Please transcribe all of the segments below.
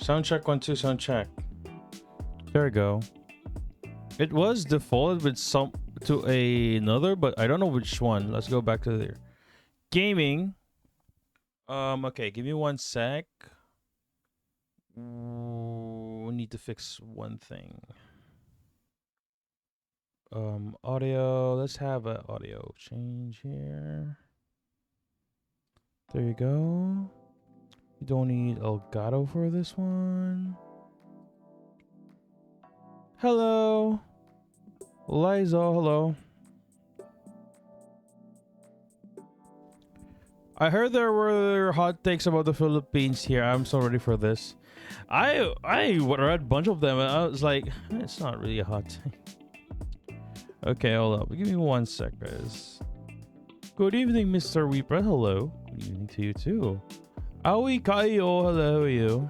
Sound check 1 2. Sound check. There we go. It was defaulted with some to another, but I don't know which one. Let's go back to there. Gaming. Okay, give me 1 sec. We need to fix one thing. Audio. Let's have an audio change here. There you go. You don't need Elgato for this one. Hello. Liza, hello. I heard there were hot takes about the Philippines here. I'm so ready for this. I read a bunch of them and I was like, it's not really a hot take. Okay, hold up. Give me 1 sec, guys. Good evening, Mr. Weeper. Hello. Good evening to you too. Aoi kayo. Hello, how are you?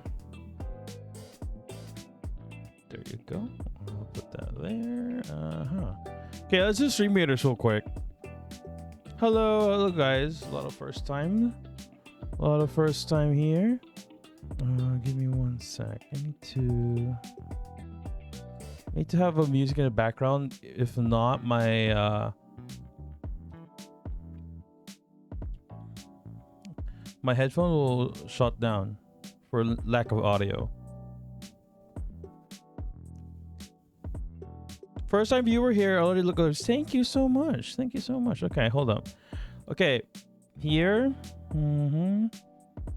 There you go. I'll put that there. Okay, let's just stream this real quick. Hello guys. A lot of first time here. Give me 1 sec. I need to have a music in the background. If not, my my headphone will shut down for lack of audio. First time viewer here. Already look at. Thank you so much. Thank you so much. Okay, hold up. Okay, here.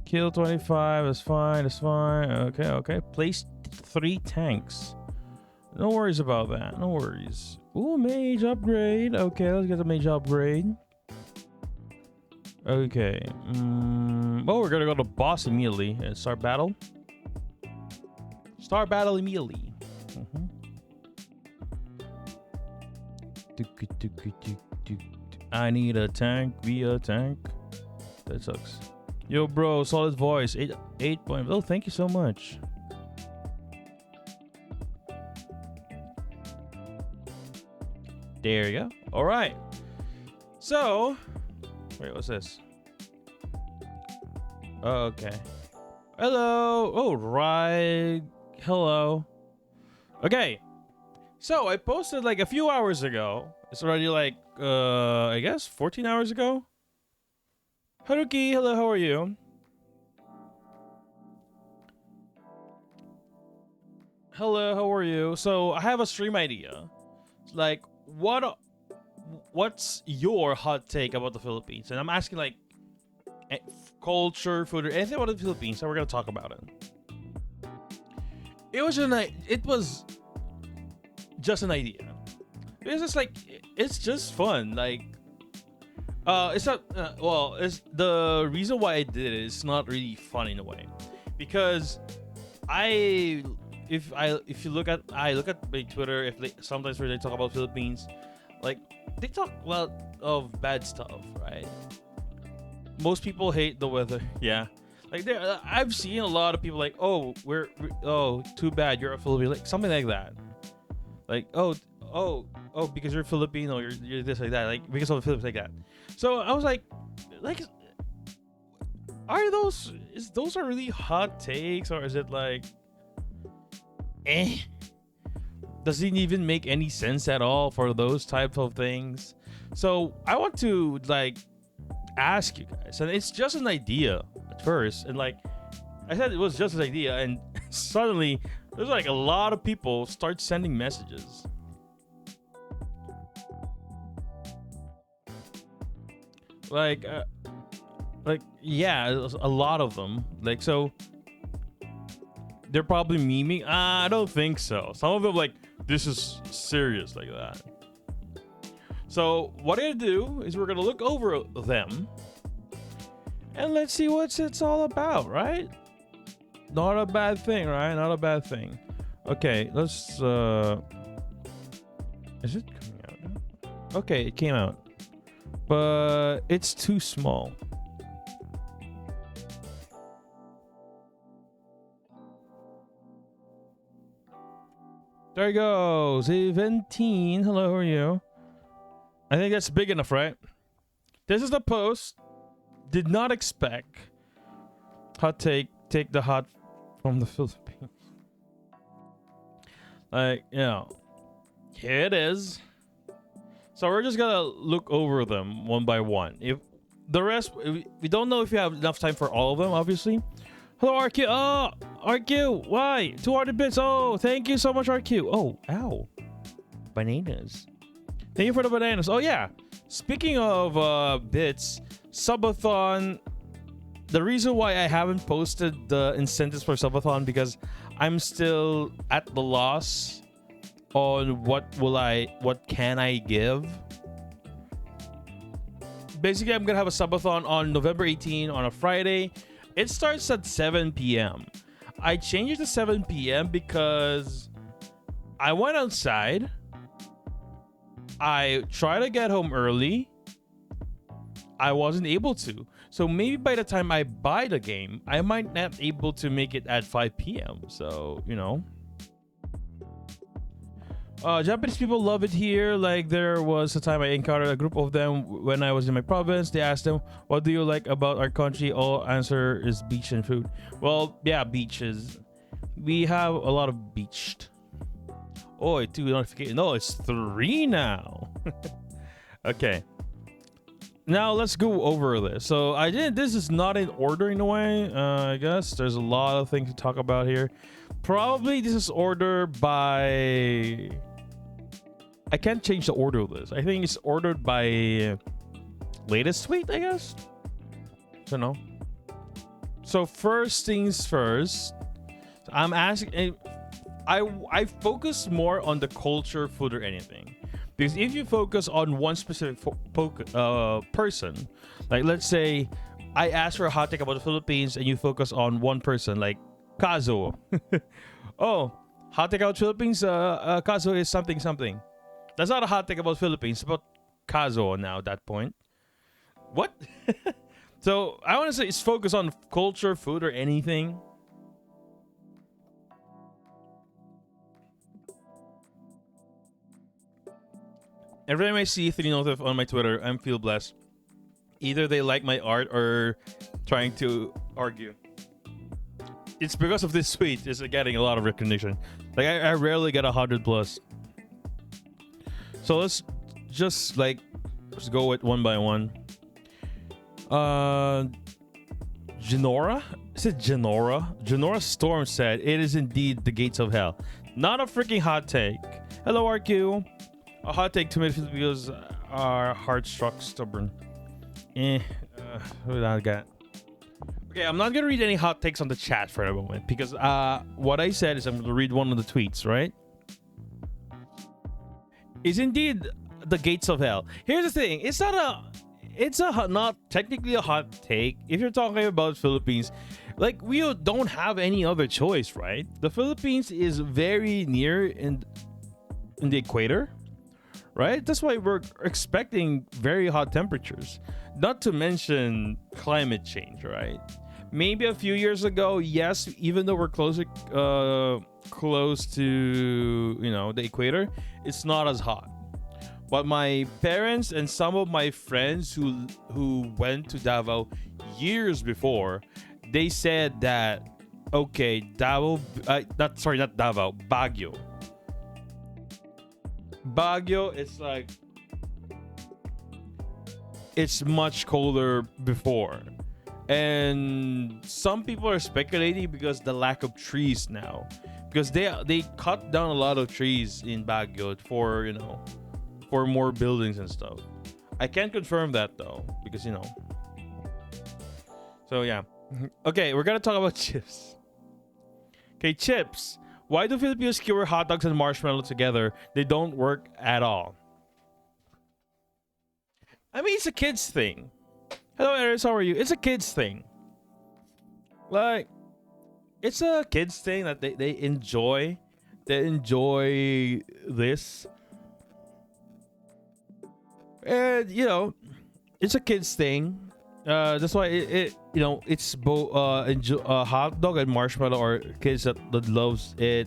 Kill 25. That's fine. That's fine. Okay. Place 3 tanks. No worries about that. No worries. Ooh, mage upgrade. Okay, let's get the mage upgrade. Okay. Oh, we're gonna go to boss immediately and start battle. Start battle immediately. I need a tank. Be a tank. That sucks. Yo, bro, solid voice. 8 point. Oh, thank you so much. There you go. All right. So, wait, what's this? Oh, okay. Hello. Oh, right. Hello. Okay. So I posted like a few hours ago. It's already like I guess 14 hours ago. Haruki, hello, how are you? Hello, how are you? So I have a stream idea. Like what's your hot take about the Philippines? And I'm asking like culture, food, or anything about the Philippines, so we're gonna talk about it. It was just an idea. It's just like it's just fun. Like, it's not. Well, it's the reason why I did it. It's not really fun in a way, because if you look at my Twitter, if they sometimes when they talk about Philippines, like they talk a lot of bad stuff, right? Most people hate the weather. Yeah. Like I've seen a lot of people like, oh, oh, too bad you're a Filipino, like something like that. Like, oh, because you're Filipino, you're this like that, like because of the Philippines like that. So I was like, are those are really hot takes, or is it like, does it even make any sense at all for those types of things? So I want to like ask you guys, and it's just an idea at first, and like I said, it was just an idea, and suddenly there's like a lot of people start sending messages. Like yeah, a lot of them. Like, so they're probably memeing. I don't think so. Some of them like, this is serious like that. So what I'm gonna do is we're gonna look over them and let's see what it's all about, right? Not a bad thing, right? Not a bad thing. Okay, let's is it coming out now? Okay, it came out. But it's too small. There you go. 17. Hello, how are you? I think that's big enough, right? This is the post. Did not expect hot take the hot from the Philippines. Like, here it is. So we're just gonna look over them one by one. If the rest, we don't know if you have enough time for all of them, obviously. Hello, RQ. Oh, RQ. Why? 200 bits. Oh, thank you so much, RQ. Oh, ow. Bananas. Thank you for the bananas. Oh, yeah. Speaking of bits, Subathon. The reason why I haven't posted the incentives for Subathon because I'm still at the loss on what can I give. Basically, I'm gonna have a Subathon on November 18 on a Friday. It starts at 7 p.m. I changed it to 7 p.m. because I went outside. I tried to get home early. I wasn't able to. So maybe by the time I buy the game, I might not able to make it at 5 p.m. So, Japanese people love it here. Like, there was a time I encountered a group of them when I was in my province. They asked them, what do you like about our country? All answer is beach and food. Well, yeah, beaches. We have a lot of beached. Oh, 2 notification. No, it's 3 now. Okay. Now let's go over this. So this is not in order in a way. I guess there's a lot of things to talk about here. Probably this is ordered by... I can't change the order of this. I think it's ordered by latest tweet, I guess. So no. So first things first, I'm asking. I focus more on the culture, food, or anything. Because if you focus on one specific person, like let's say I ask for a hot take about the Philippines and you focus on one person, like Kazo. Oh, hot take about Philippines, Kazo is something something. That's not a hot take about Philippines, it's about Kazo now at that point. What? So I want to say it's focused on culture, food, or anything. Every time I see 3 notif on my Twitter, I feel blessed. Either they like my art or trying to argue. It's because of this tweet is getting a lot of recognition. Like I rarely get 100 plus. So let's just let's go with one by one. Genora? Is it Genora? Genora Storm said it is indeed the gates of hell. Not a freaking hot take. Hello, RQ. A hot take to me Filipinos are heart-struck, stubborn. What I got? Okay, I'm not gonna read any hot takes on the chat for a moment because what I said is I'm gonna read one of the tweets, right? Is indeed the gates of hell. Here's the thing: it's not technically a hot take if you're talking about Philippines. Like we don't have any other choice, right? The Philippines is very near in the equator. Right? That's why we're expecting very hot temperatures. Not to mention climate change, right? Maybe a few years ago, yes, even though we're close to the equator, it's not as hot. But my parents and some of my friends who went to Davao years before, they said that okay, not Davao, Baguio. Baguio, it's much colder before, and some people are speculating because the lack of trees now, because they cut down a lot of trees in Baguio for more buildings and stuff. I can't confirm that though because So yeah, okay, we're gonna talk about chips. Okay, chips. Why do Filipinos skewer hot dogs and marshmallow together? They don't work at all. I mean, it's a kid's thing. Hello, Eris, how are you? It's a kid's thing. Like, it's a kid's thing that they enjoy. They enjoy this. And, it's a kid's thing. That's why it's both hot dog and marshmallow or kids that loves it.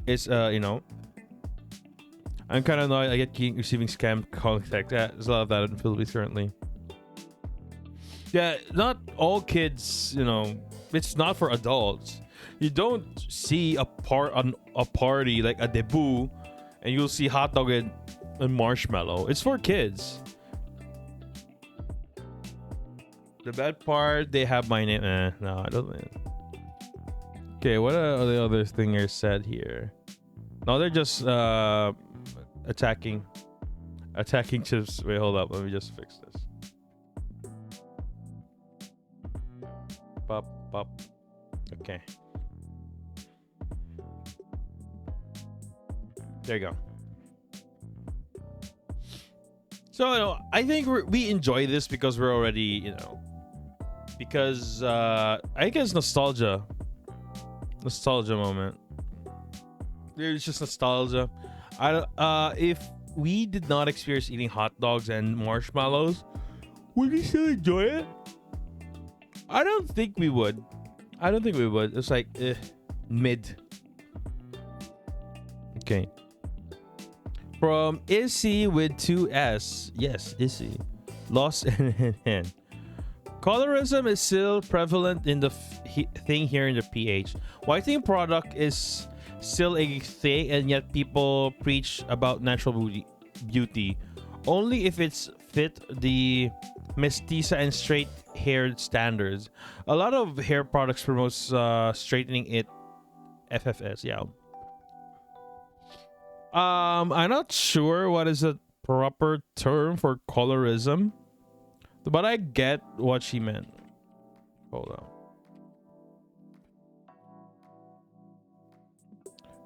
It's I'm kind of annoyed. I get receiving scam contact. There's a lot of that in the Philippines currently. Yeah, not all kids. It's not for adults. You don't see a party like a debut, and you'll see hot dog and marshmallow. It's for kids. The bad part, they have my name. No, I don't. Okay, what are the other thingers said here? No, they're just attacking chips. Wait, hold up. Let me just fix this. Pop, pop. Okay. There you go. So I think we enjoy this because we're already, because I guess nostalgia moment. There's just nostalgia. If we did not experience eating hot dogs and marshmallows, would we still enjoy it? I don't think we would. It's like mid. Okay. From Issy with 2S. Yes, Issy. Lost and colorism is still prevalent in the thing here in the PH. Whitening product is still a thing, and yet people preach about natural beauty only if it's fit the mestiza and straight haired standards. A lot of hair products promotes straightening it. FFS, yeah. I'm not sure what is the proper term for colorism, but I get what she meant. Hold on.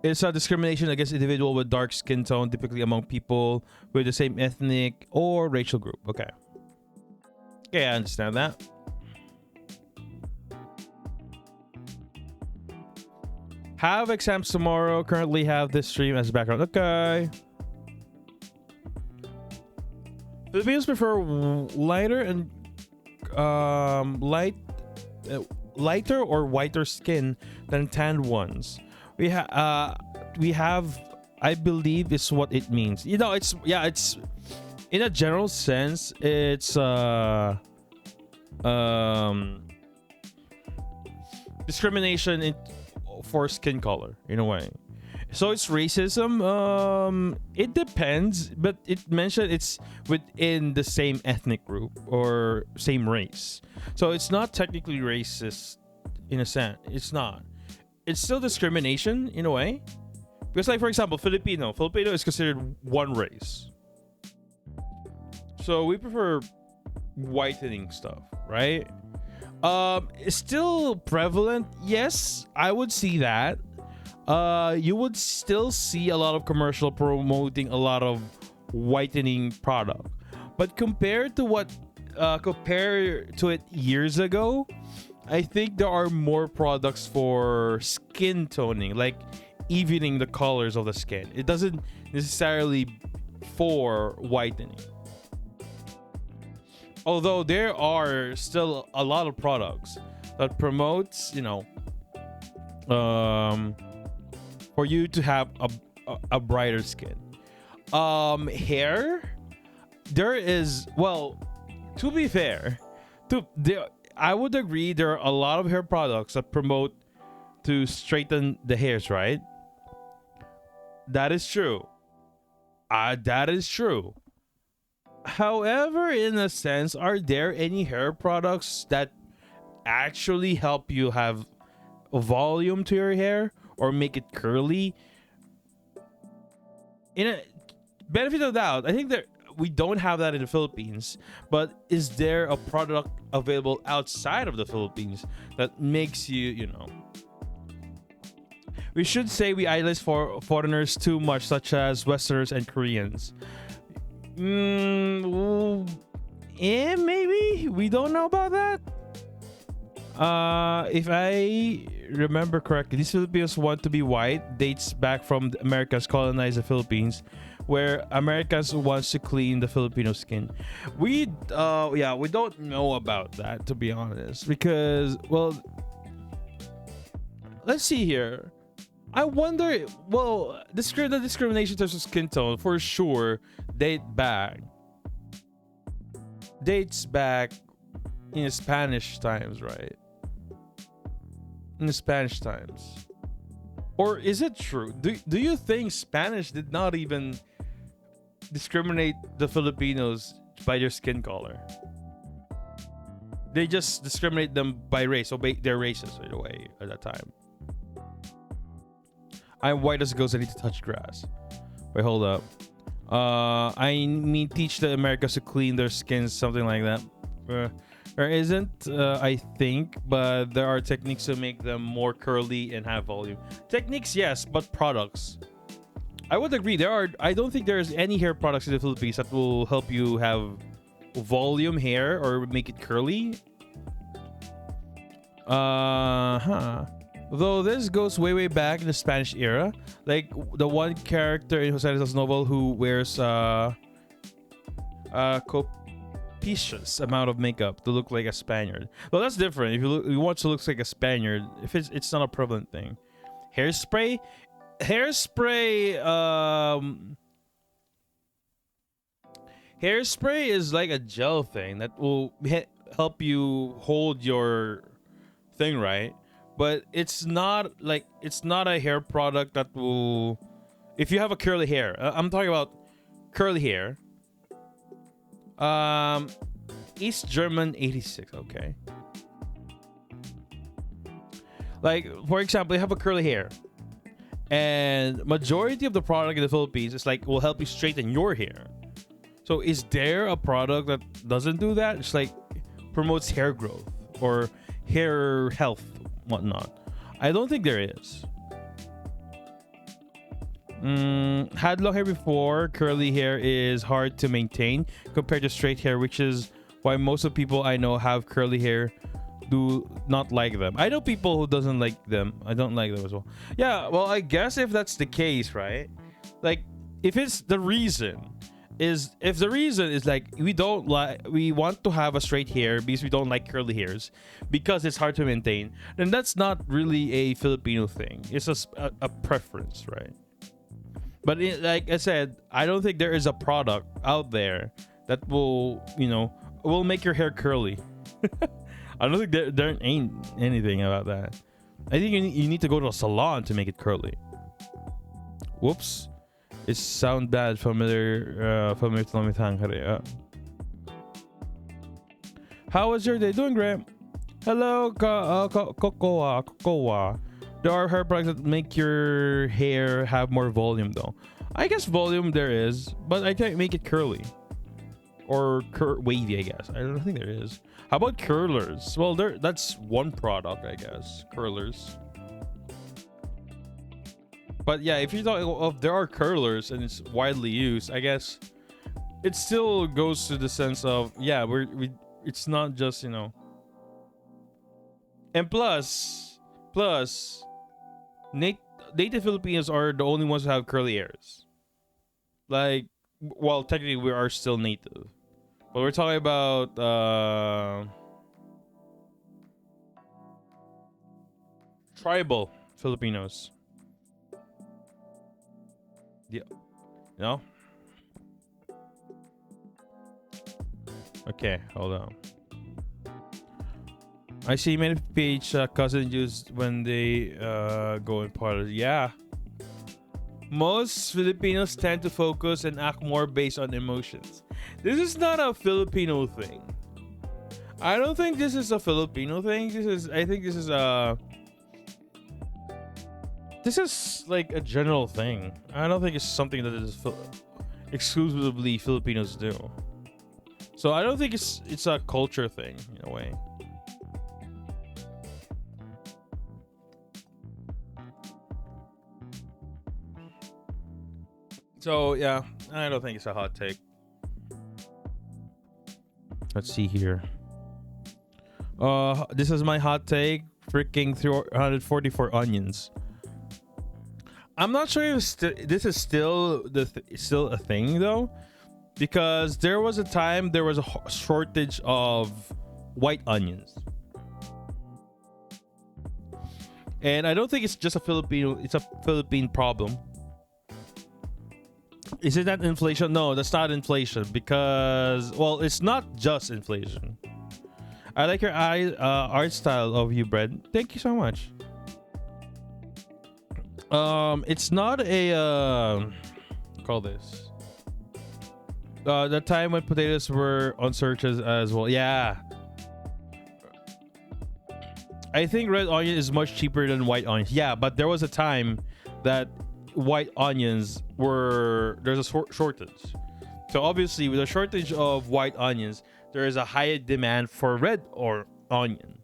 It's a discrimination against individual with dark skin tone, typically among people with the same ethnic or racial group. Okay. Okay, I understand that. Have exams tomorrow. Currently have this stream as background. Okay. Filipinos prefer lighter and lighter or whiter skin than tanned ones. We have, I believe, is what it means. It's in a general sense, it's discrimination for skin color in a way. So it's racism. It depends, but it mentioned it's within the same ethnic group or same race. So it's not technically racist in a sense. It's not. It's still discrimination in a way. Because, like, for example, Filipino is considered one race. So we prefer whitening stuff, right? It's still prevalent. Yes, I would see that. You would still see a lot of commercial promoting a lot of whitening product. But compared to it years ago, I think there are more products for skin toning, like evening the colors of the skin. It doesn't necessarily for whitening. Although there are still a lot of products that promotes, for you to have a brighter skin. Hair, there is, well, to be fair, I would agree there are a lot of hair products that promote to straighten the hairs, right? That is true. That is true. However, in a sense, are there any hair products that actually help you have volume to your hair or make it curly? In a benefit of the doubt, I think that we don't have that in the Philippines, but is there a product available outside of the Philippines that makes you, We should say we idolize for foreigners too much, such as Westerners and Koreans. Maybe we don't know about that. If I remember correctly, these Filipinos want to be white dates back from the Americans colonized the Philippines, where Americans wants to clean the Filipino skin. We don't know about that, to be honest, because, well, let's see here. I wonder, well, the discrimination in terms of skin tone for sure dates back in Spanish times, right? in the Spanish times. Or is it true? Do you think Spanish did not even discriminate the Filipinos by their skin color? They just discriminate them by race, or by their races in a way at that time. I'm white as a ghost, I need to touch grass. Wait, hold up. I mean, teach the Americans to clean their skins, something like that. There isn't, I think, but there are techniques to make them more curly and have volume. Techniques, yes, but products. I would agree. I don't think there's any hair products in the Philippines that will help you have volume hair or make it curly. Though this goes way back in the Spanish era, like the one character in Jose Rizal's novel who wears copious amount of makeup to look like a Spaniard. Well, that's different. If you want to look like a Spaniard, if it's not a prevalent thing. Hairspray is like a gel thing that will help you hold your thing right, but it's not a hair product that will, if you have a curly hair, I'm talking about curly hair. East German 86, okay. Like, for example, you have a curly hair, and majority of the product in the Philippines is like will help you straighten your hair. So is there a product that doesn't do that? It's like promotes hair growth or hair health, whatnot. I don't think there is. Had long hair before. Curly hair is hard to maintain compared to straight hair, which is why most of people I know have curly hair do not like them. I know people who doesn't like them. I don't like them as well. Yeah, well, I guess if that's the case, right? Like, if it's the reason is like we want to have a straight hair because we don't like curly hairs because it's hard to maintain, then that's not really a Filipino thing. It's just a preference, right? But like I said, I don't think there is a product out there that will make your hair curly. I don't think there ain't anything about that. I think you need to go to a salon to make it curly. Whoops. It sound bad familiar to me. How was your day? Doing great. Hello, Kokoa. There are hair products that make your hair have more volume though. I guess volume there is, but I can't make it curly. Or wavy, I guess. I don't think there is. How about curlers? Well, that's one product, I guess. Curlers. But yeah, if you're talking of there are curlers and it's widely used, I guess it still goes to the sense of it's not just, and plus native Filipinos are the only ones who have curly hairs. Like, well, technically we are still native, but we're talking about tribal Filipinos. Yeah. No? Okay, hold on. I see many PH cousins used when they go in parlors. Yeah. Most Filipinos tend to focus and act more based on emotions. This is not a Filipino thing. I don't think this is a Filipino thing. I think this is like a general thing. I don't think it's something that is exclusively Filipinos do. So I don't think it's a culture thing in a way. So yeah, I don't think it's a hot take. Let's see here. This is my hot take. Freaking 344 onions. I'm not sure if this is still a thing though, because there was a time there was a shortage of white onions, and I don't think it's just a Philippine problem. Is it that inflation? No, that's not inflation, because well, it's not just inflation. I like your art style of you, Bread. Thank you so much. It's not a call this. The time when potatoes were on searches as well. Yeah. I think red onion is much cheaper than white onions. Yeah, but there was a time that white onions there's a shortage. So obviously with a shortage of white onions, there is a higher demand for red or onion.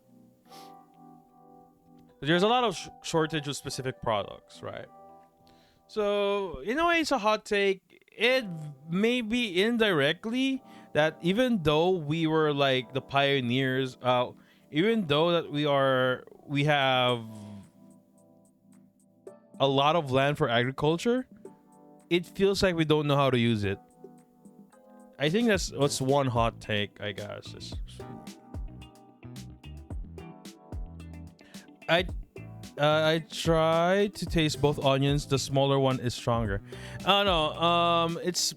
There's a lot of shortage of specific products, right? So in a way, it's a hot take. It may be indirectly that even though we were like the pioneers, even though that we have a lot of land for agriculture, it feels like we don't know how to use it. I think that's one hot take, I guess. I try to taste both onions. The smaller one is stronger. No. It's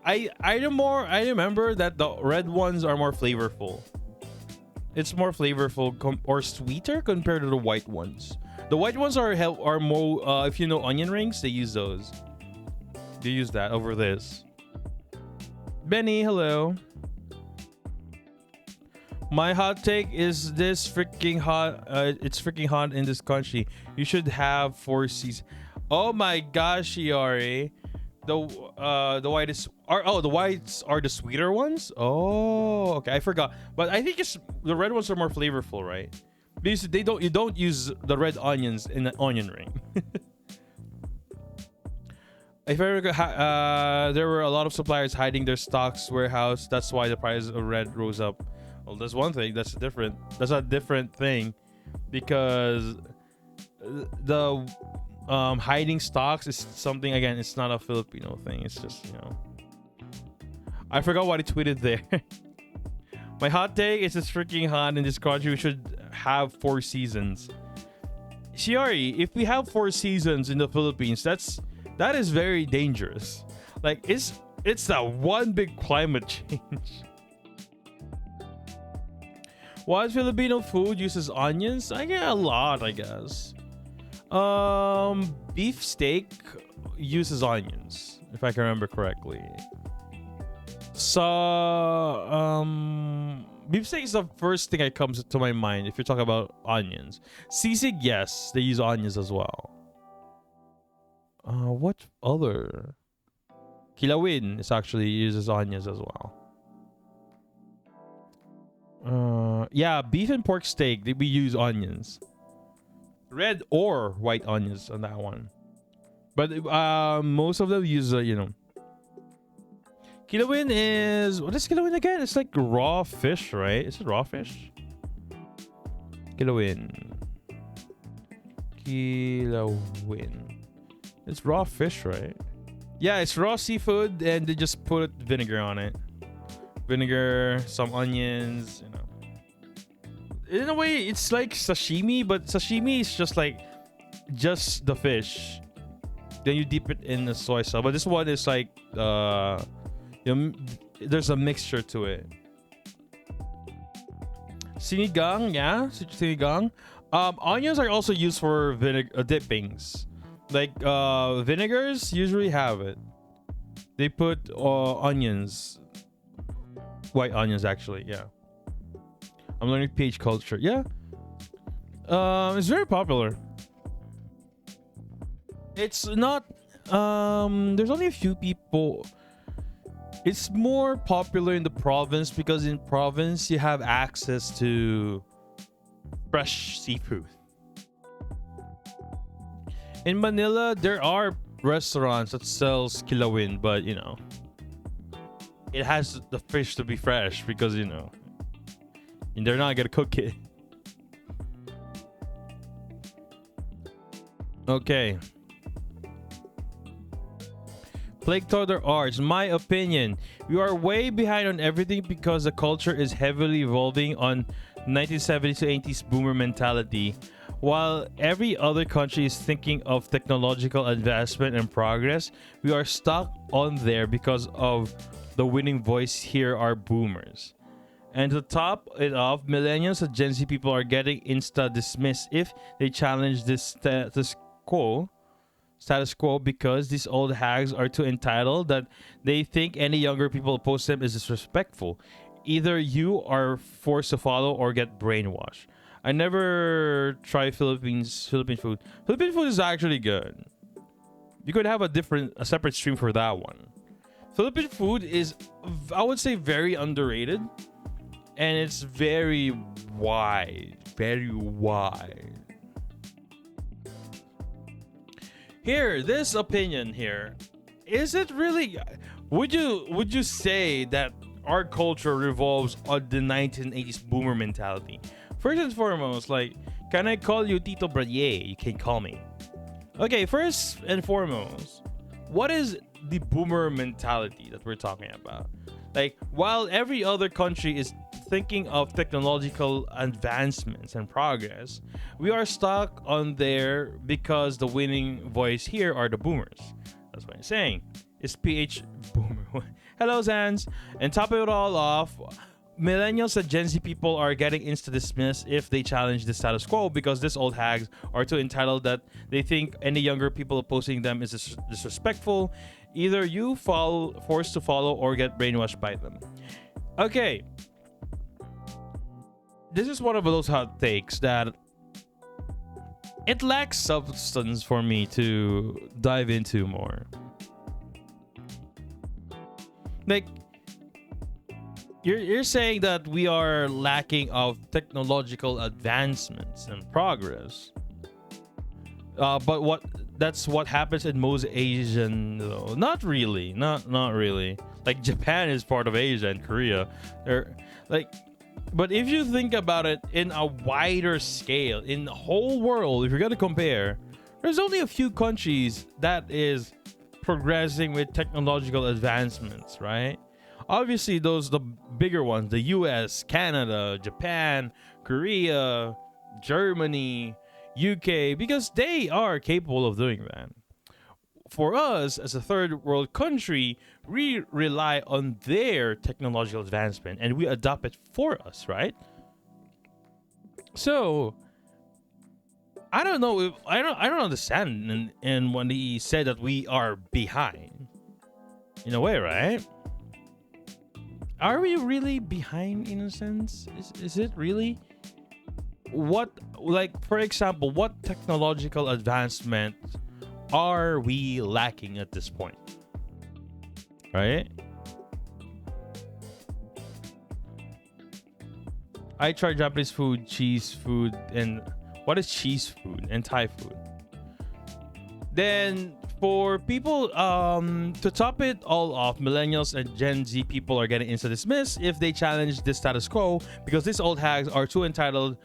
I remember that the red ones are more flavorful. It's more flavorful or sweeter compared to the white ones. The white ones are more. If you know onion rings, they use those. They use that over this. Benny, hello. My hot take is this freaking hot. It's freaking hot in this country. You should have 4 seasons. Oh my gosh, Shiori. The whites are the sweeter ones. Oh, okay, I forgot. But I think the red ones are more flavorful, right? Because you don't use the red onions in an onion ring. If I recall, there were a lot of suppliers hiding their stocks warehouse. That's why the price of red rose up. Well, that's one thing. That's a different thing, because the hiding stocks is something, again, it's not a Filipino thing. It's just, I forgot what I tweeted there. My hot take is it's freaking hot in this country. We should have 4 seasons. Shiori, if we have 4 seasons in the Philippines, that is very dangerous. Like it's that one big climate change. What Filipino food uses onions? I get a lot, I guess. Beef steak uses onions, if I can remember correctly. So, beef steak is the first thing that comes to my mind if you're talking about onions. Sisig, yes, they use onions as well. What other? Kilawin is actually uses onions as well. Yeah, beef and pork steak, we use onions. Red or white onions on that one. But most of them use, Kilawin is... What is kilawin again? It's like raw fish, right? Is it raw fish? Kilawin. It's raw fish, right? Yeah, it's raw seafood and they just put vinegar on it. Vinegar, some onions, In a way, it's like sashimi, but sashimi is just the fish. Then you dip it in the soy sauce. But this one is like, there's a mixture to it. Sinigang, yeah, sinigang. Onions are also used for vinegar dippings. Like vinegars usually have it. They put onions, white onions actually. Yeah, I'm learning page culture. Yeah, it's very popular. It's not. There's only a few people. It's more popular in the province because in province you have access to fresh seafood. In Manila, there are restaurants that sells kilawin, but it has the fish to be fresh because and they're not gonna cook it. Okay. Plague Toader Arts, my opinion, we are way behind on everything because the culture is heavily evolving on 1970s to 80s boomer mentality. While every other country is thinking of technological advancement and progress, we are stuck on there because of the winning voice here are boomers. And to top it off, millennials and Gen Z people are getting insta dismissed if they challenge this status quo because these old hags are too entitled that they think any younger people oppose them is disrespectful. Either you are forced to follow or get brainwashed. I never try Philippine food. Philippine food is actually good. You could have a separate stream for that one. Philippine food is, I would say, very underrated, and it's very wide, very wide. Here, this opinion here, is it really? Would you say that our culture revolves on the 1980s boomer mentality? First and foremost, like, can I call you Tito Braille? You can call me. Okay, first and foremost, what is the boomer mentality that we're talking about? Like, while every other country is thinking of technological advancements and progress, we are stuck on there because the winning voice here are the boomers. That's what I'm saying. It's PH boomer. Hello, Zans. And top it all off, millennials and Gen Z people are getting insta-dismissed if they challenge the status quo because these old hags are too entitled that they think any younger people opposing them is disrespectful. Either you fall forced to follow or get brainwashed by them. Okay. This is one of those hot takes that it lacks substance for me to dive into more. Like, you're saying that we are lacking of technological advancements and progress. But that's what happens in most Asian, though. Not really. Not really. Like, Japan is part of Asia and Korea. But if you think about it in a wider scale, in the whole world, if you're gonna compare, there's only a few countries that is progressing with technological advancements, right? Obviously, those the bigger ones: the U.S., Canada, Japan, Korea, Germany, UK, because they are capable of doing that. For us, as a third world country, we rely on their technological advancement and we adopt it for us, right? So I don't know if I don't understand and when he said that we are behind. In a way, right? Are we really behind in a sense? Is it really? What, like, for example, what technological advancement are we lacking at this point? Right? I try Japanese food, cheese food, and what is cheese food and Thai food? Then for people to top it all off, millennials and Gen Z people are getting insta dismissed if they challenge the status quo because these old hags are too entitled.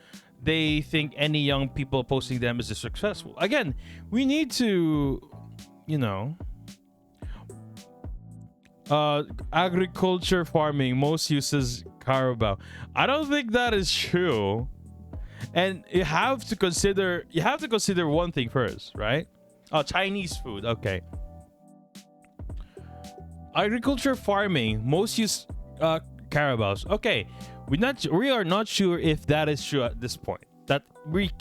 They think any young people opposing them is successful. Again, we need to, agriculture farming most uses Carabao. I don't think that is true. And you have to consider one thing first, right? Chinese food. Okay. Agriculture farming most use Carabaos. Okay. We are not sure if that is true at this point. That we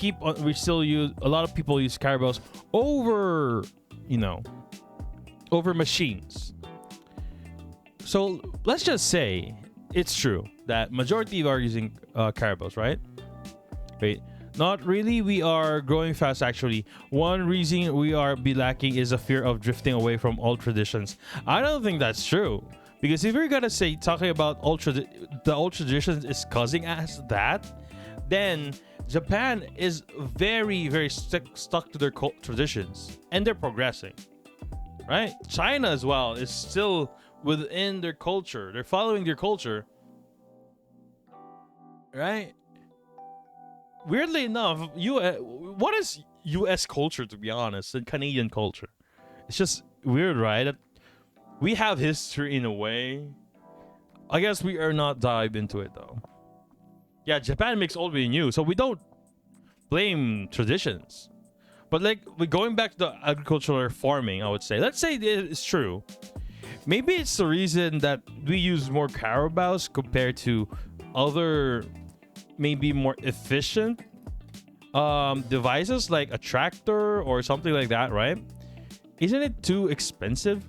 still use, a lot of people use Carabaos over machines. So let's just say it's true that majority are using Carabaos, right? Wait, not really. We are growing fast, actually. One reason we are lacking is a fear of drifting away from old traditions. I don't think that's true. Because if you're gonna say talking about the old traditions is causing us that, then Japan is very, very stuck to their traditions and they're progressing, right? China as well is still within their culture. They're following their culture, right? Weirdly enough, what is U.S. culture, to be honest, and Canadian culture? It's just weird, right? That we have history in a way. I guess we are not dive into it though. Yeah, Japan makes old way new, so we don't blame traditions. But like, we're going back to the agricultural farming, I would say. Let's say it's true. Maybe it's the reason that we use more Carabaos compared to other maybe more efficient devices like a tractor or something like that, right? Isn't it too expensive?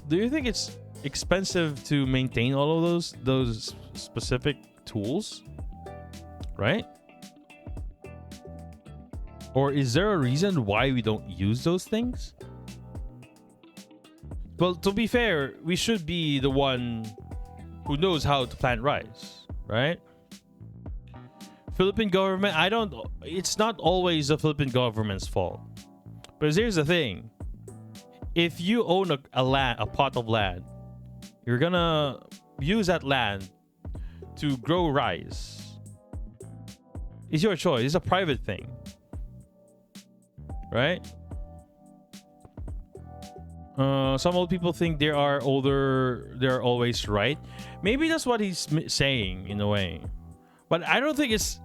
Do you think it's expensive to maintain all of those specific tools, right? Or is there a reason why we don't use those things? Well, to be fair, we should be the one who knows how to plant rice, right? Philippine government, it's not always the Philippine government's fault. But here's the thing. If you own a plot of land, you're gonna use that land to grow rice. It's your choice. It's a private thing. Right? Some old people think they are older, they're always right. Maybe that's what he's saying in a way. But I don't think it's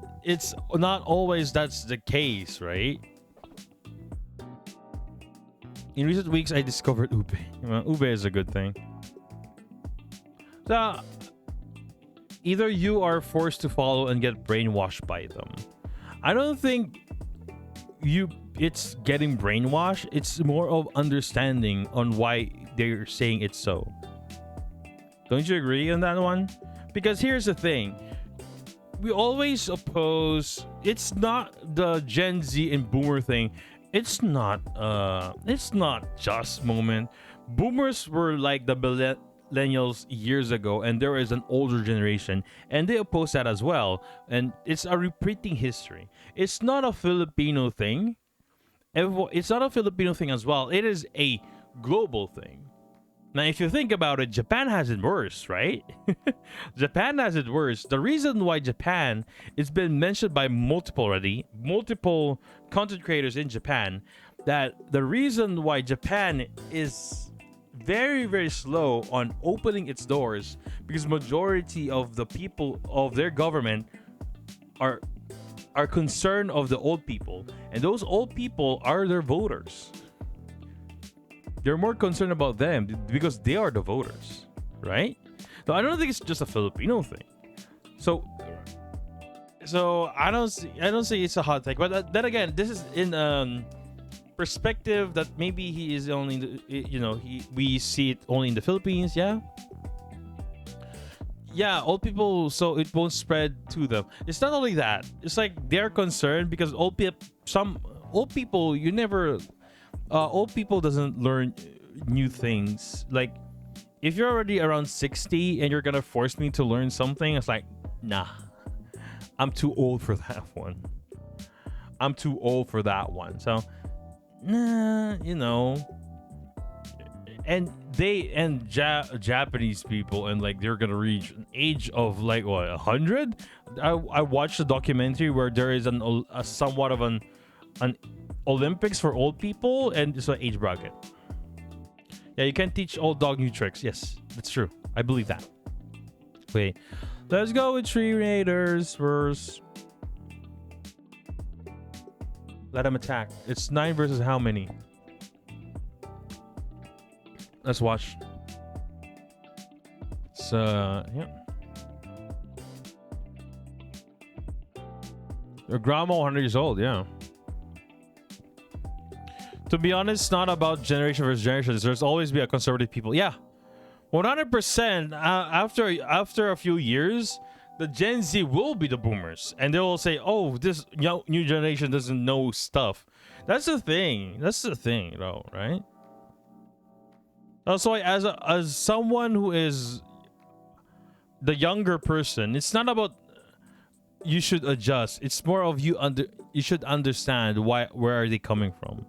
not always that's the case, right? In recent weeks, I discovered ube. Ube is a good thing. So, either you are forced to follow and get brainwashed by them. I don't think it's getting brainwashed. It's more of understanding on why they're saying it's so. Don't you agree on that one? Because here's the thing. We always oppose. It's not the Gen Z and Boomer thing. It's not just moment. Boomers were like the millennials years ago, and there is an older generation, and they oppose that as well. And it's a repeating history. It's not a Filipino thing. It's not a Filipino thing as well. It is a global thing. Now, if you think about it, Japan has it worse, right? Japan has it worse. The reason why Japan, it's been mentioned by multiple content creators in Japan, that the reason why Japan is very, very slow on opening its doors because majority of the people of their government are concerned of the old people, and those old people are their voters. They're more concerned about them because they are the voters, right? So I don't think it's just a Filipino thing. So I don't see it's a hot take. But then again, this is in perspective that maybe he is only we see it only in the Philippines. Yeah, old people, so it won't spread to them. It's not only that. It's like they're concerned because old people doesn't learn new things. Like, if you're already around 60 and you're gonna force me to learn something, it's like, nah, I'm too old for that one. So, nah, and Japanese people, and like they're gonna reach an age of like what, 100. I watched a documentary where there is a somewhat of an Olympics for old people, and it's an age bracket. Yeah, you can teach old dog new tricks. Yes, that's true. I believe that. Wait, let's go with Tree Raiders versus. Let them attack. It's 9 versus how many? Let's watch. So, yeah. Your grandma 100 years old, yeah. To be honest, it's not about generation versus generations. There's always be a conservative people. Yeah. 100%. After a few years, the Gen Z will be the boomers. And they will say, oh, this new generation doesn't know stuff. That's the thing. Though, right? Also, as someone who is the younger person, it's not about you should adjust. It's more of you should understand where are they coming from.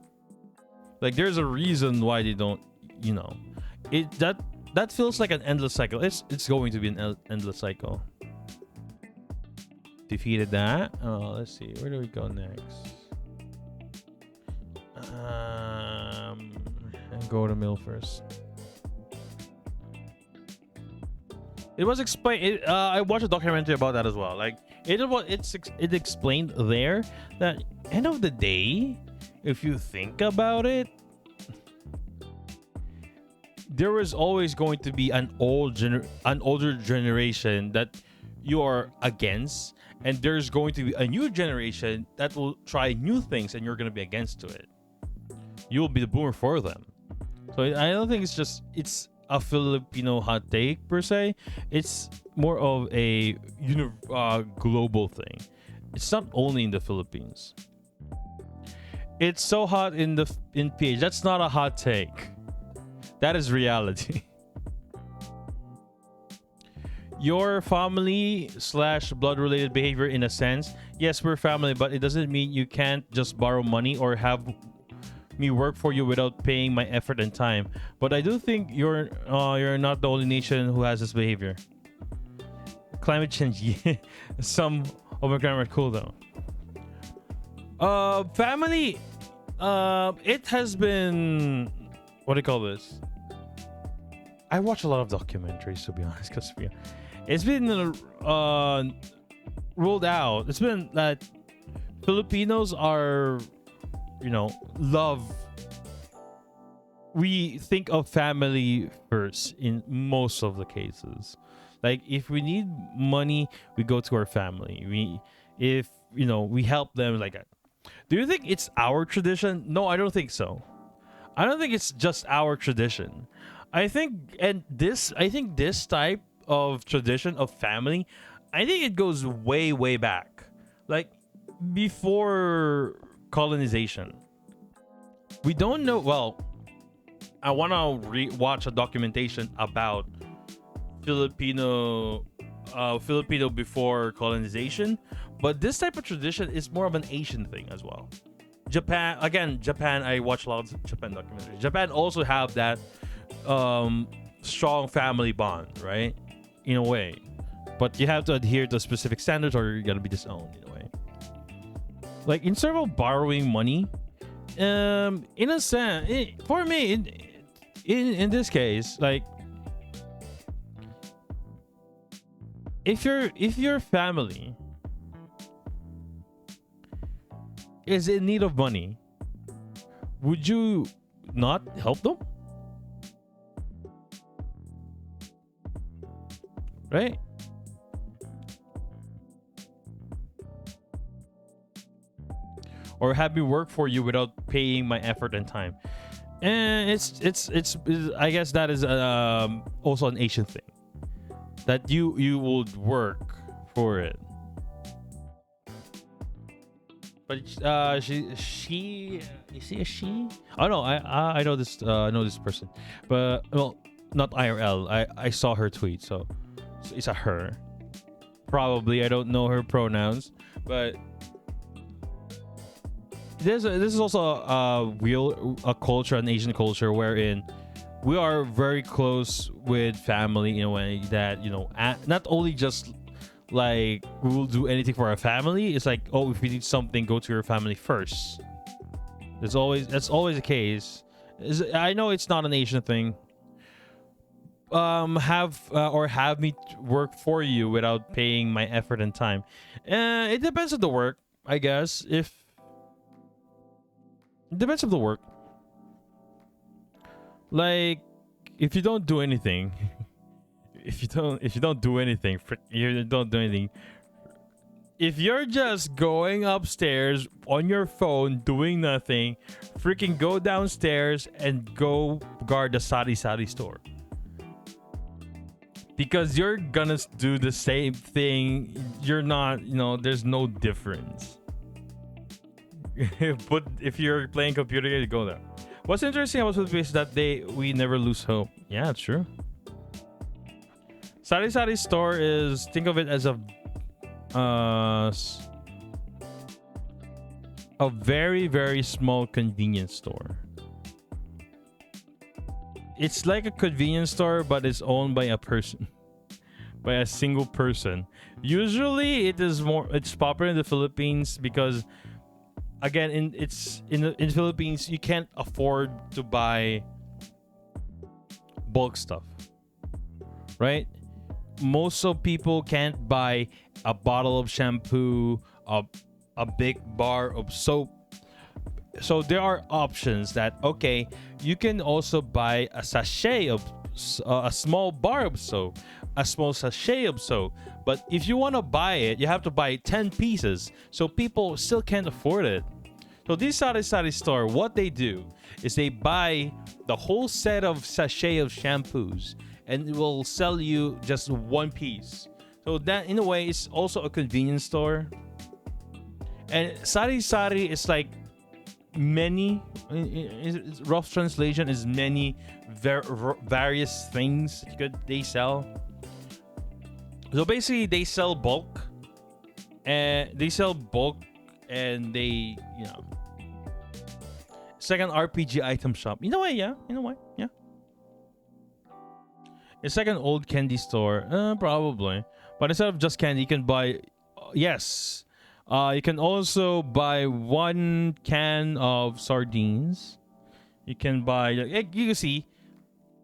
Like, there's a reason why they don't, that feels like an endless cycle. It's going to be an endless cycle. Defeated that. Oh, let's see. Where do we go next? And go to mill first. It was explained. I watched a documentary about that as well. Like, it explained there that end of the day, if you think about it, there is always going to be an older generation that you are against, and there's going to be a new generation that will try new things, and you're going to be against to it. You'll be the boomer for them. So I don't think it's a Filipino hot take per se. It's more of a global thing. It's not only in the Philippines. It's so hot in PH. That's not a hot take. That is reality. Your family / blood related behavior, in a sense, yes, we're family, but it doesn't mean you can't just borrow money or have me work for you without paying my effort and time. But I do think you're not the only nation who has this behavior. Climate change, yeah. Some of my grammar are cool though. Family, it has been, what do you call this? I watch a lot of documentaries, to be honest, because it's been rolled out. It's been that Filipinos are, love. We think of family first in most of the cases. Like if we need money, we go to our family. If we help them like that. Do you think it's our tradition? No, I don't think so. I don't think it's just our tradition. I think this type of tradition of family, I think it goes way, way back. Like before colonization. We don't know. Well, I want to watch a documentation about Filipino before colonization, but this type of tradition is more of an Asian thing as well. Japan, I watch a lot of Japan documentaries. Japan also have that strong family bond, right? In a way, but you have to adhere to specific standards, or you're gonna be disowned in a way. Like instead of borrowing money, in a sense, for me, in this case, like if your family is in need of money, would you not help them? Right? Or have me work for you without paying my effort and time. And it's I guess that is also an Asian thing, that you would work for it. But she is he a she? Oh no, I know this person, but well, not IRL. I saw her tweet, so it's a her. Probably, I don't know her pronouns, but this is also a culture, an Asian culture, wherein we are very close with family in a way that not only just like we will do anything for our family. It's like, oh, if we need something, go to your family first. That's always the case. I know it's not an Asian thing. Have me work for you without paying my effort and time. It depends on the work, I guess. It depends on the work. Like if you don't do anything, if you don't do anything, if you're just going upstairs on your phone doing nothing, freaking go downstairs and go guard the sari sari store. Because you're gonna do the same thing. You're not, there's no difference. But if you're playing computer, you go there. What's interesting about Philippines is that we never lose hope. Yeah, it's true. Sari Sari store is, think of it as a very, very small convenience store. It's like a convenience store, but it's owned by a person, by a single person. Usually, it's popular in the Philippines because, again, in the Philippines, you can't afford to buy bulk stuff, right? Most of people can't buy a bottle of shampoo, a big bar of soap. so there are options that, okay, you can also buy a sachet of a small bar of soap, a small sachet of soap. But if you want to buy it, you have to buy 10 pieces. So people still can't afford it. So this Sari Sari store, what they do is they buy the whole set of sachet of shampoos and it will sell you just one piece. So that in a way is also a convenience store. And Sari Sari is like many, rough translation is many various things they sell. So basically they sell bulk and they, you know, it's like an RPG item shop. In a way, yeah. It's like an old candy store, probably. But instead of just candy, you can buy, yes. You can also buy 1 can of sardines. You can buy, like, you can see,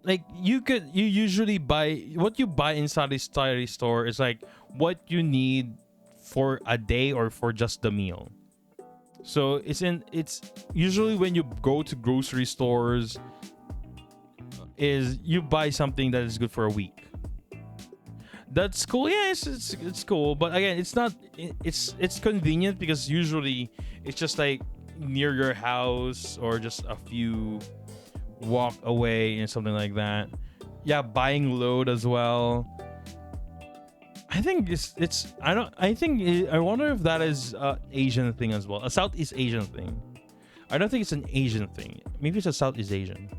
like you usually buy what you buy inside this Sari store is like what you need for a day or for just the meal. So it's usually when you go to grocery stores is you buy something that is good for a week. That's cool. Yeah, it's cool, but again, it's not. It's convenient because usually it's just like near your house or just a few walk away and something like that. Yeah, buying load as well. I think it's I wonder if that is a Asian thing as well, a Southeast Asian thing. I don't think it's an Asian thing. Maybe it's a Southeast Asian.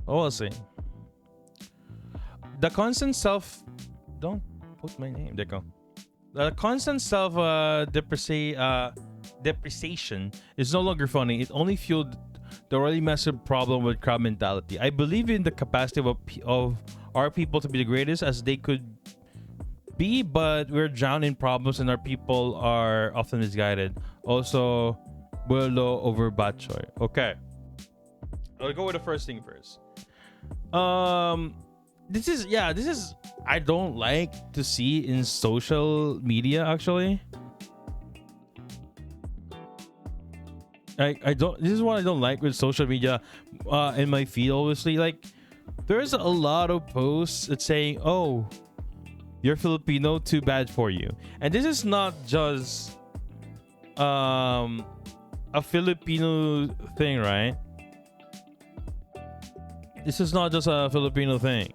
Oh, we'll see. The constant self, don't put my name. There you go. The constant self depreciation is no longer funny. It only fueled the really massive problem with crowd mentality. I believe in the capacity of our people to be the greatest as they could be, but we're drowned in problems and our people are often misguided. Also, Buelo over Batchoy. Okay. I'll go with the first thing first. This is I don't like to see in social media actually. I don't, this is what I don't like with social media in my feed, obviously. Like there's a lot of posts that saying, oh, you're Filipino, too bad for you. And this is not just a Filipino thing, right? This is not just a Filipino thing.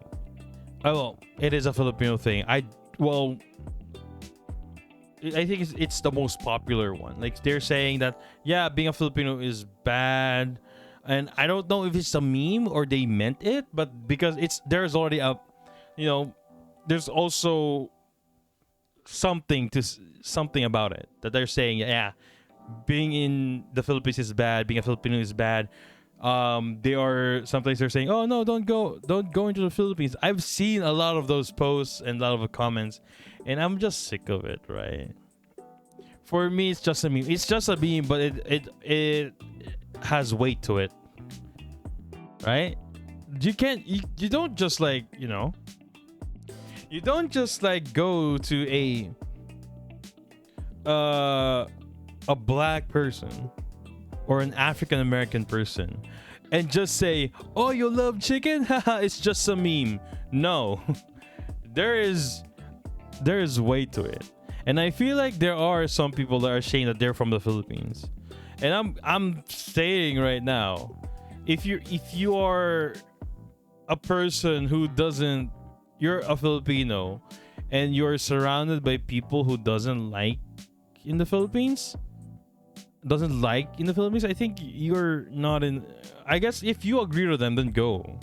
Oh, well, it is a Filipino thing. I think it's the most popular one. Like they're saying that, yeah, being a Filipino is bad, and I don't know if it's a meme or they meant it, but because there's already a, you know, there's also something about it that they're saying, yeah, being in the Philippines is bad, being a Filipino is bad. They are sometimes they're saying, oh no, don't go into the Philippines. I've seen a lot of those posts and a lot of comments, and I'm just sick of it, right? For me, it's just a meme. It's just a meme, but it has weight to it, right? You don't just like, you know, you don't just like go to a black person or an African American person and just say, oh, you love chicken? Haha, it's just a meme. No. there is weight to it. And I feel like there are some people that are saying that they're from the Philippines. And I'm saying right now, if you are a person who doesn't, you're a Filipino and you're surrounded by people who doesn't like in the Philippines, I think you're not in. I guess if you agree to them, then go.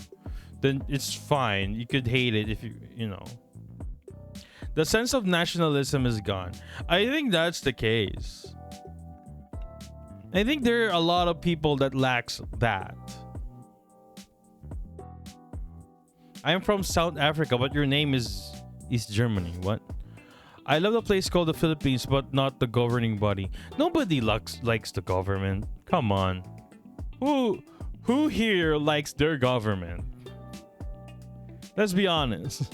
Then it's fine. You could hate it if you know. The sense of nationalism is gone. I think that's the case. I think there are a lot of people that lacks that. I'm from South Africa, but your name is East Germany. What? I love the place called the Philippines, but not the governing body. Nobody likes the government. Come on. Who here likes their government? Let's be honest.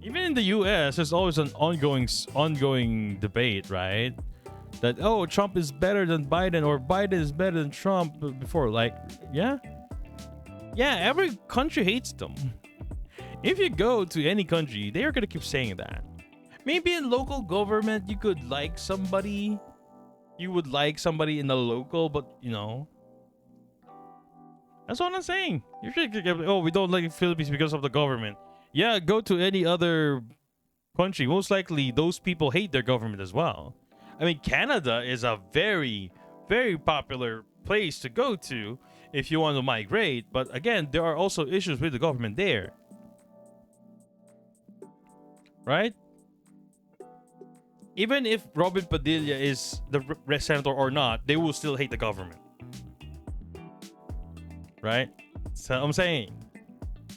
Even in the US, there's always an ongoing debate, right? that, oh, Trump is better than Biden or Biden is better than Trump before. Like, yeah, every country hates them. If you go to any country, they are gonna keep saying that. Maybe in local government, you could like somebody. You would like somebody in the local, but you know, that's what I'm saying. You should, oh, we don't like the Philippines because of the government. Yeah, go to any other country. Most likely, those people hate their government as well. I mean, Canada is a very, very popular place to go to if you want to migrate. But again, there are also issues with the government there. Right? Even if Robin Padilla is the senator or not, they will still hate the government. Right? So I'm saying,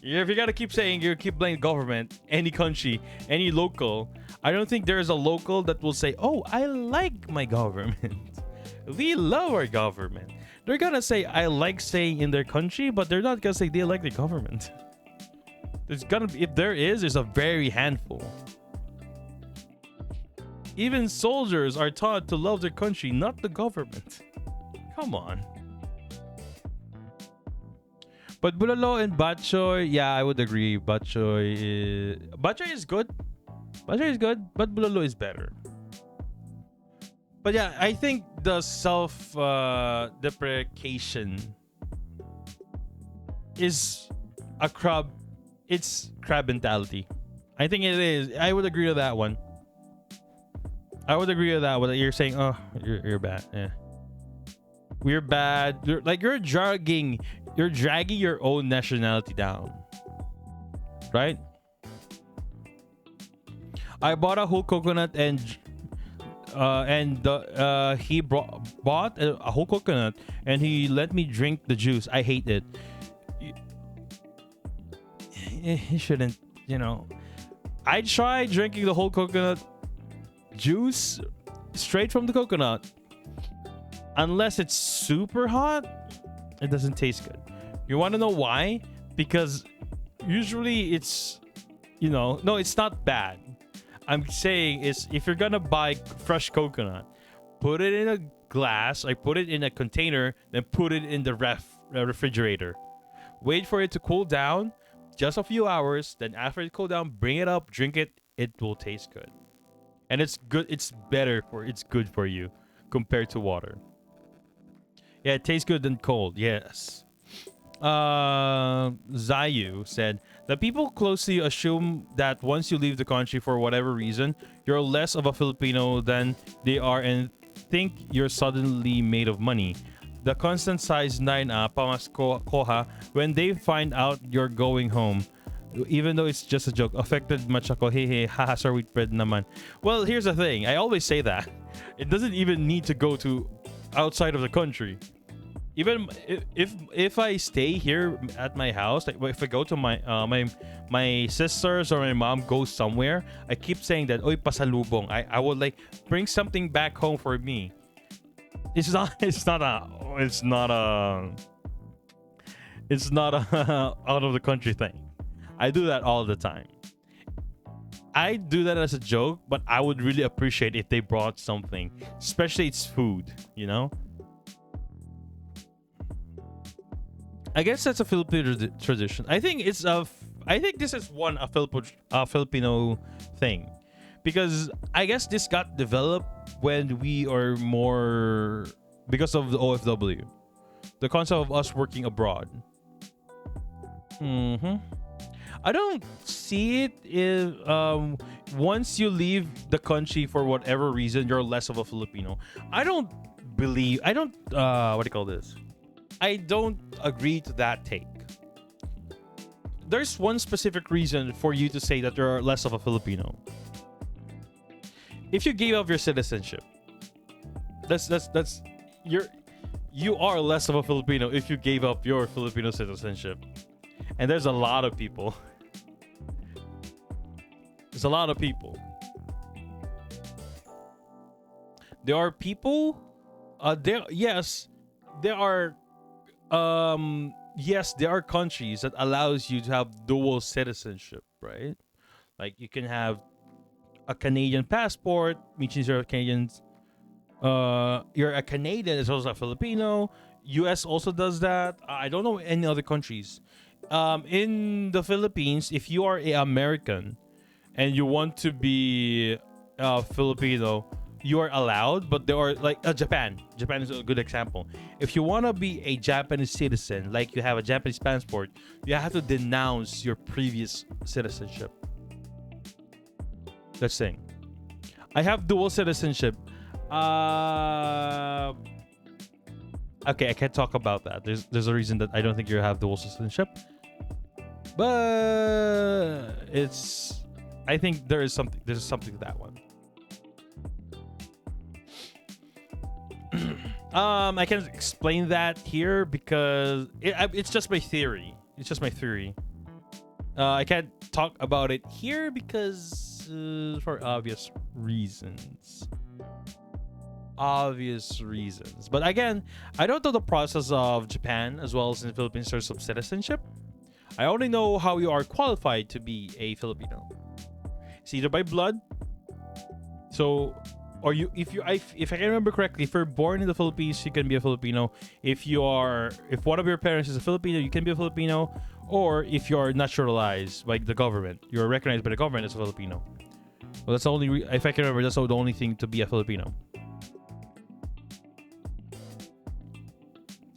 if you gotta keep saying you keep blaming government, any country, any local, I don't think there is a local that will say, oh, I like my government. We love our government. They're gonna say, I like staying in their country, but they're not gonna say they like the government. There's gonna be, if there is, there's a very handful. Even soldiers are taught to love their country, not the government. Come on. But Bulalo and Batchoy, yeah, I would agree. Batchoy is good. Batchoy is good, but Bulalo is better. But yeah, I think the self-deprecation is a crab. It's crab mentality. I think it is. I would agree with that one. I would agree with that one. You're saying, oh, you're bad. Yeah, we're bad. You're dragging your own nationality down, right? I bought a whole coconut and he bought a whole coconut and he let me drink the juice. I hate it. He shouldn't, you know. I tried drinking the whole coconut juice straight from the coconut. Unless it's super hot, it doesn't taste good. You want to know why? Because usually it's, no, it's not bad. I'm saying is if you're gonna buy fresh coconut, put it in a glass, put it in a container, then put it in the refrigerator. Wait for it to cool down, just a few hours. Then after it cool down, bring it up, drink it. It will taste good, and it's good. It's good for you compared to water. Yeah, it tastes good than cold. Yes. Zayu said the people closely assume that once you leave the country for whatever reason, you're less of a Filipino than they are and think you're suddenly made of money. The constant size 9 pamaskoha when they find out you're going home. Even though it's just a joke. Affected machako hehe haha sarwitbread naman. Well, here's the thing. I always say that. It doesn't even need to go to outside of the country. Even if I stay here at my house, like if I go to my my sisters or my mom goes somewhere, I keep saying that oy pasalubong. I would like bring something back home for me. It's not a out of the country thing. I do that all the time. I do that as a joke, but I would really appreciate if they brought something, especially it's food, I guess that's a Filipino tradition. I think this is a Filipino thing, because I guess this got developed when we are more because of the OFW, the concept of us working abroad. I don't see it if once you leave the country for whatever reason, you're less of a Filipino. I don't what do you call this? I don't agree to that take. There's one specific reason for you to say that you're less of a Filipino. If you gave up your citizenship, you are less of a Filipino if you gave up your Filipino citizenship. And there's a lot of people. There's a lot of people. There are people. There are countries that allows you to have dual citizenship, right? Like you can have a Canadian passport, which means you're Canadians, You're a Canadian as well as a Filipino. US also does that. I don't know any other countries. In the Philippines, if you are a American and you want to be Filipino, you are allowed, but there are like Japan. Japan is a good example. If you want to be a Japanese citizen, like you have a Japanese passport, you have to denounce your previous citizenship. That's the thing. I have dual citizenship. Okay, I can't talk about that. There's a reason that I don't think you have dual citizenship. But it's, I think there's something to that one. I can't explain that here because it's just my theory. It's just my theory. I can't talk about it here because for obvious reasons. Obvious reasons. But again, I don't know the process of Japan as well as in the Philippines in terms of citizenship. I only know how you are qualified to be a Filipino. It's either by blood. So, or if I can remember correctly, if you're born in the Philippines, you can be a Filipino. If one of your parents is a Filipino, you can be a Filipino. Or if you're naturalized by the government, you're recognized by the government as a Filipino. Well, that's the only. If I can remember, that's the only thing to be a Filipino.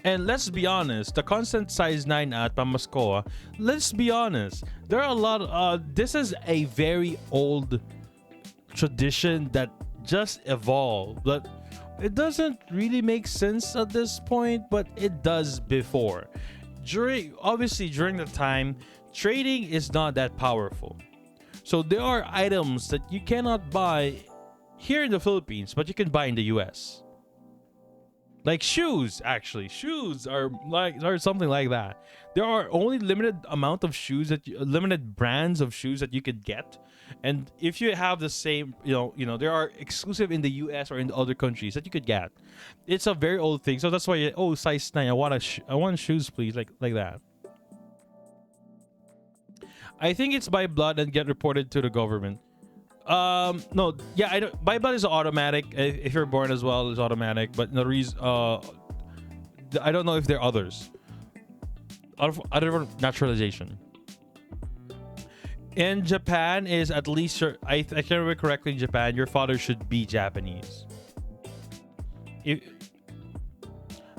And let's be honest, the constant size 9 at Pamaskoa, let's be honest, there are a lot this is a very old tradition that just evolved. But it doesn't really make sense at this point, but it does before. During the time, trading is not that powerful. So there are items that you cannot buy here in the Philippines, but you can buy in the US. Like shoes, actually. Shoes are something like that. There are only limited amount of shoes limited brands of shoes that you could get. And if you have the same, there are exclusive in the US or in the other countries that you could get. It's a very old thing. So that's why, size 9, I want shoes, please, like that. I think it's by blood and get reported to the government. No, yeah, I don't. By blood is automatic. If you're born as well, it's automatic. But the reason, I don't know if there are others. Other naturalization. In Japan, is at least I can't remember correctly. In Japan, your father should be Japanese.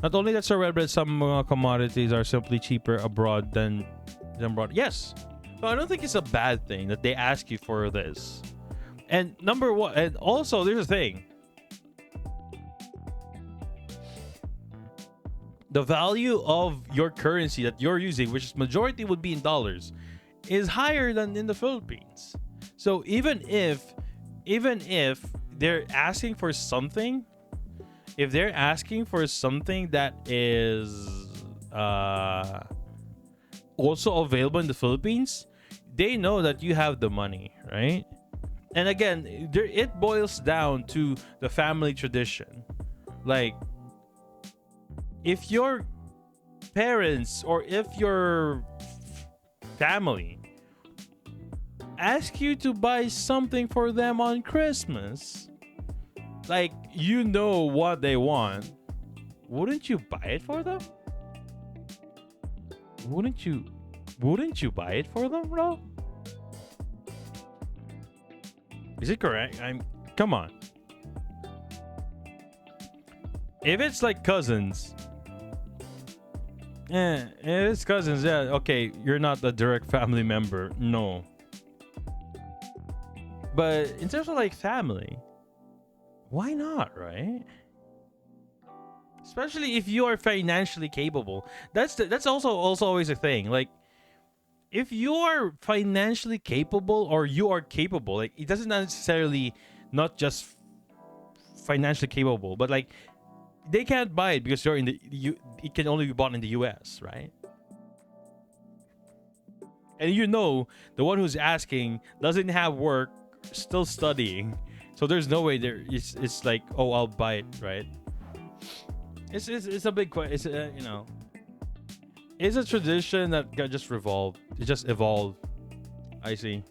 Not only that, sir, but some commodities are simply cheaper abroad than abroad. Yes, but I don't think it's a bad thing that they ask you for this. And number one, and also there's a thing. The value of your currency that you're using, which is majority would be in dollars, is higher than in the Philippines. So even if they're asking for something, that is also available in the Philippines, they know that you have the money, right? And again, it boils down to the family tradition. Like, if your parents or if your family ask you to buy something for them on Christmas, like, you know what they want, wouldn't you buy it for them? Wouldn't you buy it for them, bro? Is it correct? Come on. If it's like cousins, if it's cousins, yeah, okay, you're not a direct family member, no. But in terms of like family, why not, right? Especially if you are financially capable. That's also always a thing. Like, if you are financially capable or you are capable, like, it doesn't necessarily not just financially capable, but like, they can't buy it because you're in it can only be bought in the US, right? And the one who's asking doesn't have work, still studying, so there's no way it's like, oh, I'll buy it, right? It's a big question. It's it's a tradition that got just revolved. It just evolved. I see.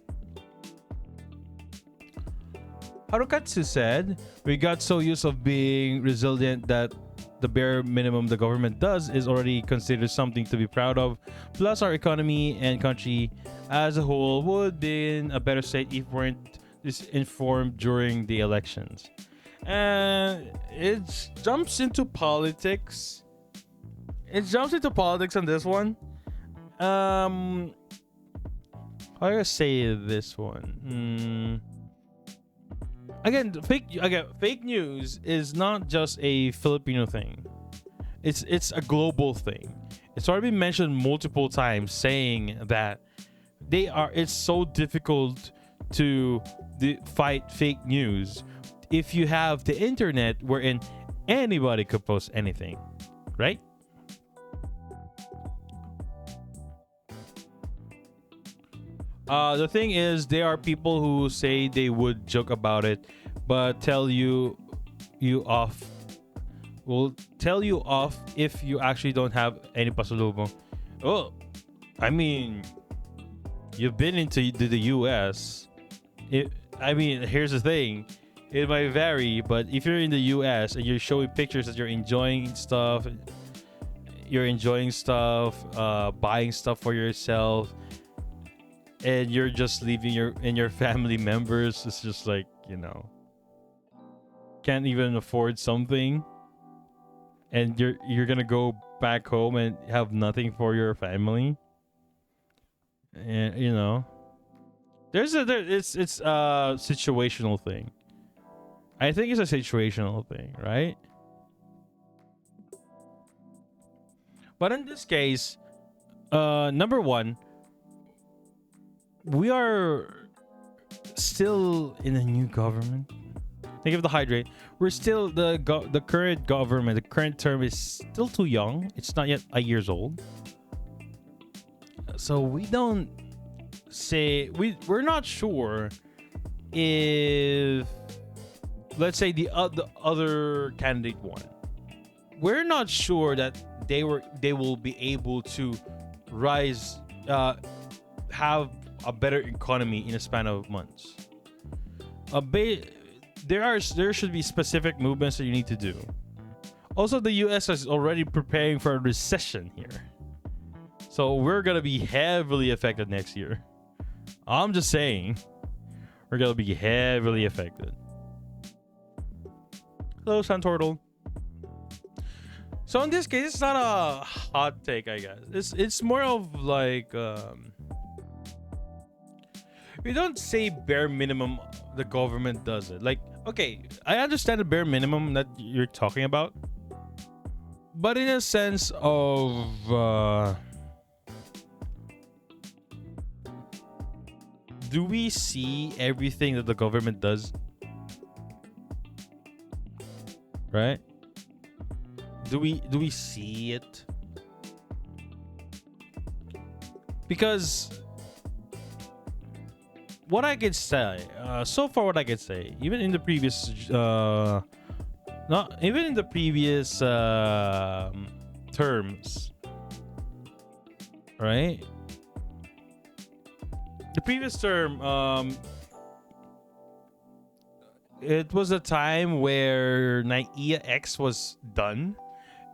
Harukatsu said, "We got so used of being resilient that the bare minimum the government does is already considered something to be proud of. Plus, our economy and country as a whole would be in a better state if we weren't disinformed during the elections." And it jumps into politics. It jumps into politics on this one. How do I say this one? Fake news is not just a Filipino thing. It's a global thing. It's already been mentioned multiple times, saying that it's so difficult to fight fake news if you have the internet, wherein anybody could post anything, right? The thing is, there are people who say they would joke about it, but tell you off. Will tell you off if you actually don't have any pasalubong. Oh, I mean, you've been into the U.S. Here's the thing. It might vary, but if you're in the U.S. and you're showing pictures that you're enjoying stuff, buying stuff for yourself, and you're just leaving your family members, it's just like, can't even afford something, and you're gonna go back home and have nothing for your family. And it's a situational thing. I think it's a situational thing, right? But in this case, number one, we are still in a new government. Think of the hydrate. We're still the current government. The current term is still too young. It's not yet a years old. So we don't say we're not sure if, let's say, the other candidate won. We're not sure that they will be able to rise, have a better economy in a span of months. There should be specific movements that you need to do. Also, the US is already preparing for a recession here, so we're gonna be heavily affected next year. I'm just saying, we're gonna be heavily affected. Hello, Santortle. So in this case, it's not a hot take, I guess. It's more of like, we don't say bare minimum the government does it. Like, okay, I understand the bare minimum that you're talking about, but in a sense of do we see everything that the government does? Right? Do we see it? Because what I could say, so far, what I could say, even in the previous, terms, right? The previous term, it was a time where NAIA X was done.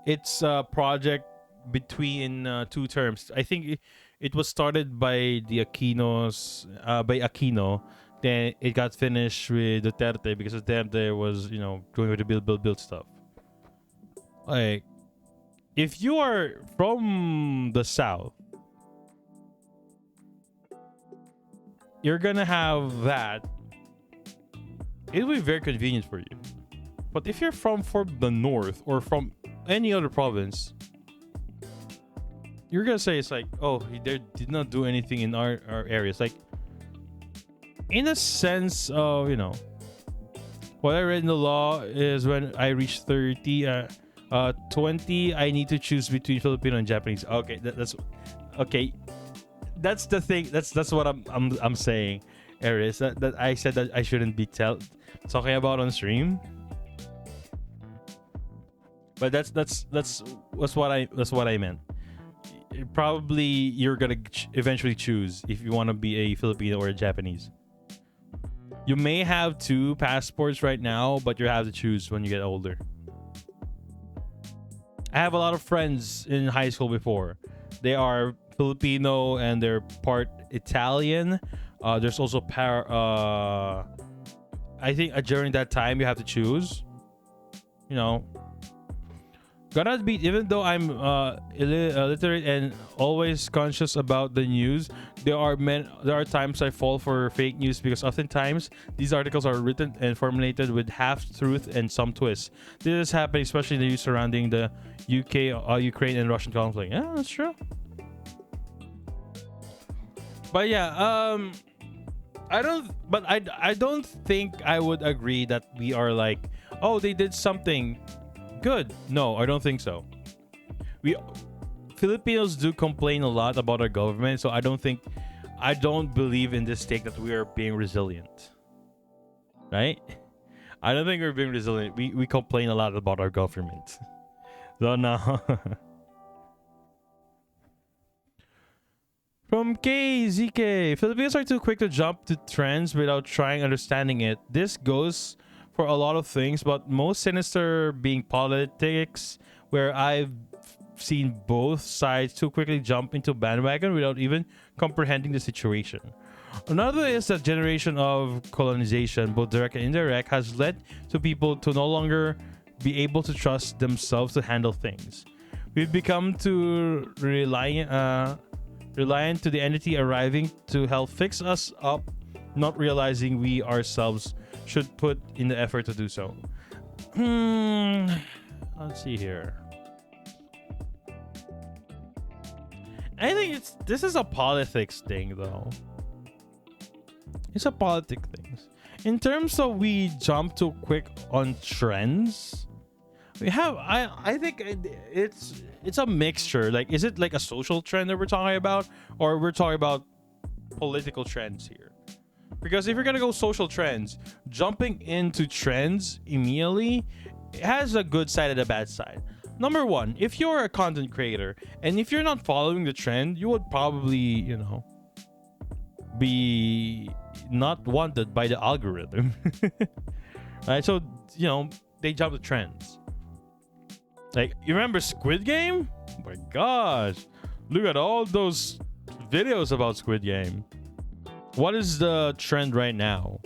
It's a project between two terms. I think it was started by the Aquinos, by Aquino. Then it got finished with Duterte because Duterte was, going with the build stuff. Like, if you are from the South, you're gonna have that. It'll be very convenient for you. But if you're from the North or from any other province, you're gonna say it's like, oh, they did not do anything in our areas. Like, in a sense of, what I read in the law is when I reach 30, 20, I need to choose between Filipino and Japanese. Okay, that's okay. That's the thing. That's what I'm saying, Aries. That I said that I shouldn't be talking about on stream. But that's what I meant. Probably you're gonna eventually choose if you want to be a Filipino or a Japanese. You may have two passports right now, but you have to choose when you get older. I have a lot of friends in high school before. They are Filipino and they're part Italian. There's also I think during that time you have to choose. You know, gotta be. Even though I'm illiterate and always conscious about the news, there are times I fall for fake news because oftentimes these articles are written and formulated with half truth and some twists. This is happening especially in the news surrounding the Ukraine and Russian conflict. Yeah, that's true. But yeah, I don't think I would agree that we are like, oh, they did something good. No, I don't think so. Filipinos do complain a lot about our government, so I don't believe in this take that we are being resilient. Right? I don't think we're being resilient. We complain a lot about our government. So no. From KZK, Filipinos are too quick to jump to trends without trying understanding it. This goes for a lot of things, but most sinister being politics, where I've seen both sides too quickly jump into bandwagon without even comprehending the situation. Another is that generation of colonization, both direct and indirect, has led to people to no longer be able to trust themselves to handle things. We've become too reliant to the entity arriving to help fix us up, not realizing we ourselves should put in the effort to do so. Let's see here. I think this is a politics thing though. It's a politic thing. In terms of we jump too quick on trends, I think it's a mixture. Like, is it like a social trend that we're talking about, or we're talking about political trends here? Because if you're gonna go social trends, jumping into trends immediately, it has a good side and a bad side. Number one, if you're a content creator and if you're not following the trend, you would probably, be not wanted by the algorithm. Right? So, they jump the trends. Like, you remember Squid Game? Oh my gosh. Look at all those videos about Squid Game. What is the trend right now?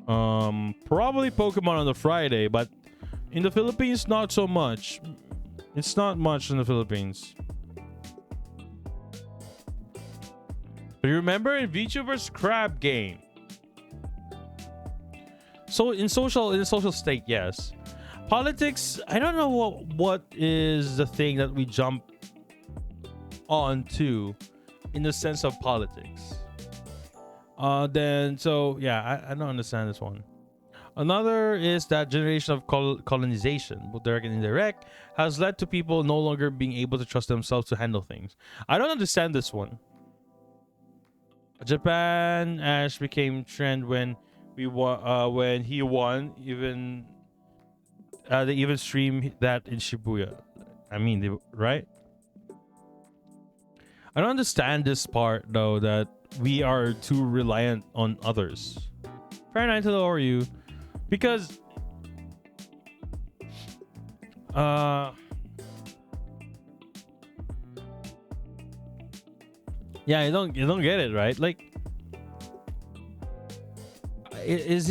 Probably Pokemon on the Friday, but in the Philippines, not so much. It's not much in the Philippines. But you remember in VTubers Crab Game? So in the social state, yes. Politics, I don't know what is the thing that we jump on to in the sense of politics. I don't understand this one. Another is that generation of colonization, both direct and indirect, has led to people no longer being able to trust themselves to handle things. I don't understand this one. Japan Ash became trend when he won. Even they even stream that in Shibuya. I mean, right? I don't understand this part though, that we are too reliant on others. Fair night, hello, how are you? Because yeah, you don't get it, right? Like, is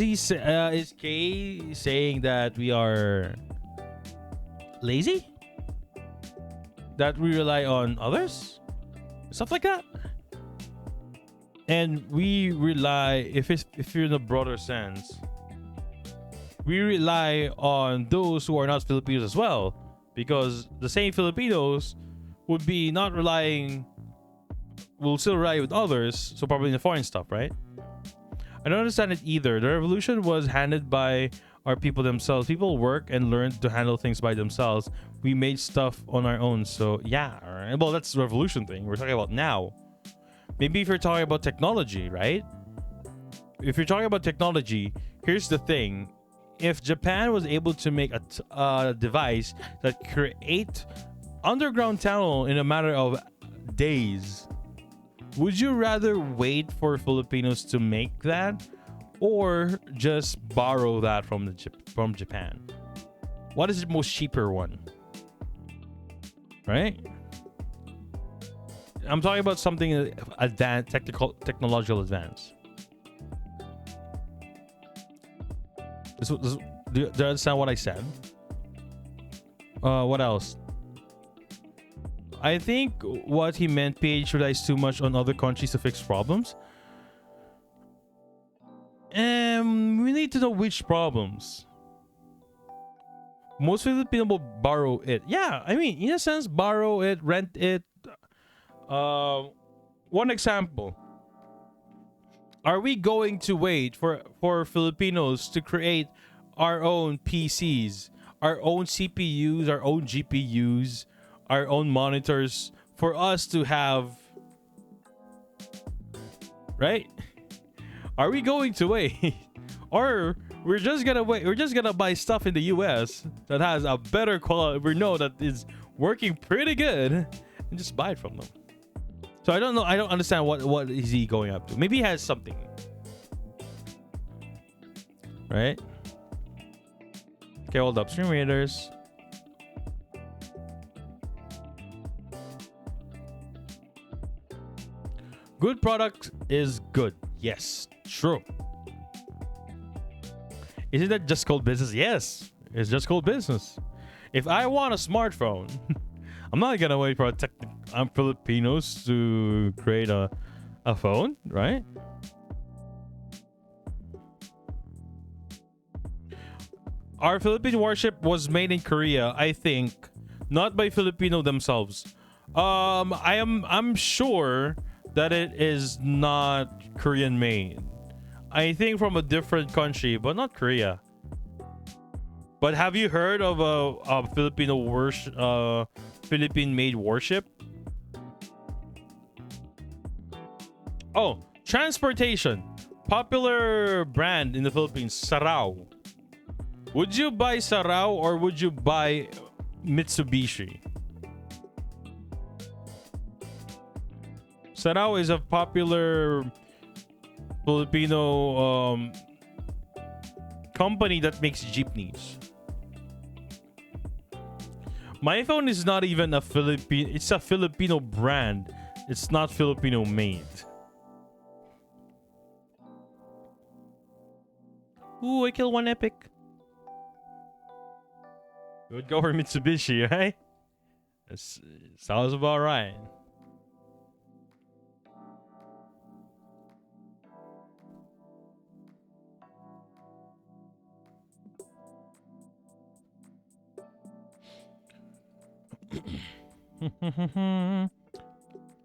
Kay saying that we are lazy? That we rely on others? Stuff like that? And we rely, if you're in a broader sense, we rely on those who are not Filipinos as well, because the same Filipinos would be not relying, will still rely with others, so probably in the foreign stuff, right? I don't understand it either. The revolution was handed by our people themselves. People work and learn to handle things by themselves. We made stuff on our own, so yeah. Right? Well, that's the revolution thing we're talking about now. Maybe if you're talking about technology, right? If you're talking about technology, here's the thing. If Japan was able to make a device that create underground tunnel in a matter of days, would you rather wait for Filipinos to make that, or just borrow that from from Japan? What is the most cheaper one? Right? I'm talking about something advanced, technological advance. Do you understand what I said? What else? I think what he meant, PH relies too much on other countries to fix problems. We need to know which problems. Most Filipino will borrow it. Yeah, I mean, in a sense, borrow it, rent it. One example. Are we going to wait for Filipinos to create our own PCs, our own CPUs, our own GPUs, our own monitors for us to have, right? Are we going to wait? Or we're just gonna wait, we're just gonna buy stuff in the US that has a better quality, we know that is working pretty good, and just buy it from them. So I don't know, I don't understand what is he going up to. Maybe he has something, right? Okay, hold up, stream readers. Good product is good. Yes, true. Isn't that just called business? Yes, it's just called business. If I want a smartphone, I'm not gonna wait for Filipinos to create a phone, right? Our Philippine warship was made in Korea, I think, not by Filipino themselves. I'm sure that it is not Korean made. I think from a different country, but not Korea. But have you heard of a Filipino Philippine made warship? Oh, transportation. Popular brand in the Philippines, Sarao. Would you buy Sarao or would you buy Mitsubishi? Sarao is a popular Filipino company that makes jeepneys. My phone is not even a Philippine, it's a Filipino brand. It's not Filipino made. Ooh, I killed one epic. You would go for Mitsubishi, right? Sounds about right.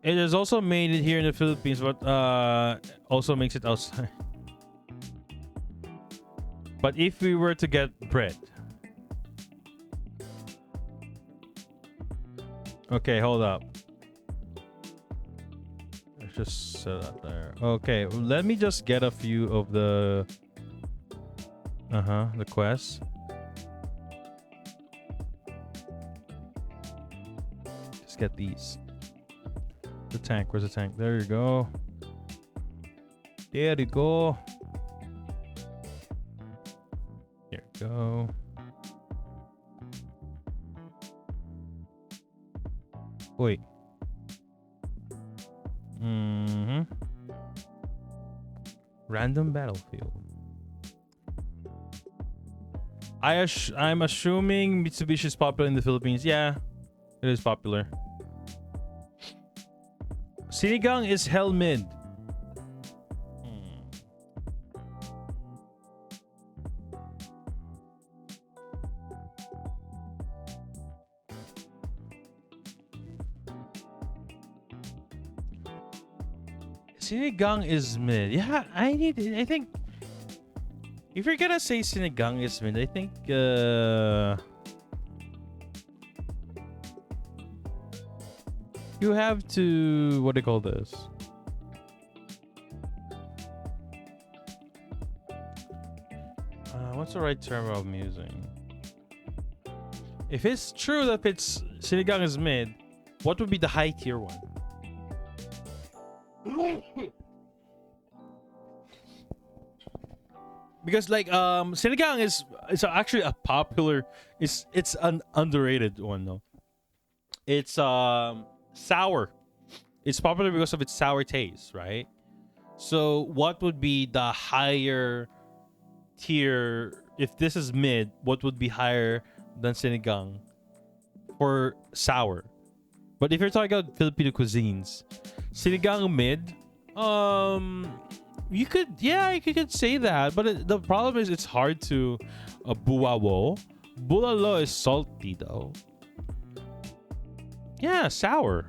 It is also made here in the Philippines, but also makes it outside. But if we were to get bread. Okay, hold up. Let's just set that there. Okay, let me just get a few of the the quests. Just get these. The tank, where's the tank? There you go. There you go. There you go. Wait. Random battlefield. I'm assuming Mitsubishi is popular in the Philippines. Yeah, it is popular. Sinigang is hell mid. Sinigang is mid. Yeah, I think if you're gonna say sinigang is mid, I think you have to, what do you call this? What's the right term I'm using? If it's true that it's sinigang is mid, what would be the high tier one? because like sinigang is actually a popular. It's an underrated one though. It's sour. It's popular because of its sour taste, right? So what would be the higher tier if this is mid? What would be higher than sinigang for sour? But if you're talking about Filipino cuisines, sinigang mid, you could you could say that, but the problem is it's hard to buawo. Bulalo is salty though. Yeah, sour.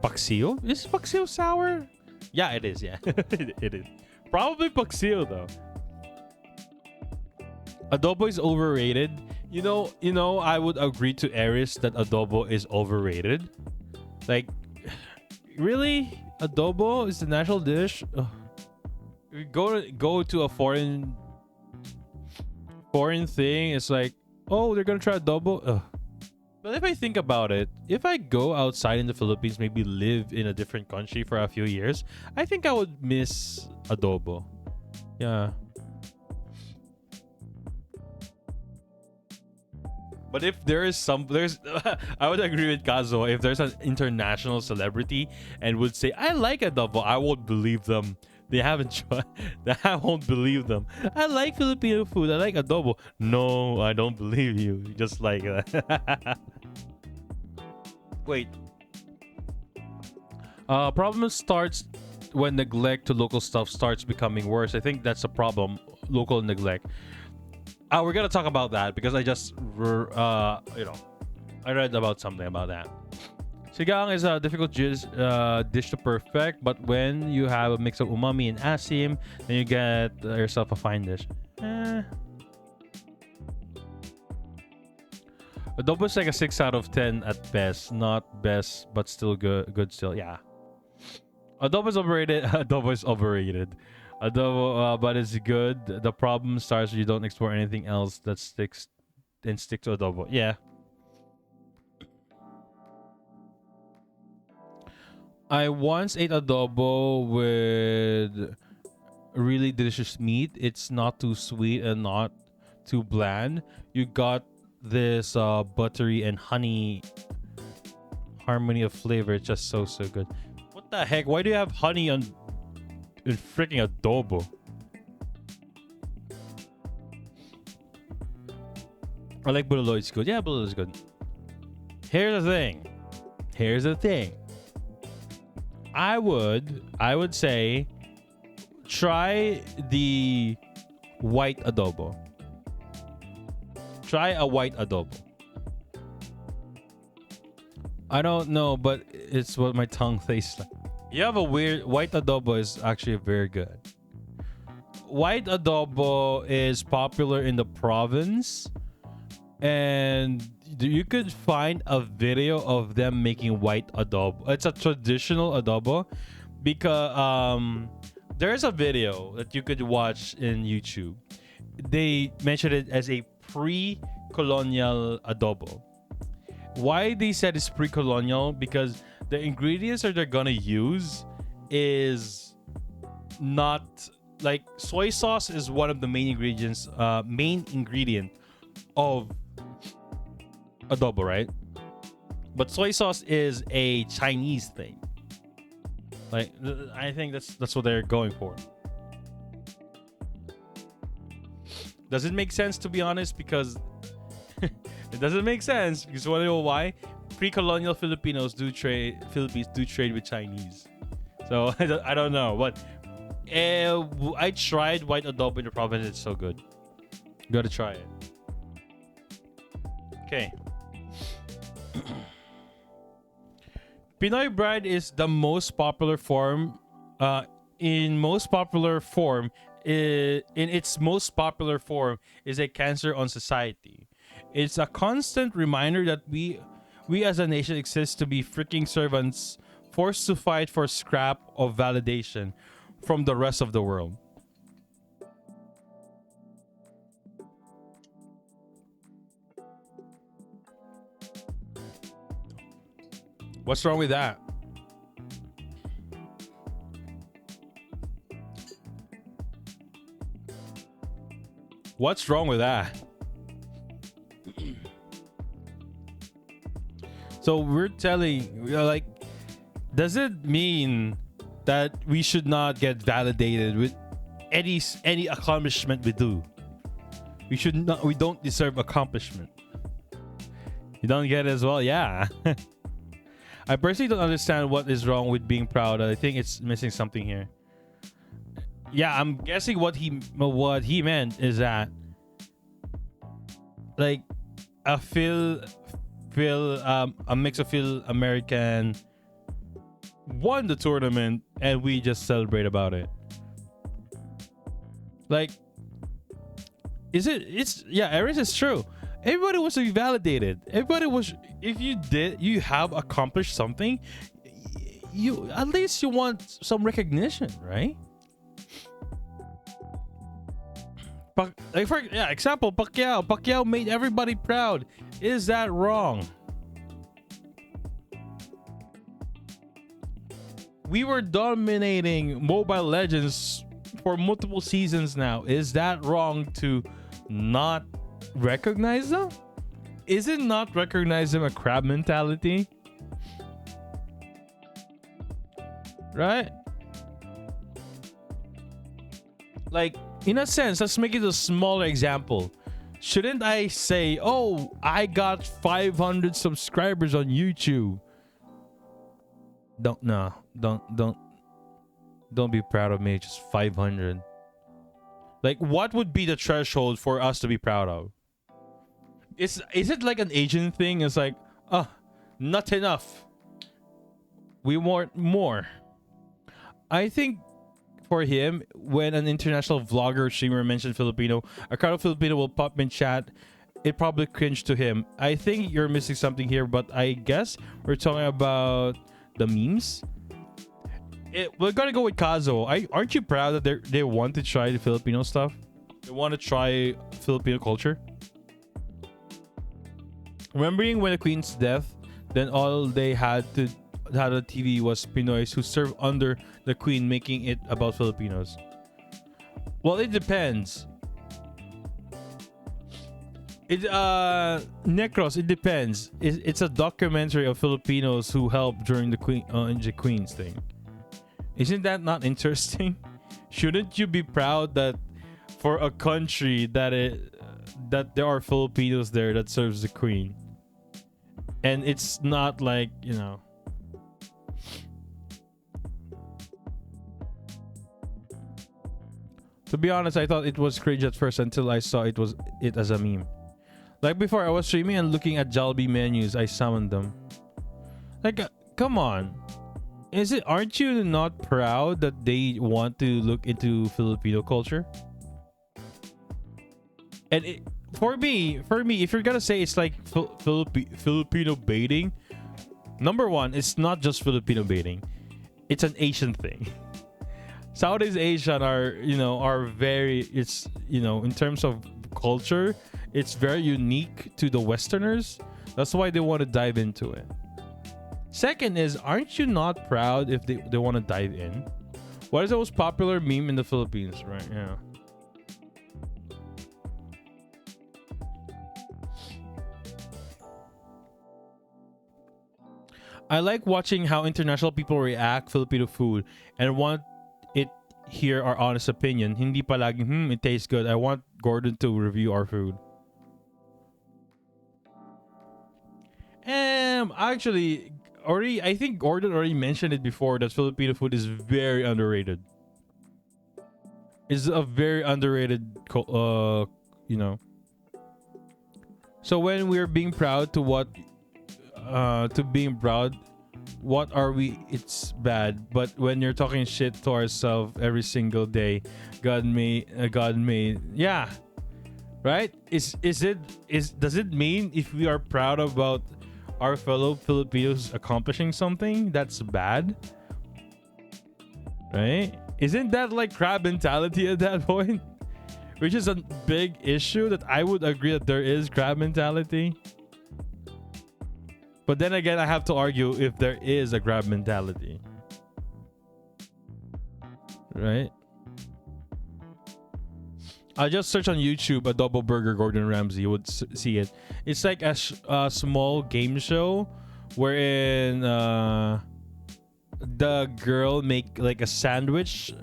Paksiw? Is paksiw sour? Yeah, it is. Yeah, it is. Probably paksiw though. Adobo is overrated. You know, I would agree to Eris that adobo is overrated. Like, really, adobo is the national dish. Ugh. You go to a foreign thing. It's like, oh, they're gonna try adobo. Ugh. But if I think about it, if I go outside in the Philippines, maybe live in a different country for a few years, I think I would miss adobo. Yeah. But if there's I would agree with Kazo. If there's an international celebrity and would say I like adobo, I won't believe them. They haven't tried. I won't believe them. I like Filipino food. I like adobo. No, I don't believe you. Just like that. Wait. Problem starts when neglect to local stuff starts becoming worse. I think that's a problem. Local neglect. We're gonna talk about that because I just, I read about something about that. Sigang is a difficult dish to perfect, but when you have a mix of umami and asim, then you get yourself a fine dish. Adobo is like a 6 out of 10 at best. Not best, but still good. Good still, yeah. Adobo is overrated. Adobo is overrated. Adobo, but it's good. The problem starts when you don't explore anything else that stick to adobo. Yeah. I once ate adobo with really delicious meat. It's not too sweet and not too bland. You got this buttery and honey harmony of flavor. It's just so good. What the heck? Why do you have honey on in freaking adobo? I like bulalo. It's good. Yeah, bulalo is good. Here's the thing. I would say try the white adobo. Try a white adobo. I don't know, but it's what my tongue tastes like. You have a weird white adobo is actually very good. White adobo is popular in the province, and you could find a video of them making white adobo. It's a traditional adobo because there's a video that you could watch in YouTube. They mentioned it as a pre-colonial adobo. Why they said it's pre-colonial? Because the ingredients that they're gonna use is not like soy sauce is one of the main ingredient of adobo, right? But soy sauce is a Chinese thing. Like I think that's what they're going for. Does it make sense, to be honest? Because it doesn't make sense. Because you want to know why? Pre-colonial Philippines do trade with Chinese. So I don't know, but I tried white adobo in the province. It's so good. You gotta try it. Okay. Pinoy bread is the most popular form. In its most popular form is a cancer on society. It's a constant reminder that we as a nation exist to be freaking servants, forced to fight for scrap of validation from the rest of the world. What's wrong with that? What's wrong with that? So we're telling, like, does it mean that we should not get validated with any accomplishment we do? We should not. We don't deserve accomplishment. You don't get it as well, yeah. I personally don't understand what is wrong with being proud. I think it's missing something here. Yeah, I'm guessing what he meant is that, like, a mix of Phil American won the tournament and we just celebrate about it. Like, Aries is true. Everybody wants to be validated. Everybody was, if you have accomplished something, you at least you want some recognition, right? Example, Pacquiao made everybody proud. Is that wrong? We were dominating Mobile Legends for multiple seasons now. Is that wrong to not recognize them? Is it not recognize them a crab mentality? Right? Like, in a sense, let's make it a smaller example. Shouldn't I say, oh, I got 500 subscribers on YouTube? Don't be proud of me, just 500. Like, what would be the threshold for us to be proud of? Is it like an Asian thing? It's like, not enough. We want more. I think for him, when an international vlogger or streamer mentioned Filipino, a crowd of Filipino will pop in chat. It probably cringed to him. I think you're missing something here, but I guess we're talking about the memes. We're gonna go with Kazo. Aren't you proud that they want to try the Filipino stuff? They want to try Filipino culture. Remembering when the Queen's death, then all they had on TV was Pinoys who served under the Queen, making it about Filipinos. Well, it depends. Necros, it depends. It's a documentary of Filipinos who helped during the Queen's thing. Isn't that not interesting? Shouldn't you be proud that for a country that there are Filipinos there that serves the Queen? And it's not like, you know. To be honest, I thought it was cringe at first until I saw it as a meme. Like before, I was streaming and looking at Jollibee menus, I summoned them. Like, come on. Aren't you not proud that they want to look into Filipino culture? And for me, if you're gonna say it's like Filipino baiting, number one, it's not just Filipino baiting. It's an Asian thing. Southeast Asian are very, in terms of culture, it's very unique to the Westerners. That's why they want to dive into it. Second is, aren't you not proud if they want to dive in? What is the most popular meme in the Philippines, right? Yeah. I like watching how international people react Filipino food and want it hear our honest opinion. Hindi palaging, it tastes good. I want Gordon to review our food. Actually, I think Gordon already mentioned it before that Filipino food is very underrated. It's a very underrated, So when we're being proud what are we? It's bad. But when you're talking shit to ourselves every single day, God made, yeah, right? Does it mean if we are proud about our fellow Filipinos accomplishing something, that's bad? Right? Isn't that like crab mentality at that point? Which is a big issue that I would agree that there is crab mentality. But then again, I have to argue if there is a crab mentality. Right? I just search on YouTube a double burger Gordon Ramsay. You would see it. It's like a small game show wherein the girl make like a sandwich,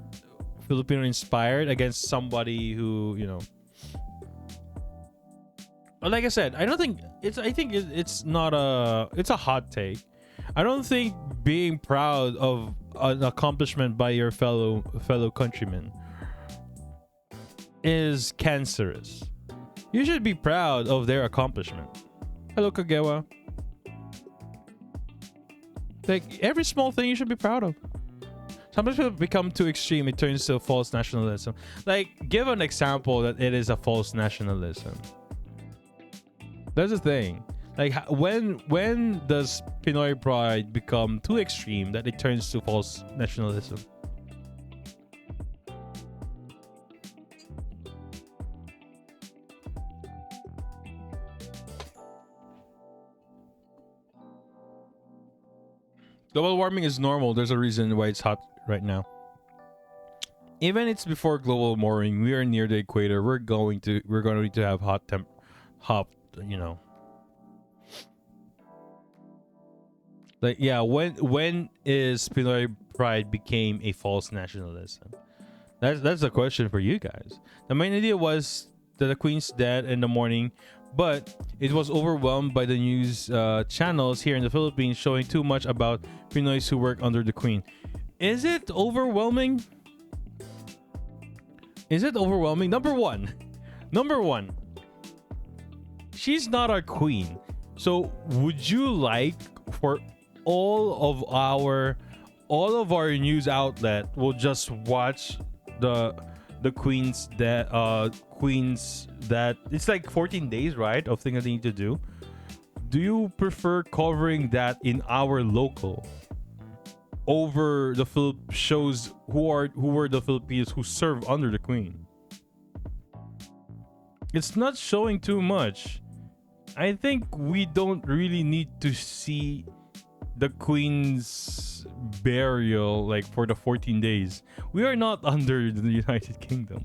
Filipino inspired, against somebody who, you know. Like I said, I don't think it's. I think it's not a. It's a hot take. I don't think being proud of an accomplishment by your fellow countrymen is cancerous. You should be proud of their accomplishment. Hello, Kagewa. Like, every small thing you should be proud of. Sometimes when it become too extreme, it turns to false nationalism. Like, give an example that it is a false nationalism. That's the thing. Like, when does Pinoy pride become too extreme that it turns to false nationalism? Global warming is normal. There's a reason why it's hot right now. Even it's before global warming, we are near the equator. We're going to have hot, you know. Like, yeah, when is Pinoy pride became a false nationalism? That's the question for you guys. The main idea was that the Queen's dead in the morning, but it was overwhelmed by the news channels here in the Philippines showing too much about Pinoys who work under the Queen. Is it overwhelming? Is it overwhelming? Number one, she's not our queen. So would you like for all of our news outlet will just watch the queen's that it's like 14 days, right, of things that they need to do? Do you prefer covering that in our local over the shows who were the Filipinos who serve under the Queen? It's not showing too much. I think we don't really need to see the Queen's burial like for the 14 days. We are not under the United Kingdom.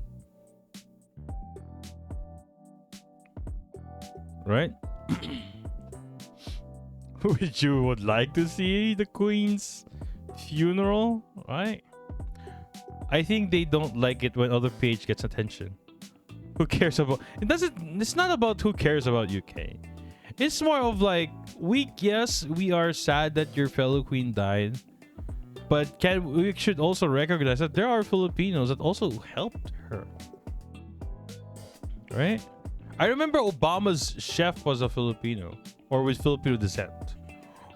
Right? would like to see the Queen's funeral, right? I think they don't like it when other page gets attention. Who cares about it? It's not about who cares about UK. It's more of like, yes, we are sad that your fellow queen died, but we should also recognize that there are Filipinos that also helped her. Right? I remember Obama's chef was a Filipino or with Filipino descent.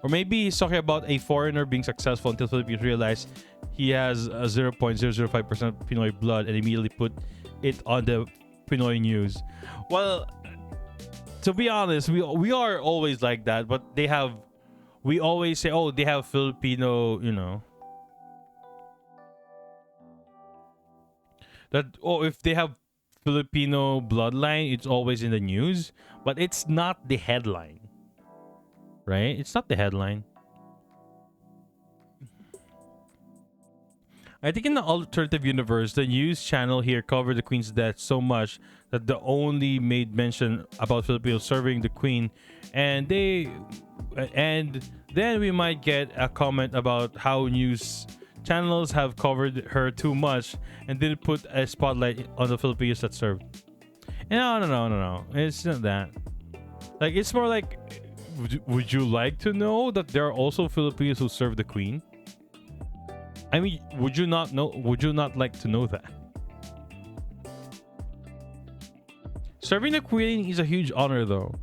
Or maybe he's talking about a foreigner being successful until Filipinos realize he has a 0.005% Pinoy blood and immediately put it on the Pinoy news. Well, to be honest, we are always like that, but we always say, oh, they have Filipino, you know. If they have Filipino bloodline, it's always in the news, but it's not the headline. Right? It's not the headline. I think in the alternative universe, the news channel here covered the Queen's death so much that the only made mention about Filipinos serving the Queen, and then we might get a comment about how news channels have covered her too much and didn't put a spotlight on the Filipinos that served. No. It's not that. Like, it's more like, would you like to know that there are also Filipinos who serve the Queen? I mean, would you not like to know that? Serving the Queen is a huge honor, though.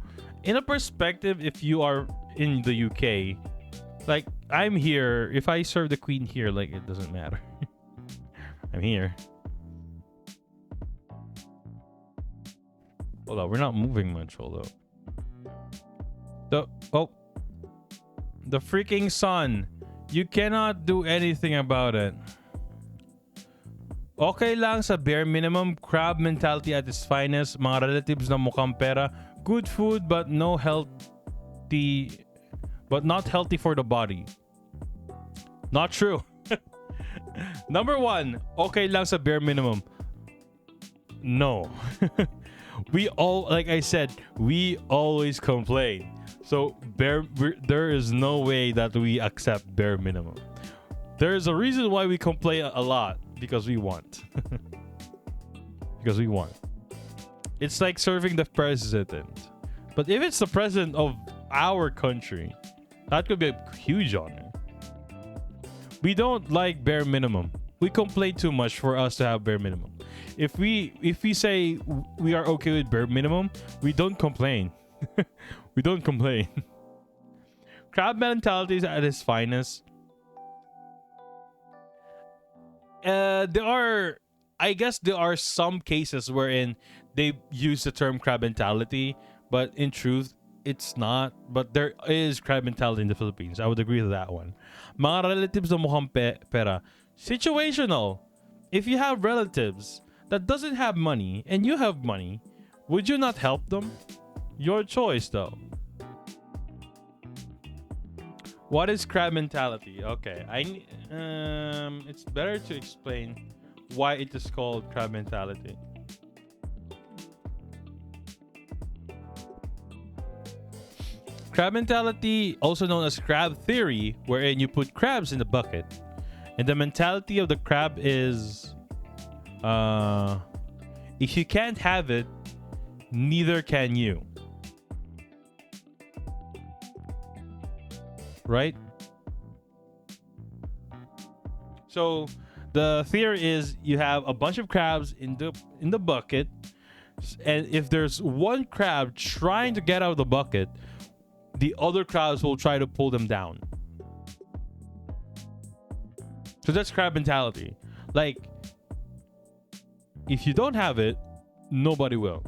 In a perspective, if you are in the UK, like, I'm here. If I serve the Queen here, like, it doesn't matter. I'm here. Hold on, we're not moving much. Hold up. The freaking sun. You cannot do anything about it. Okay lang sa bare minimum, crab mentality at its finest, mga relatives na mukhang pera, good food but not healthy for the body. Not true. Number one, okay lang sa bare minimum. No. We all, like I said, we always complain. So there is no way that we accept bare minimum. There is a reason why we complain a lot, because we want. Because we want. It's like serving the president. But if it's the president of our country, that could be a huge honor. We don't like bare minimum. We complain too much for us to have bare minimum. If we say we are okay with bare minimum, we don't complain. We don't complain. Crab mentality is at its finest. I guess there are some cases wherein they use the term crab mentality, but in truth, it's not. But there is crab mentality in the Philippines. I would agree with that one. Mga relatives na mukhang pera. Situational. If you have relatives that doesn't have money and you have money, would you not help them? Your choice, though. What is crab mentality? Okay, it's better to explain why it is called crab mentality. Crab mentality, also known as crab theory, wherein you put crabs in the bucket, and the mentality of the crab is, if you can't have it, neither can you. Right? So the theory is you have a bunch of crabs in the bucket, and if there's one crab trying to get out of the bucket, the other crabs will try to pull them down. So that's crab mentality. Like, if you don't have it, nobody will.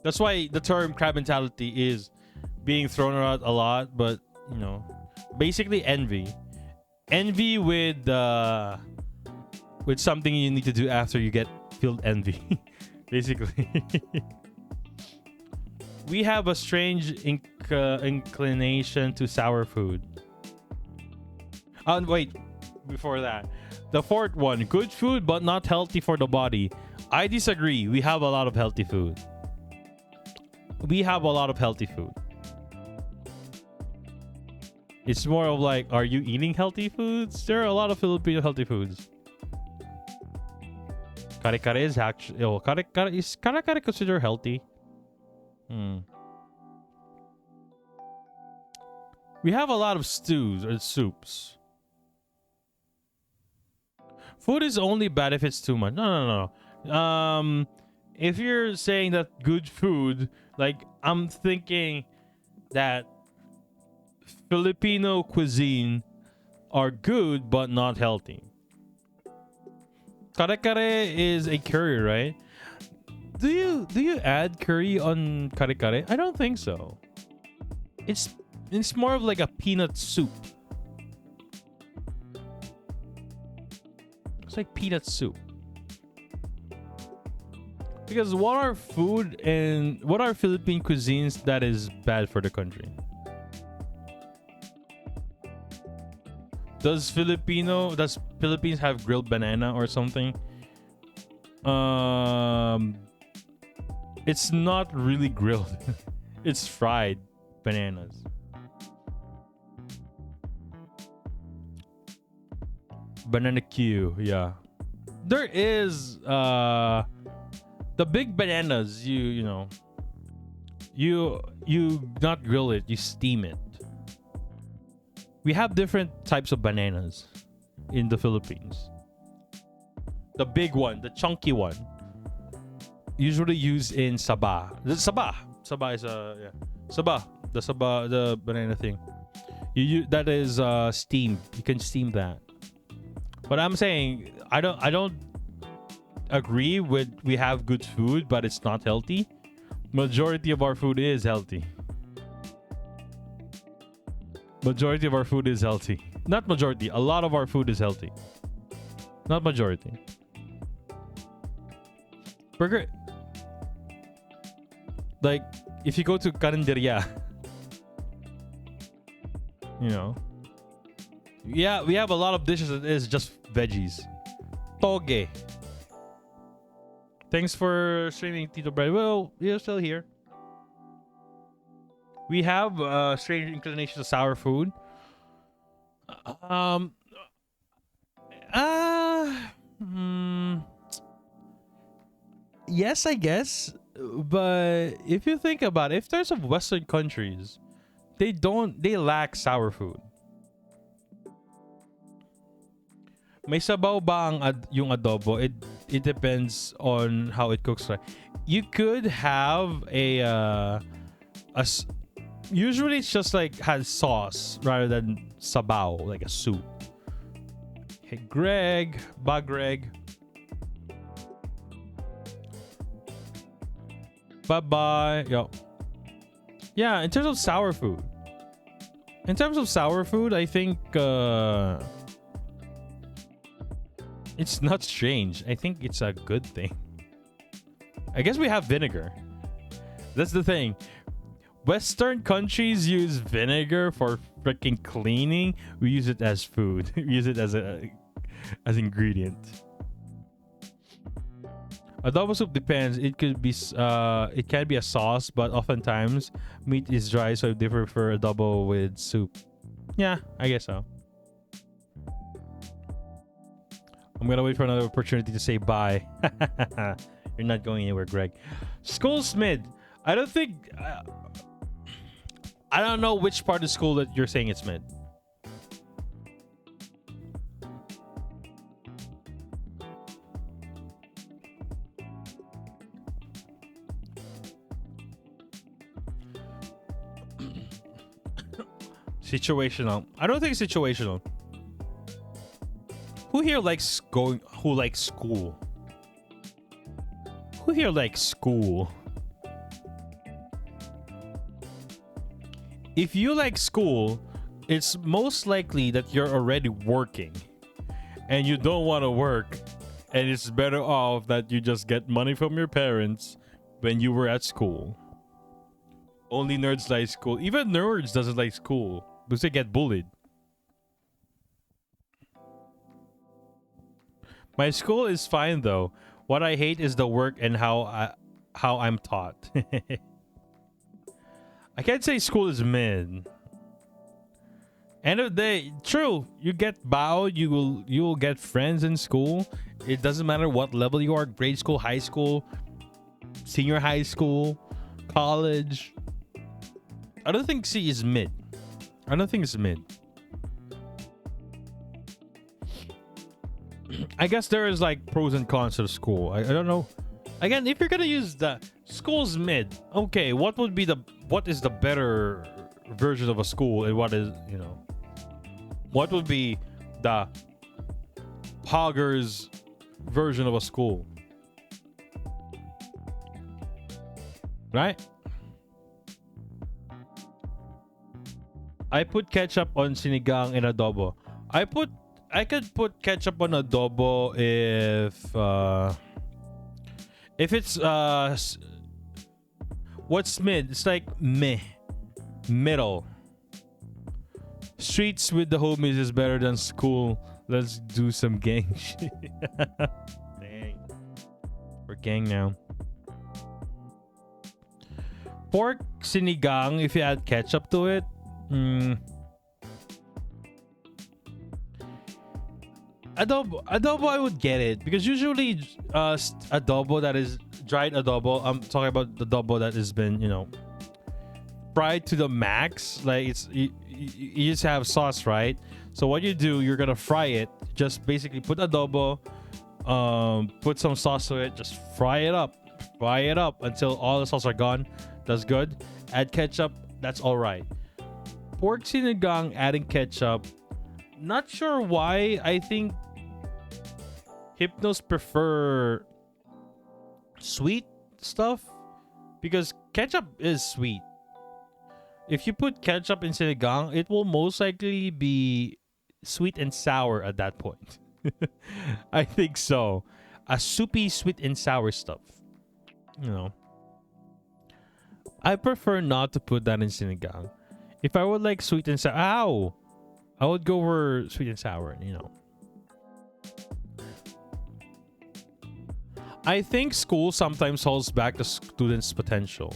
That's why the term crab mentality is being thrown around a lot, but you know, basically envy with something you need to do after you get filled envy. Basically. We have a strange inclination to sour food. Wait, before that, the fourth one, good food but not healthy for the body. I disagree. We have a lot of healthy food. It's more of like, are you eating healthy foods? There are a lot of Filipino healthy foods. Kare-kare is actually... Oh, kare-kare is kare-kare considered healthy? We have a lot of stews or soups. Food is only bad if it's too much. No. If you're saying that good food, like, I'm thinking that Filipino cuisine are good but not healthy. Kare-kare is a curry, right? Do you add curry on kare-kare? I don't think so. It's more of like a peanut soup. It's like peanut soup. Because what are food and what are Philippine cuisines that is bad for the country? Does Philippines have grilled banana or something? It's not really grilled. It's fried bananas. Banana Q, yeah. There is the big bananas, you know. You not grill it, you steam it. We have different types of bananas in the Philippines. The big one, the chunky one, usually used in saba. Saba is saba. The banana thing. That is steamed. You can steam that. But I'm saying I don't agree with we have good food, but it's not healthy. Majority of our food is healthy. Majority of our food is healthy. Not majority. A lot of our food is healthy. Not majority. Burger. Like, if you go to Carinderia, you know, yeah, we have a lot of dishes that is just veggies. Toge. Thanks for streaming, Tito Brad. Well, you're still here. We have strange inclination to sour food. Um. Hmm. Yes, I guess. But if you think about it, if there's some Western countries, they lack sour food. May sabaw ba ang yung adobo? It depends on how it cooks. Right? You could have usually it's just like has sauce rather than sabaw, like a soup. Hey Greg, bye Greg. Bye bye. Yo. Yeah, in terms of sour food. I think it's not strange. I think it's a good thing. I guess we have vinegar. That's the thing. Western countries use vinegar for freaking cleaning. We use it as food. We use it as ingredient. Adobo soup depends. It can be a sauce, but oftentimes meat is dry, so they prefer adobo with soup. Yeah, I guess so. I'm gonna wait for another opportunity to say bye. You're not going anywhere, Greg. School's mid. I don't think. I don't know which part of school that you're saying it's mid. Situational. I don't think situational. Who here likes going? Who likes school? Who here likes school? If you like school, it's most likely that you're already working and you don't want to work, and it's better off that you just get money from your parents when you were at school. Only nerds like school. Even nerds doesn't like school because they get bullied. My school is fine though. What I hate is the work and how I'm taught. I can't say school is mid. End of the day, true. You get bowed. You will get friends in school. It doesn't matter what level you are: grade school, high school, senior high school, college. I don't think C is mid. I don't think it's mid. I guess there is like pros and cons of school. I don't know. Again, if you're gonna use the school's mid, okay, what is the better version of a school, and what is, what would be the Hogger's version of a school? Right? I put ketchup on sinigang and adobo. I could put ketchup on adobo if it's what's mid? It's like meh. Middle. Streets with the homies is better than school. Let's do some gang shit. Dang. We're gang now. Pork sinigang, if you add ketchup to it. Adobo, I would get it because usually adobo that is dried adobo. I'm talking about the adobo that has been fried to the max. Like you just have sauce, right? So what you do, you're gonna fry it. Just basically put adobo, put some sauce to it. Just fry it up until all the sauce are gone. That's good. Add ketchup. That's all right. Pork sinigang, adding ketchup. Not sure why. I think Hypnos prefer sweet stuff because ketchup is sweet. If you put ketchup in sinigang, it will most likely be sweet and sour at that point. I think so. A soupy sweet and sour stuff. I prefer not to put that in sinigang. If I would like sweet and sour, I would go for sweet and sour, I think school sometimes holds back the student's potential.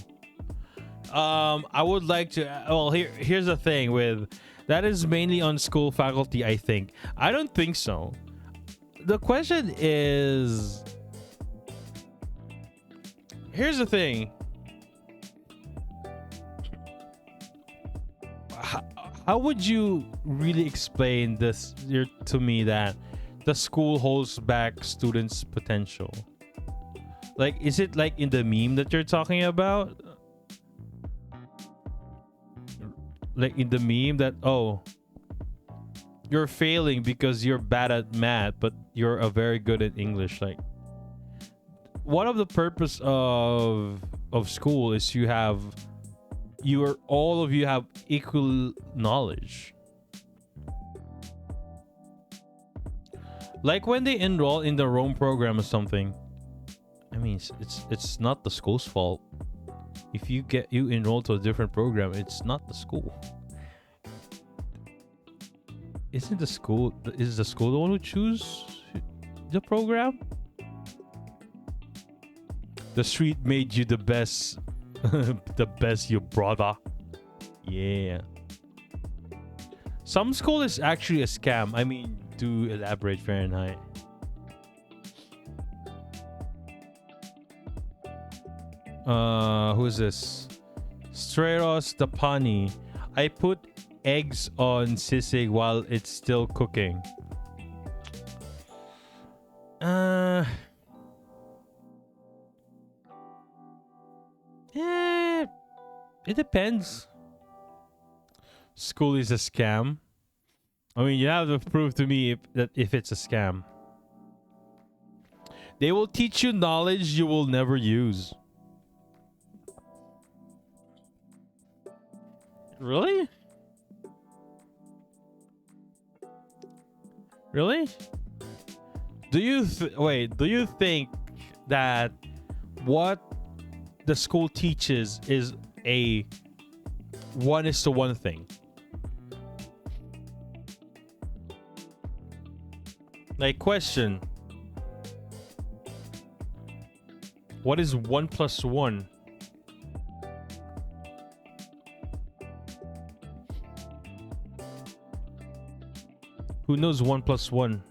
I would like to. Well, here's the thing with that is mainly on school faculty. I think. I don't think so. The question is. Here's the thing. How would you really explain this to me that the school holds back students' potential? Like, is it like in the meme that you're talking about? Like in the meme that, oh, you're failing because you're bad at math, but you're a very good at English. Like, one of the purpose of school is all of you have equal knowledge. Like when they enroll in the Rome program or something. I mean, it's not the school's fault. If you enroll to a different program, it's not the school. Isn't the school? Is the school the one who choose the program? The street made you the best, the best, you brother. Yeah. Some school is actually a scam. I mean, to elaborate, Fahrenheit. Who is this? Streros Tapani. I put eggs on sisig while it's still cooking. It depends. School is a scam. I mean, you have to prove to me if it's a scam. They will teach you knowledge you will never use. Really? Really? Do you think that what the school teaches is a 1:1 thing? Like, question. What is 1 + 1? Who knows 1 + 1?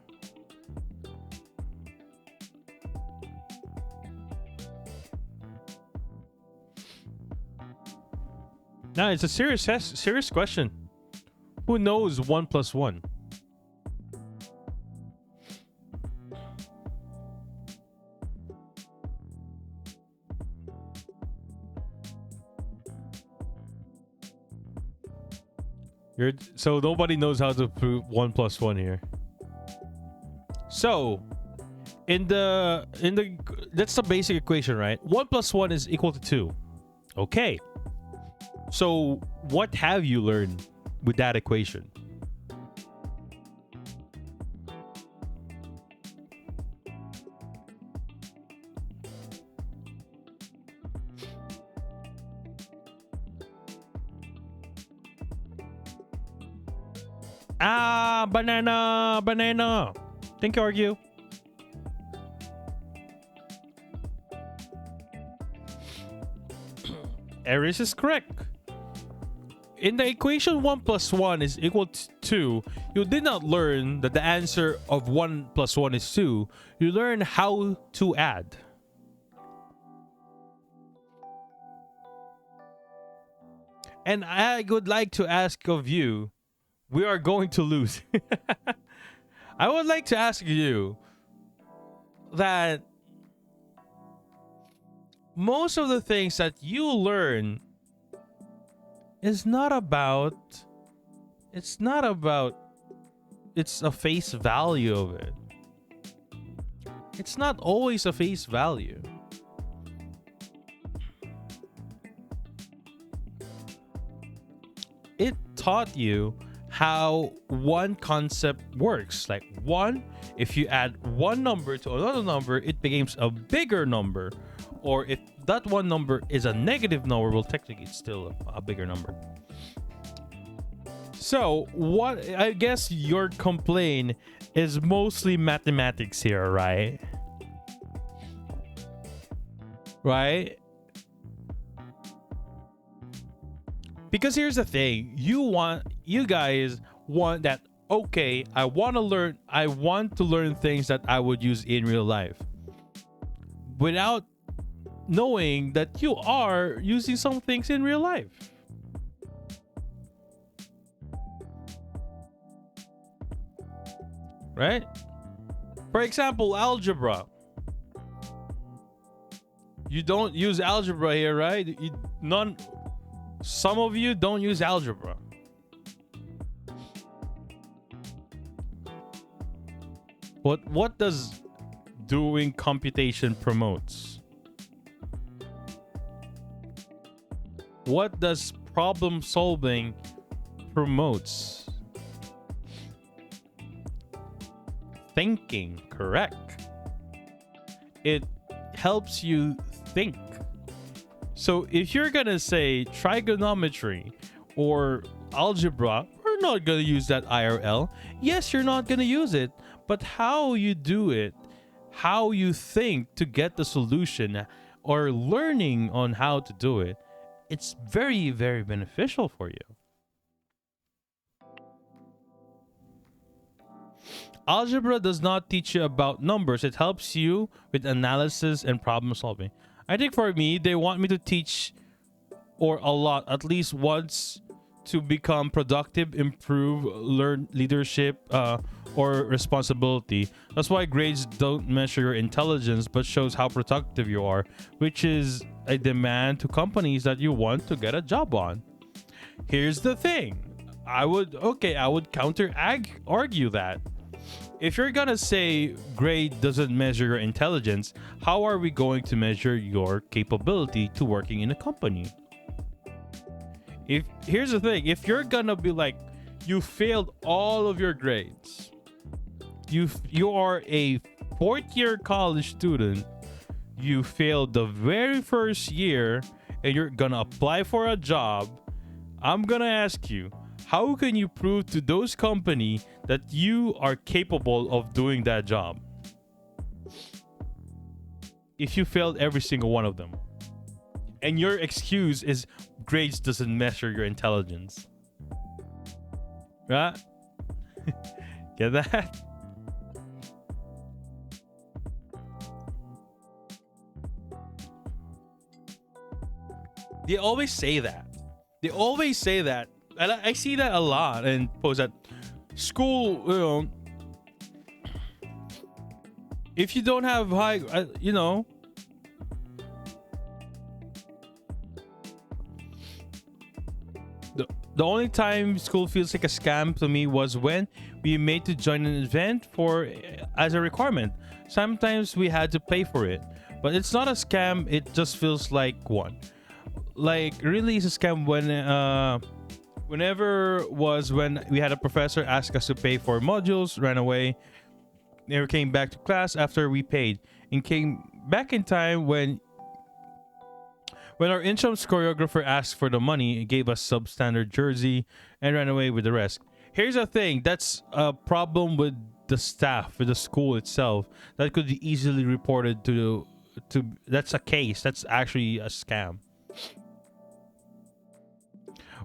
No, it's a serious question. Who knows 1 + 1? So nobody knows how to prove 1 + 1 here. So in the that's the basic equation, right? 1 + 1 is equal to 2. Okay. So what have you learned with that equation? Banana. Think you argue. Aries is correct. In the equation 1 + 1 is equal to 2, you did not learn that the answer of 1 + 1 is 2. You learn how to add. And I would like to ask of you, we are going to lose. I would like to ask you that most of the things that you learn is not about, it's a face value of it. It's not always a face value. It taught you how one concept works. Like, one, if you add one number to another number, it becomes a bigger number. Or if that one number is a negative number, well, technically it's still a bigger number. So what I guess your complaint is mostly mathematics here, right? right? Because here's the thing, you guys want that, okay, I want to learn things that I would use in real life without knowing that you are using some things in real life. Right? For example, algebra. You don't use algebra here, right? Some of you don't use algebra. What does doing computation promotes? What does problem solving promotes? Thinking, correct. It helps you think. So if you're gonna say trigonometry or algebra, we're not gonna use that IRL. Yes, you're not gonna use it, but how you do it, how you think to get the solution, or learning on how to do it, it's very, very beneficial for you. Algebra does not teach you about numbers. It helps you with analysis and problem solving. I think for me, they want me to teach, or a lot, at least once, to become productive, improve, learn leadership, or responsibility. That's why grades don't measure your intelligence, but shows how productive you are, which is a demand to companies that you want to get a job on. Here's the thing. I would argue that. If you're gonna say grade doesn't measure your intelligence, how are we going to measure your capability to working in a company? Here's the thing, if you're gonna be like, you failed all of your grades, you are a fourth year college student, you failed the very first year, and you're gonna apply for a job, I'm gonna ask you, how can you prove to those companies that you are capable of doing that job if you failed every single one of them? And your excuse is grades doesn't measure your intelligence. Right? Get that? They always say that. And I see that a lot and post that school, if you don't have high, the only time school feels like a scam to me was when we made to join an event as a requirement. Sometimes we had to pay for it, but it's not a scam. It just feels like one. Like really, it's a scam when when we had a professor ask us to pay for modules, ran away, never came back to class after we paid, and came back in time when our interim choreographer asked for the money and gave us substandard jersey and ran away with the rest. Here's the thing, that's a problem with the staff, with the school itself, that could be easily reported to that's a case, that's actually a scam.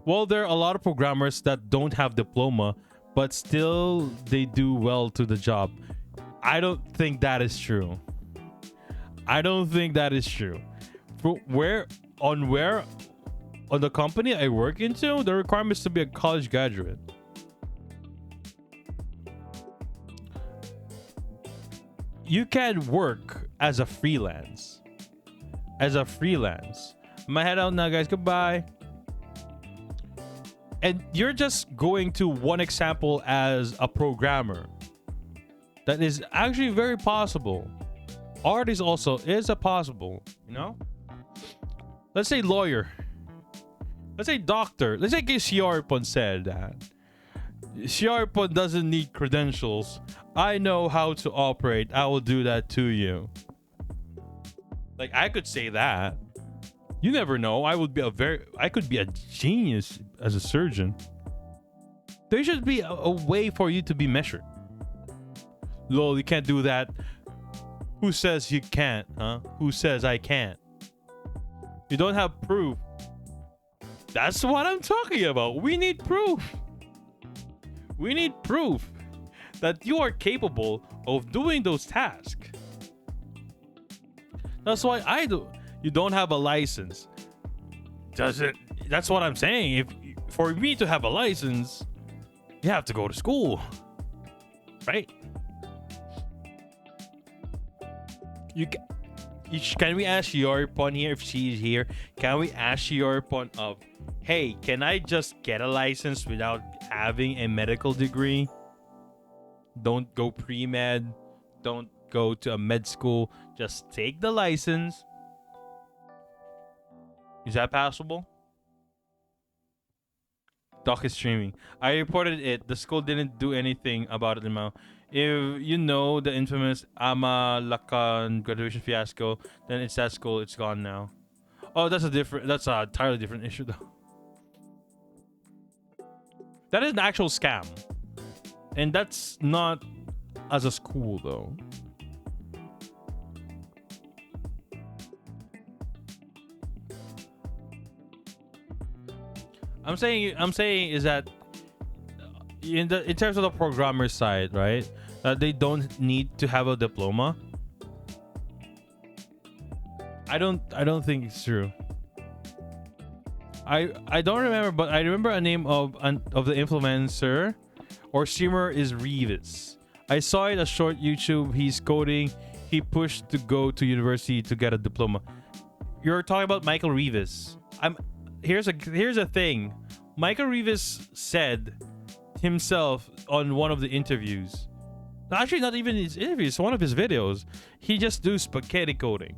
Well, there are a lot of programmers that don't have diploma, but still they do well to the job. I don't think that is true. On the company I work into, the requirement is to be a college graduate. You can work as a freelance. My head out now, guys. Goodbye. And you're just going to one example as a programmer. That is actually very possible. Art is also a possible, Let's say lawyer. Let's say doctor. Let's say Xiarpon said that. Xiarpon doesn't need credentials. I know how to operate. I will do that to you. Like, I could say that. You never know. I could be a genius as a surgeon. There should be a way for you to be measured. Lol, you can't do that. Who says you can't, huh? Who says I can't? You don't have proof. That's what I'm talking about. We need proof. We need proof that you are capable of doing those tasks. That's why I do. You don't have a license. Does it? That's what I'm saying. If for me to have a license, you have to go to school, right? Can we ask Yorpon here if she's here? Can we ask Yorpon of, hey, can I just get a license without having a medical degree? Don't go pre-med. Don't go to a med school. Just take the license. Is that possible? Doc is streaming. I reported it. The school didn't do anything about it, Limao. If you know the infamous Ama Lakan graduation fiasco, then it's that school. It's gone now. Oh, that's a entirely different issue, though. That is an actual scam, and that's not as a school, though. I'm saying is that in terms of the programmer side, right? They don't need to have a diploma. I don't think it's true. I don't remember, but I remember a name of the influencer or streamer is Reeves. I saw it a short YouTube. He's coding. He pushed to go to university to get a diploma. You're talking about Michael Reeves. Here's a thing. Michael Reeves said himself on one of the interviews. Actually, not even his interviews. One of his videos. He just do spaghetti coding.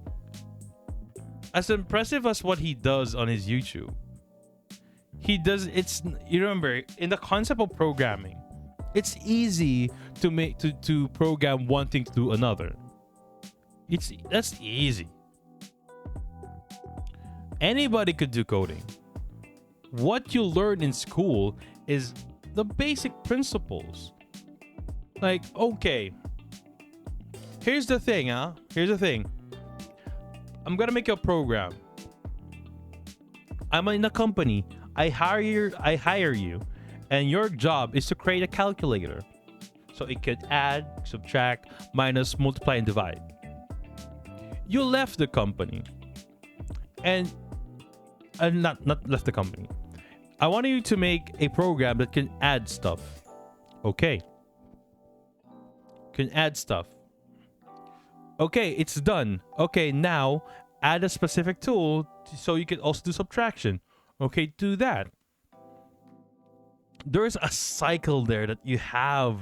As impressive as what he does on his YouTube, he does. It's, you remember, in the concept of programming, it's easy to make to program one thing to do another. That's easy. Anybody could do coding. What you learn in school is the basic principles. Like, okay, here's the thing, Here's the thing. I'm gonna make a program. I'm in a company. I hire you, and your job is to create a calculator. So it could add, subtract, minus, multiply, and divide. You left the company. And not left the company. I want you to make a program that can add stuff. Okay. Can add stuff. Okay, it's done. Okay, now add a specific tool so you can also do subtraction. Okay, do that. There's a cycle there that you have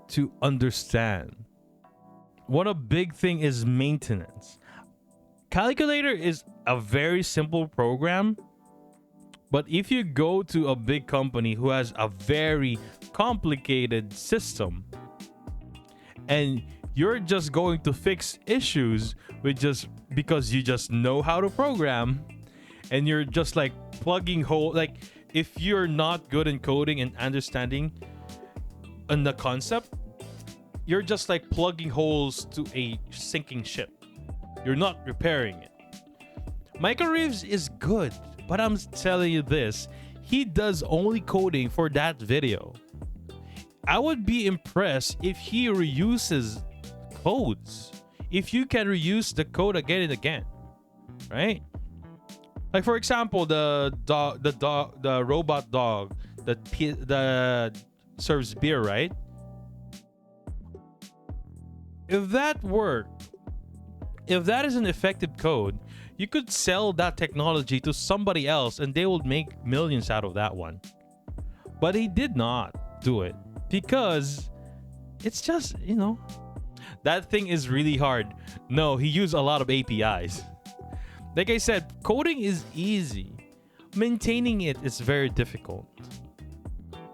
to understand. One big thing is maintenance. Calculator is a very simple program, but if you go to a big company who has a very complicated system and you're just going to fix issues with just because you just know how to program, and you're just like plugging hole, like if you're not good in coding and understanding in the concept, you're just like plugging holes to a sinking ship. You're not repairing it. Michael Reeves is good, but I'm telling you this, he does only coding for that video. I would be impressed if he reuses codes. If you can reuse the code again and again, right? Like for example, the robot dog that serves beer, right? If that worked, if that is an effective code, you could sell that technology to somebody else and they will make millions out of that one. But he did not do it because it's just, that thing is really hard. No, he used a lot of APIs. Like I said, coding is easy. Maintaining it is very difficult.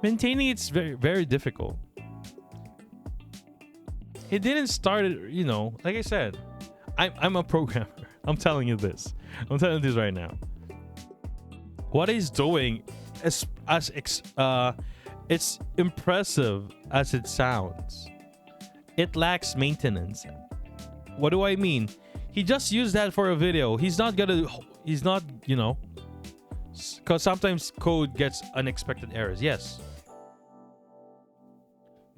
Maintaining it's very, very difficult. He didn't start it, like I said, I'm a programmer. I'm telling you this. I'm telling you this right now. What he's doing is it's impressive as it sounds. It lacks maintenance. What do I mean? He just used that for a video. He's not, you know, because sometimes code gets unexpected errors. Yes.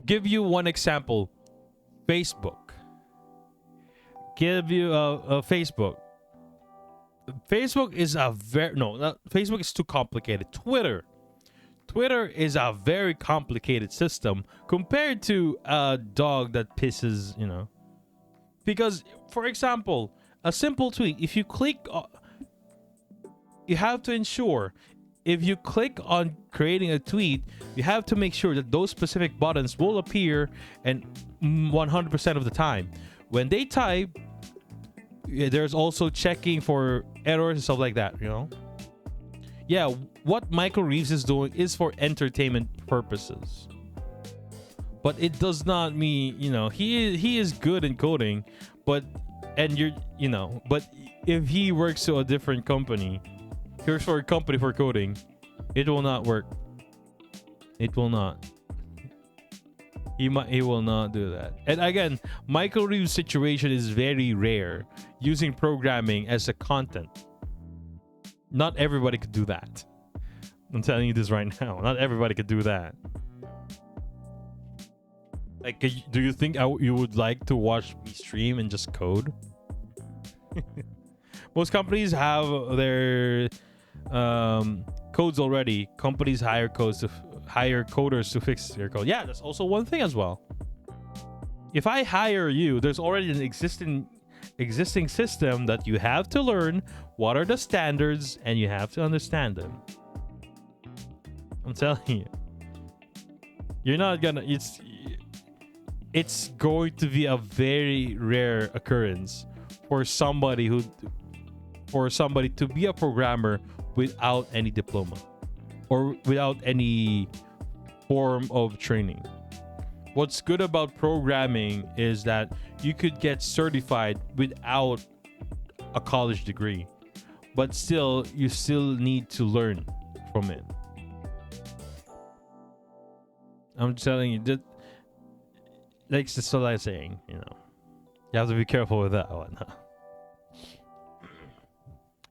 Give you one example. Facebook. Give you a Facebook. Facebook is a very Facebook is too complicated. Twitter is a very complicated system compared to a dog that pisses, you know. Because, for example, a simple tweet, if you click, you have to ensure, if you click on creating a tweet, you have to make sure that those specific buttons will appear and 100% of the time. When they type, there's also checking for errors and stuff like that, you know? Yeah, what Michael Reeves is doing is for entertainment purposes. But it does not mean, you know, he is good in coding, but if he works to a different company, here's for a company for coding, it will not work. It will not. He will not do that. And again, Michael Reeves' situation is very rare, using programming as a content. Not everybody could do that. I'm telling you this right now. Not everybody could do that. Like, do you think you would like to watch me stream and just code? Most companies have their codes already. Companies hire coders to fix their code. Yeah, that's also one thing as well. If I hire you, there's already an existing system that you have to learn what are the standards, and you have to understand them. I'm telling you, you're not gonna. It's going to be a very rare occurrence for somebody to be a programmer without any diploma or without any form of training. What's good about programming is that you could get certified without a college degree, but still, you still need to learn from it. I'm telling you that, like, that's what I'm saying, you know. You have to be careful with that one.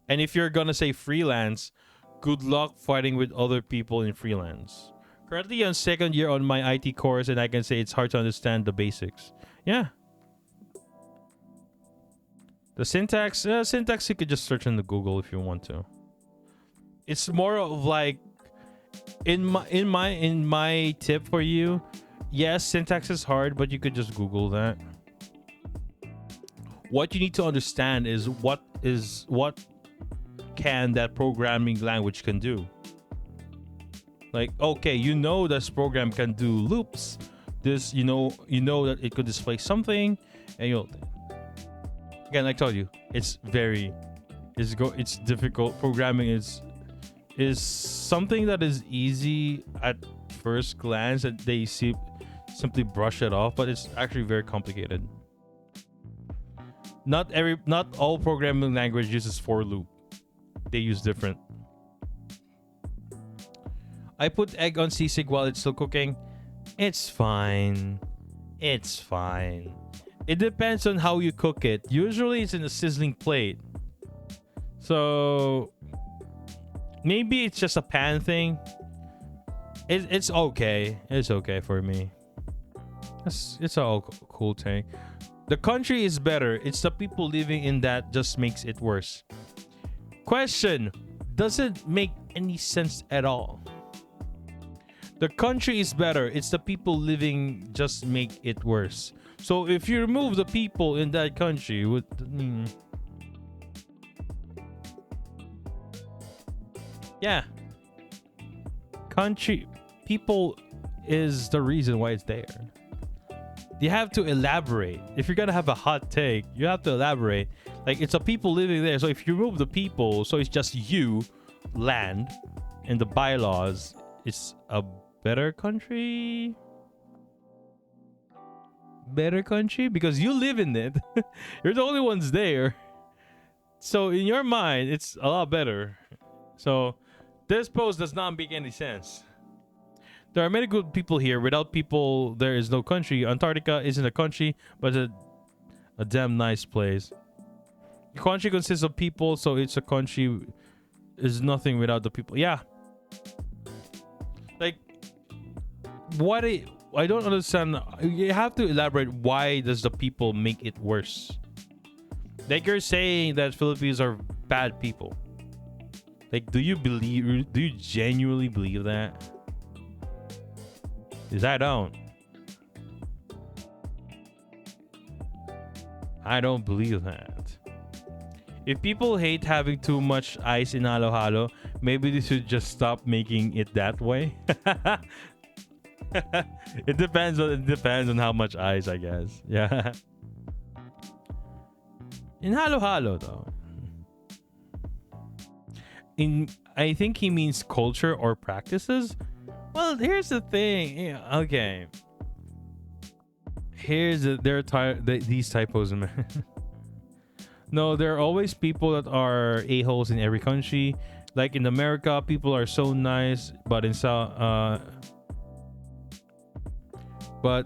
And if you're gonna say freelance, good luck fighting with other people in freelance. Currently on second year on my IT course, and I can say it's hard to understand the basics. Yeah. The syntax you could just search on the Google if you want to. It's more of like, in my tip for you, yes, syntax is hard, but you could just Google that. What you need to understand is what can that programming language can do. Like, okay, you know this program can do loops. This, you know that it could display something, and again, like I told you, it's difficult. Programming is something that is easy at first glance, that they simply brush it off, but it's actually very complicated. Not all programming language uses for loop. They use different. I put egg on sisig while it's still cooking. It's fine. It's fine. It depends on how you cook it. Usually it's in a sizzling plate. So maybe it's just a pan thing. It's okay. It's okay for me. It's all cool thing. The country is better. It's the people living in that just makes it worse. Question: does it make any sense at all? The country is better. It's the people living just make it worse. So if you remove the people in that country, yeah, country people is the reason why it's there. You have to elaborate. If you're gonna have a hot take, you have to elaborate. Like, it's the people living there. So if you remove the people, so it's just you, land, and the bylaws, it's a better country. Better country because you live in it. You're the only ones there. So in your mind, it's a lot better. So this post does not make any sense. There are many good people here. Without people, there is no country. Antarctica isn't a country, but a damn nice place. country consists of people, so it's a country is nothing without the people. Yeah. Like, I don't understand. You have to elaborate. Why does the people make it worse? Like, you're saying that Filipinos are bad people. Like, do you genuinely believe that? Because I don't. I don't believe that. If people hate having too much ice in halo halo, maybe they should just stop making it that way. It depends on how much ice, I guess. Yeah. In halo halo though. I think he means culture or practices. Well, here's the thing. Yeah, okay. These typos, man. No, there are always people that are a-holes in every country. Like in America, people are so nice, but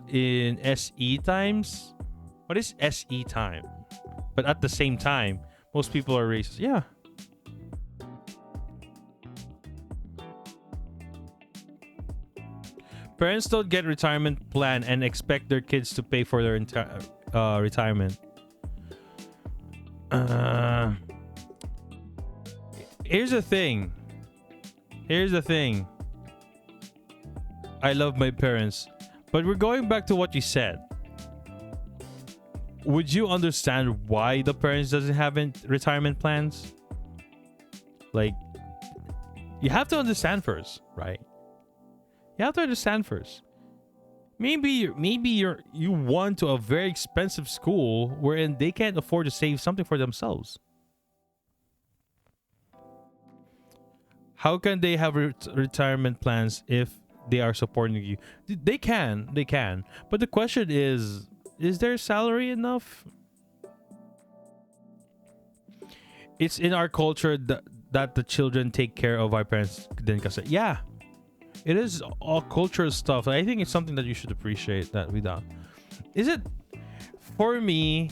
in SE times, what is SE time? But at the same time, most people are racist. Yeah. Parents don't get retirement plan and expect their kids to pay for their entire retirement. Here's the thing. I love my parents, but we're going back to what you said. Would you understand why the parents doesn't have retirement plans? Like, you have to understand first, right? You have to understand first. Maybe you want to a very expensive school wherein they can't afford to save something for themselves. How can they have retirement plans if they are supporting you? They can. But the question is their salary enough? It's in our culture that the children take care of our parents. Then kasi, yeah. It is all cultural stuff. I think it's something that you should appreciate that we don't. Is it, for me,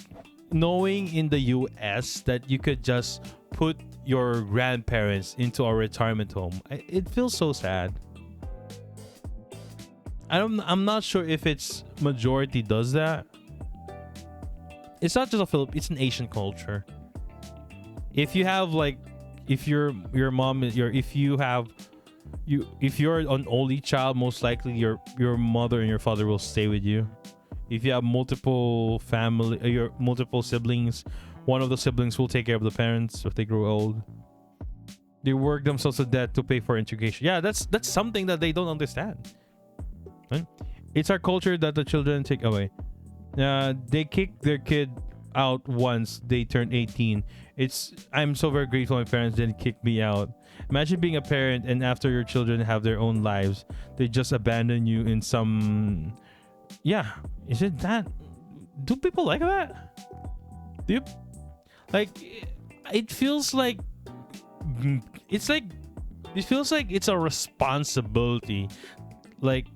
knowing in the US that you could just put your grandparents into a retirement home, it feels so sad. I'm not sure if it's majority does that. It's not just a Philip, it's an Asian culture. If you have like, if your mom is if you're an only child, most likely your mother and your father will stay with you. If you have multiple siblings, one of the siblings will take care of the parents if they grow old. They work themselves to death to pay for education. Yeah, that's something that they don't understand. Right? It's our culture that the children take away. They kick their kid out once they turn 18. I'm so very grateful my parents didn't kick me out. Imagine being a parent and after your children have their own lives, they just abandon you in some... Yeah, is it that? Do people like that? Do you... Like, it feels like... It's like... It feels like it's a responsibility. Like,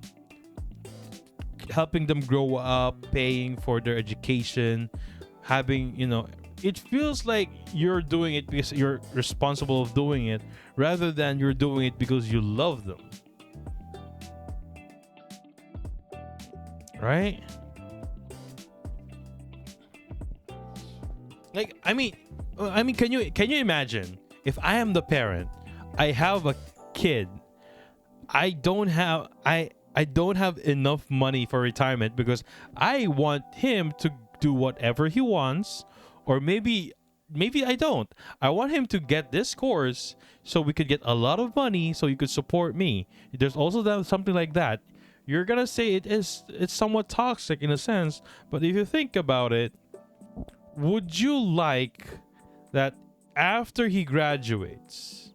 helping them grow up, paying for their education, having, it feels like you're doing it because you're responsible of doing it rather than you're doing it because you love them. Right? Like, I mean, can you imagine if I am the parent, I have a kid, I don't have enough money for retirement because I want him to do whatever he wants, or maybe I don't. I want him to get this course so we could get a lot of money so you could support me. There's also something like that. You're gonna say it's somewhat toxic in a sense, but if you think about it, would you like that after he graduates,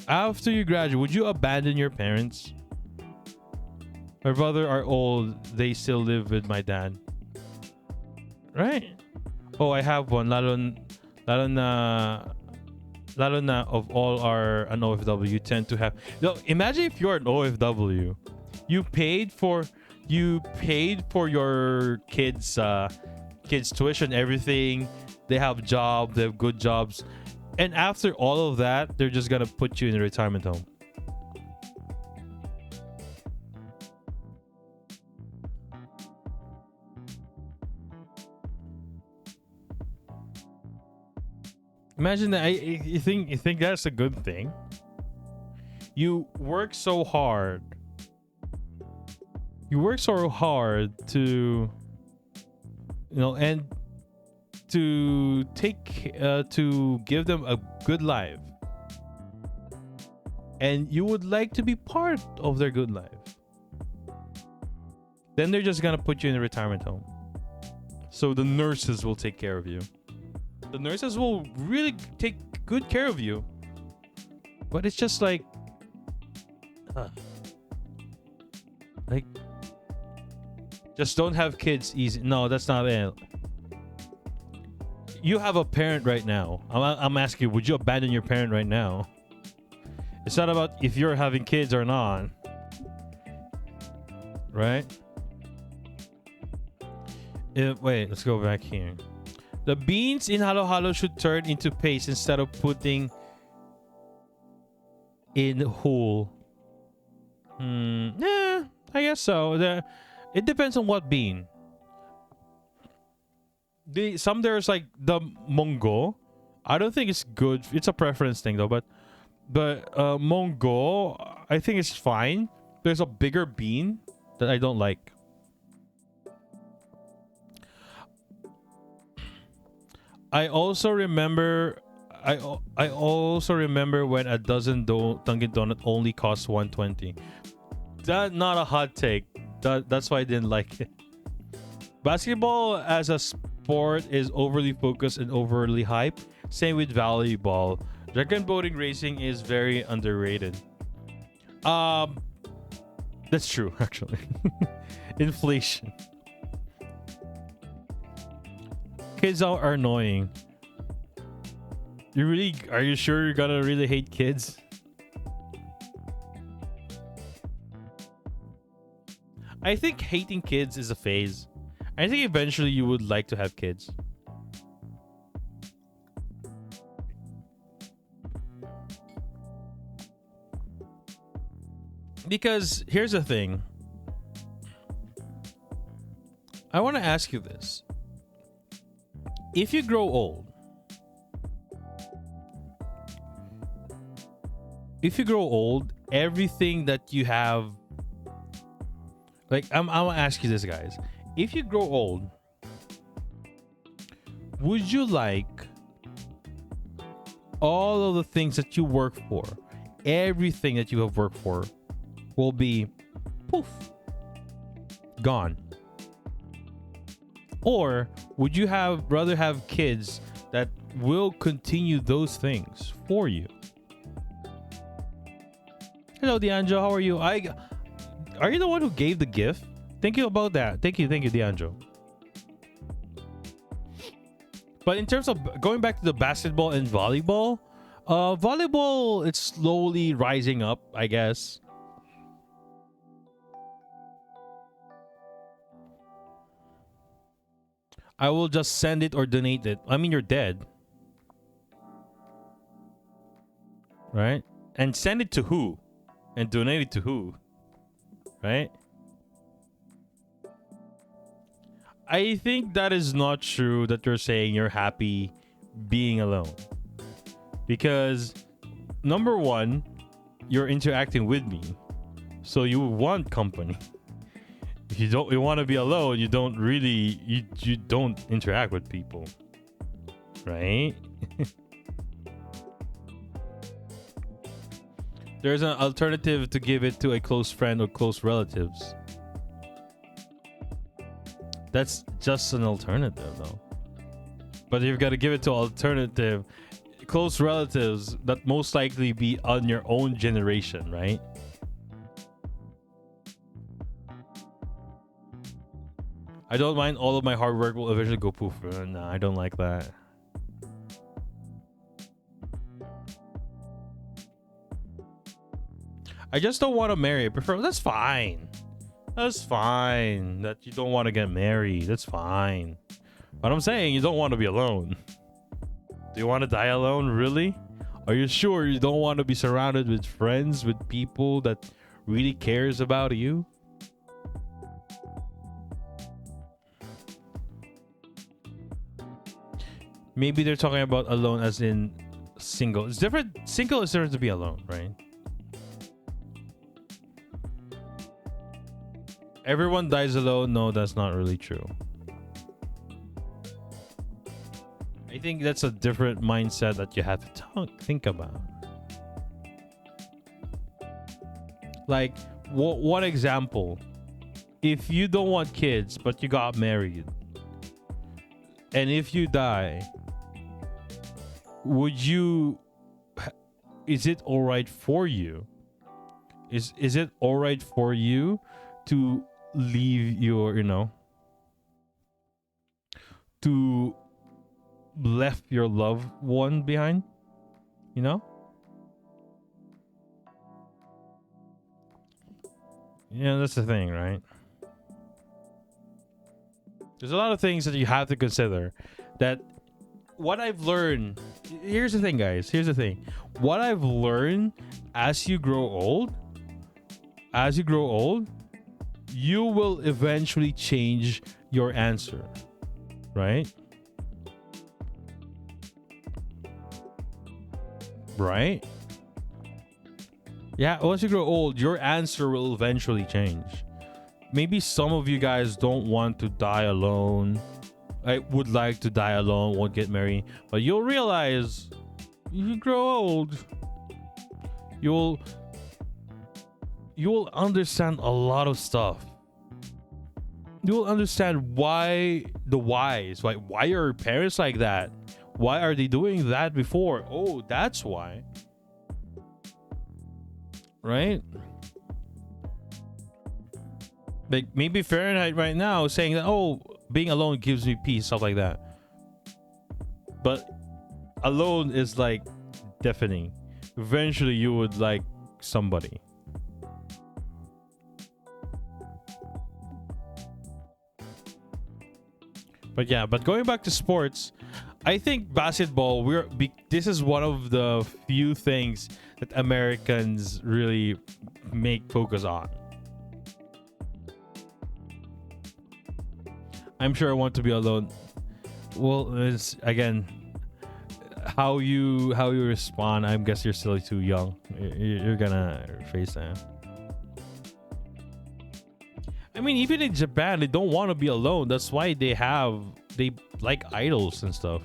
would you abandon your parents? My brother are old, they still live with my dad. Right? Oh, I have one. Lalo na of all our an OFW, you tend to have... No, imagine if you're an OFW. You paid for your kids' kids tuition, everything. They have job, they have good jobs, and after all of that, they're just gonna put you in a retirement home. Imagine that. You think that's a good thing? You work so hard. You work so hard to, and to give them a good life, and you would like to be part of their good life. Then they're just gonna put you in a retirement home. So the nurses will take care of you. The nurses will really take good care of you. But it's just like, just don't have kids easy. No, that's not it. You have a parent right now. I'm asking you, would you abandon your parent right now? It's not about if you're having kids or not. Right? Wait, let's go back here. The beans in Halo Halo should turn into paste instead of putting in whole. Yeah, I guess so. It depends on what bean. There's like the Mongo. I don't think it's good. It's a preference thing though, but Mongo, I think it's fine. There's a bigger bean that I don't like. I also remember when a dozen Dunkin' Donut only cost $1.20. That's not a hot take. That's why I didn't like it. Basketball as a sport is overly focused and overly hype. Same with volleyball. Dragon boating racing is very underrated. That's true actually. Inflation. Kids are annoying. Are you sure you're gonna really hate kids? I think hating kids is a phase. I think eventually you would like to have kids. Because here's the thing. I want to ask you this. If you grow old, everything that you have, like, I'm gonna ask you this, guys. If you grow old, would you like all of the things that you work for, everything that you have worked for, will be poof, gone? Or would you rather have kids that will continue those things for you? Hello, D'Angelo. How are you? Are you the one who gave the gift? Thank you about that. Thank you, D'Angelo. But in terms of going back to the basketball and volleyball, volleyball, it's slowly rising up, I guess. I will just send it or donate it. I mean, you're dead. Right? And send it to who? And donate it to who? Right? I think that is not true that you're saying you're happy being alone. Because, number one, you're interacting with me. So you want company. If you want to be alone, you don't really you don't interact with people, right? There's an alternative to give it to a close friend or close relatives. That's just an alternative though. But you've got to give it to alternative close relatives that most likely be on your own generation, right? I don't mind all of my hard work will eventually go poof. No, I don't like that. I just don't want to marry. I prefer. That's fine. That's fine. That you don't want to get married. That's fine. But I'm saying you don't want to be alone. Do you want to die alone? Really? Are you sure you don't want to be surrounded with friends, with people that really cares about you? Maybe they're talking about alone as in single. It's different. Single is different to be alone, right? Everyone dies alone. No, that's not really true. I think that's a different mindset that you have to think about. Like, one example. If you don't want kids, but you got married, and if you die, would you... Is it all right for you? Is it all right for you to leave your, to left your loved one behind? Yeah, that's the thing, right? There's a lot of things that you have to consider. That what I've learned... Here's the thing, guys. Here's the thing. What I've learned as you grow old, you will eventually change your answer, right? Right? Yeah, once you grow old, your answer will eventually change. Maybe some of you guys don't want to die alone. I would like to die alone, won't get married. But you'll realize, you grow old, you'll understand a lot of stuff. You'll understand why the whys. Why are your parents like that? Why are they doing that before? Oh, that's why. Right? Like, maybe Fahrenheit right now is saying that, oh, being alone gives me peace, stuff like that. But alone is like deafening. Eventually you would like somebody. But yeah, but going back to sports, I think basketball, this is one of the few things that Americans really make focus on. I'm sure I want to be alone. Well, it's again how you respond. I guess you're still too young. You're gonna face that. I mean, even in Japan, they don't want to be alone. That's why they like idols and stuff,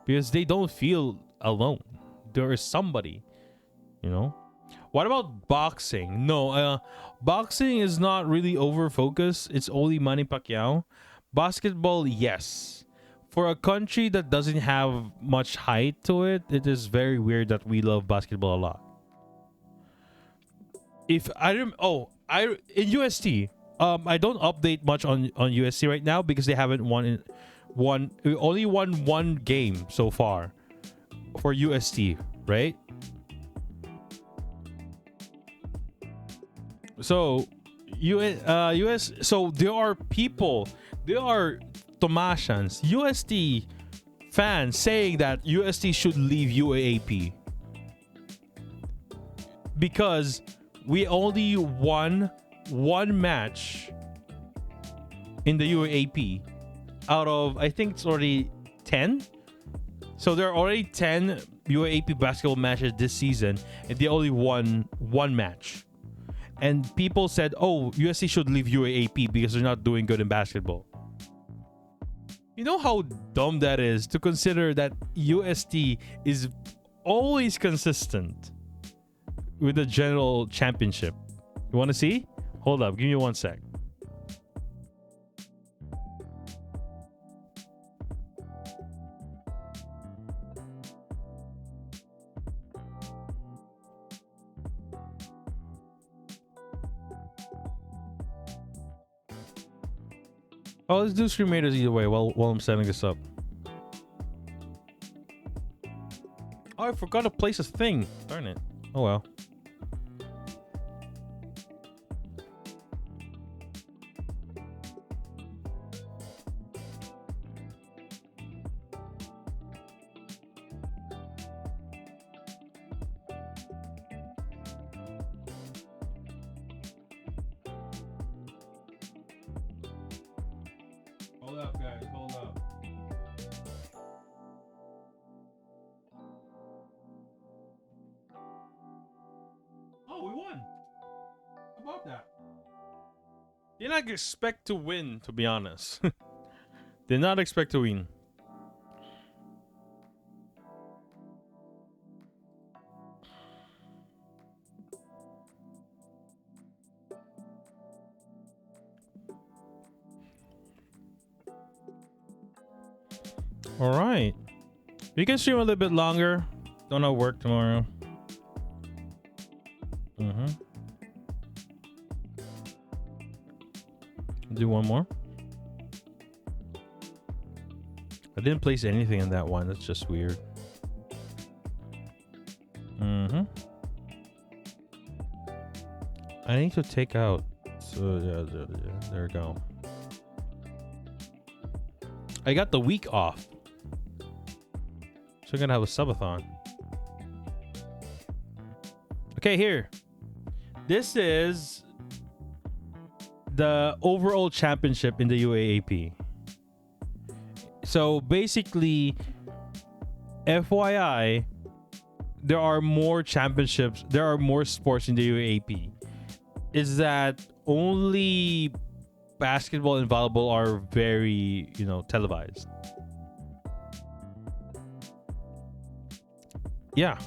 because they don't feel alone. There is somebody, What about boxing? No, boxing is not really over focused. It's only Manny Pacquiao. Basketball, yes. For a country that doesn't have much height to it, it is very weird that we love basketball a lot. If in UST, I don't update much on UST right now because they haven't only won one game so far for UST, right? So US, so there are Tomasians, UST fans saying that UST should leave UAAP because we only won one match in the UAAP out of, I think it's already 10. So there are already 10 UAAP basketball matches this season, and they only won one match. And people said, oh, USC should leave UAAP because they're not doing good in basketball. You know how dumb that is to consider that UST is always consistent with the general championship. You want to see? Hold up. Give me 1 sec. Oh, let's do Scream Raiders either way while I'm setting this up. Oh, I forgot to place a thing. Darn it. Oh well. Hold up, guys. Hold up. Oh, we won. How about that? Did not expect to win, to be honest. Did not expect to win. All right. We can stream a little bit longer. Don't have work tomorrow. Do one more. I didn't place anything in that one. That's just weird. I need to take out. So yeah, there we go. I got the week off. So we're gonna have a subathon. Okay, here. This is the overall championship in the UAAP. So basically, FYI, there are more championships, there are more sports in the UAAP. Is that only basketball and volleyball are very, televised. Yeah.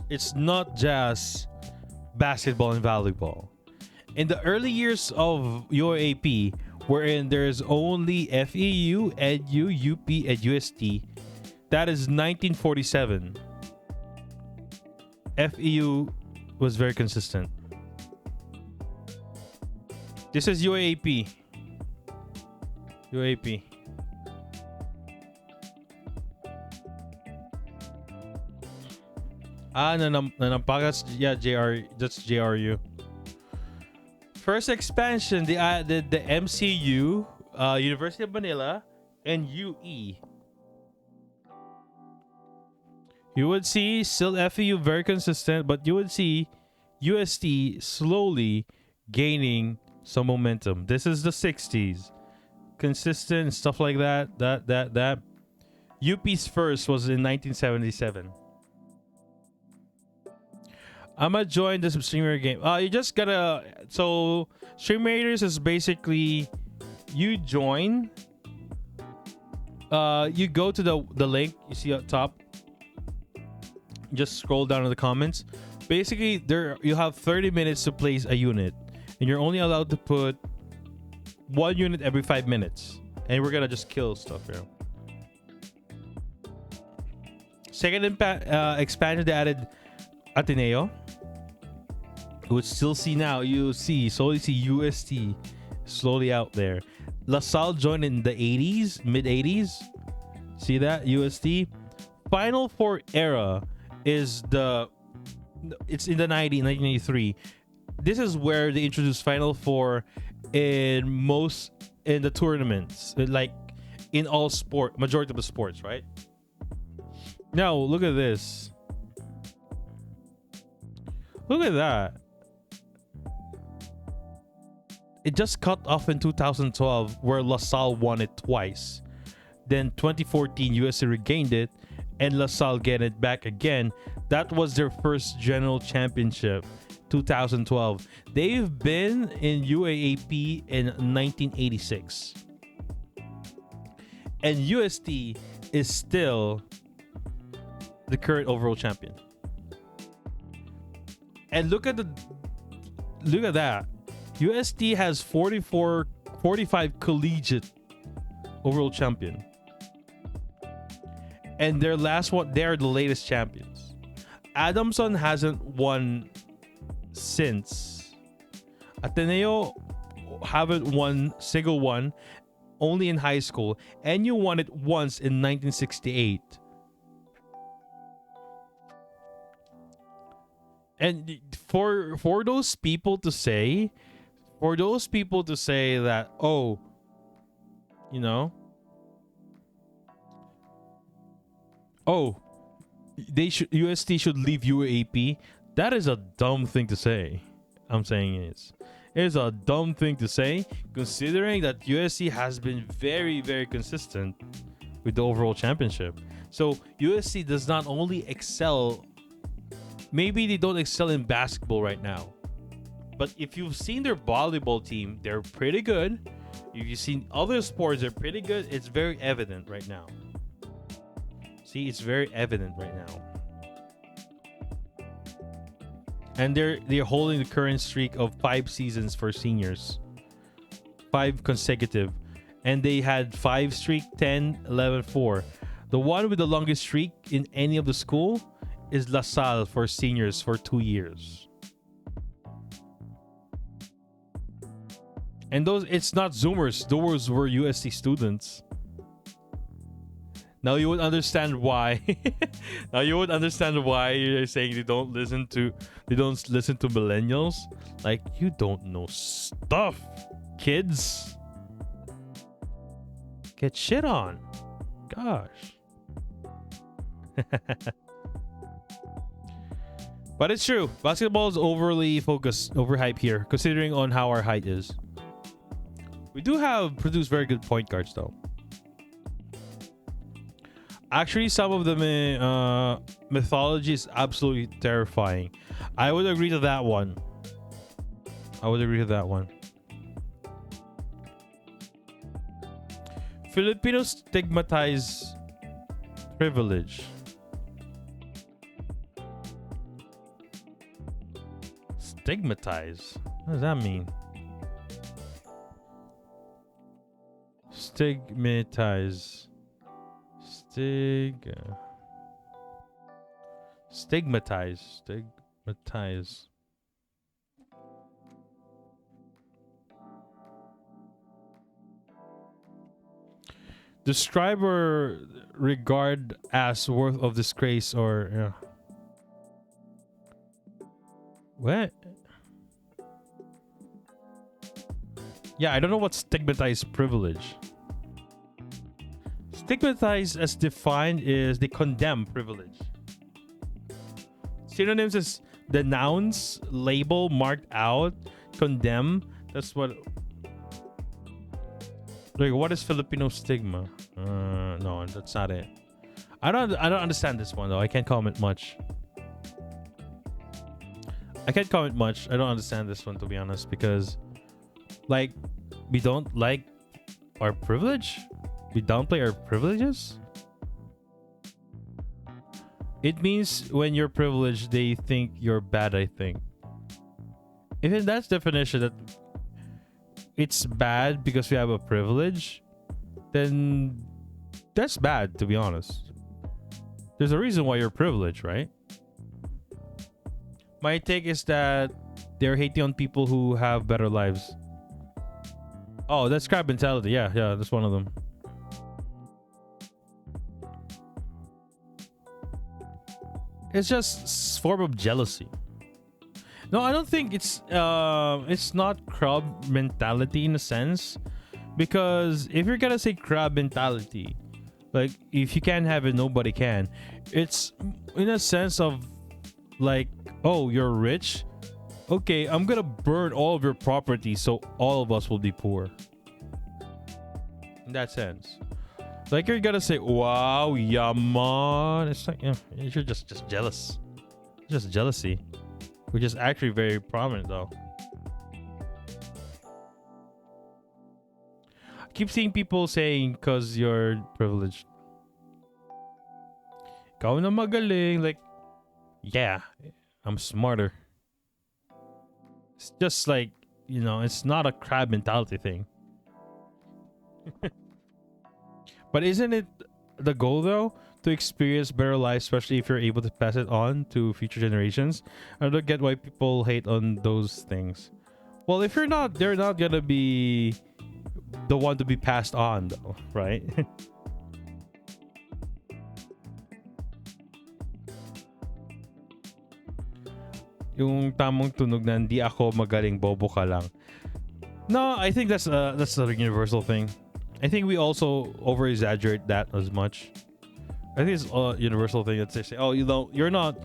It's not just basketball and volleyball. In the early years of UAAP, wherein there's only FEU, EDU, UP, and UST, that is 1947. FEU was very consistent. This is UAAP. UAAP. Nanampagas. Yeah, JR. That's JRU. First expansion, they added the MCU, University of Manila, and UE. You would see still FEU very consistent, but you would see UST slowly gaining some momentum. This is the 60s. Consistent stuff like that. That. UP's first was in 1977. I'm gonna join this streamer game. You just gotta. So, Stream Raiders is basically you join. You go to the link you see up top. Just scroll down to the comments. Basically, there you have 30 minutes to place a unit, and you're only allowed to put one unit every 5 minutes. And we're gonna just kill stuff here. Second expansion, they added Ateneo. You would still see now. You slowly see UST slowly out there. LaSalle joined in the 80s, mid 80s. See that UST. Final Four era is it's in the 1983. This is where they introduced Final Four in the tournaments, like in all majority of the sports, right? Now look at this. Look at that. It just cut off in 2012 where LaSalle won it twice. Then 2014 USC regained it and LaSalle get it back again. That was their first general championship, 2012. They've been in UAAP in 1986. And UST is still the current overall champion. And look at that. UST has 45 collegiate overall champion. And their last one, they're the latest champions. Adamson hasn't won since. Ateneo haven't won single one, only in high school. And you won it once in 1968. And for those people to say that, oh, UST should leave UAP, that is a dumb thing to say. I'm saying is a dumb thing to say, considering that USC has been very, very consistent with the overall championship. So USC does not only excel, maybe they don't excel in basketball right now, but if you've seen their volleyball team, they're pretty good. If you've seen other sports, they're pretty good. It's very evident right now. See, it's very evident right now. And they're holding the current streak of 5 seasons for seniors. 5 consecutive. And they had 5 streak, 10, 11, 4. The one with the longest streak in any of the school is LaSalle for seniors for 2 years. And those, it's not Zoomers. Those were USC students. Now you would understand why. Now you would understand why you're saying they don't listen to millennials. Like, you don't know stuff, kids. Get shit on. Gosh. But it's true. Basketball is overly focused, overhyped here, considering on how our height is. We do have produced very good point guards though. Actually, some of the mythology is absolutely terrifying. I would agree to that one. Filipinos stigmatize privilege. Stigmatize? What does that mean? Stigmatize. Stigmatize. Describe or regard as worth of disgrace or what? Yeah, I don't know what stigmatized privilege. Stigmatized as defined is they condemn privilege. Synonyms is denounce, label, marked out, condemn. That's what. Like, what is Filipino stigma? No, that's not it. I don't understand this one though. I can't comment much. I don't understand this one, to be honest, because like we don't like our privilege. We downplay our privileges. It means when you're privileged, they think you're bad. I think. If in that definition that it's bad because we have a privilege, then that's bad, to be honest. There's a reason why you're privileged, right? My take is that they're hating on people who have better lives. Oh, that's crab mentality. Yeah, that's one of them. It's just a form of jealousy. No, I don't think it's not crab mentality in a sense, because if you're gonna say crab mentality, like if you can't have it, nobody can. It's in a sense of like, oh, you're rich, okay, I'm gonna burn all of your property so all of us will be poor. In that sense. Like you're gonna say, wow, yeah, man. It's like, yeah, you're just jealous. Just jealousy. Which is actually very prominent though. I keep seeing people saying because you're privileged. Ikaw na magaling. Like, yeah, I'm smarter. It's just like, you know, it's not a crab mentality thing. But isn't it the goal though to experience better life, especially if you're able to pass it on to future generations? I don't get why people hate on those things. Well, if you're not, they're not gonna be the one to be passed on though, right? Yung tamang tunog na hindi ako magaling, bobo ka lang. No, I think that's a universal thing. I think we also over exaggerate that as much. I think it's a universal thing that they say, oh, you know, you're not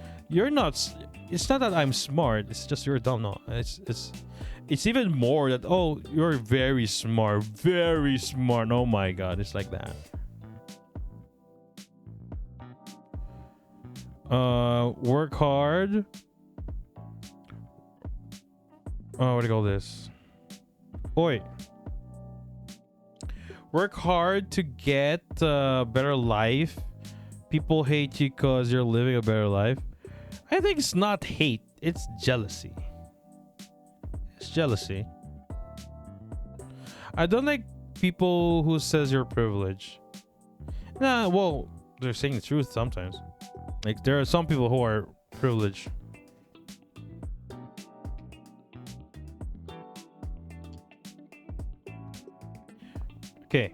it's not that I'm smart. It's just you're dumb. No, it's even more that, oh, you're very smart, very smart. Oh my god, it's like that. Work hard. Oh, what do you call this? Oi. Work hard to get a better life. People hate you because you're living a better life. I think it's not hate, it's jealousy. It's jealousy. I don't like people who says you're privileged. Nah, well, they're saying the truth sometimes. Like, there are some people who are privileged. Okay.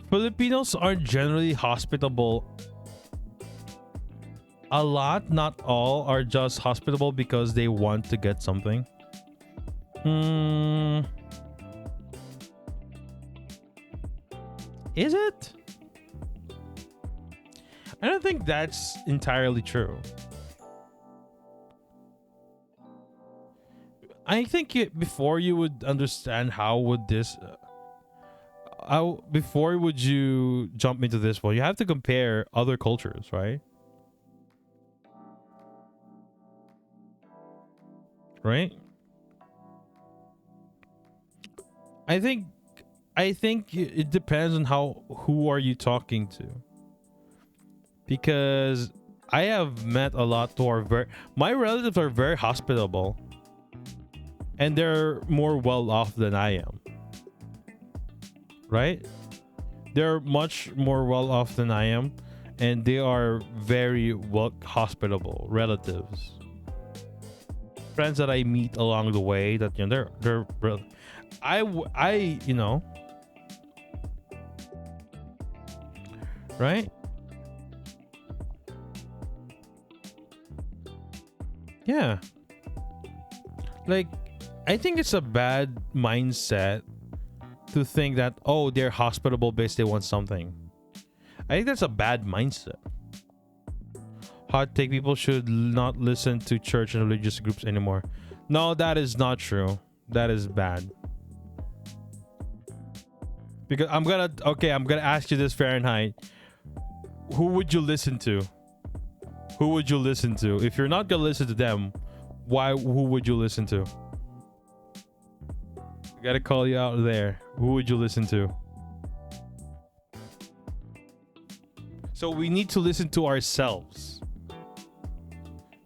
Filipinos are generally hospitable. A lot, not all, are just hospitable because they want to get something. Is it? I don't think that's entirely true. I think before you would understand before would you jump into this one, you have to compare other cultures, right? Right? I think it depends on who are you talking to. Because I have met a lot who are my relatives are very hospitable. And they're more well off than I am. Right? They're much more well off than I am. And they are very well hospitable relatives. Friends that I meet along the way that, you know, they're I you know, right? Yeah. Like, I think it's a bad mindset to think that, oh, they're hospitable based they want something. I think that's a bad mindset. Hot take: people should not listen to church and religious groups anymore. No, that is not true. That is bad. Because I'm gonna ask you this, Fahrenheit. Who would you listen to? Who would you listen to? If you're not gonna listen to them, who would you listen to? I gotta call you out there. Who would you listen to? So we need to listen to ourselves.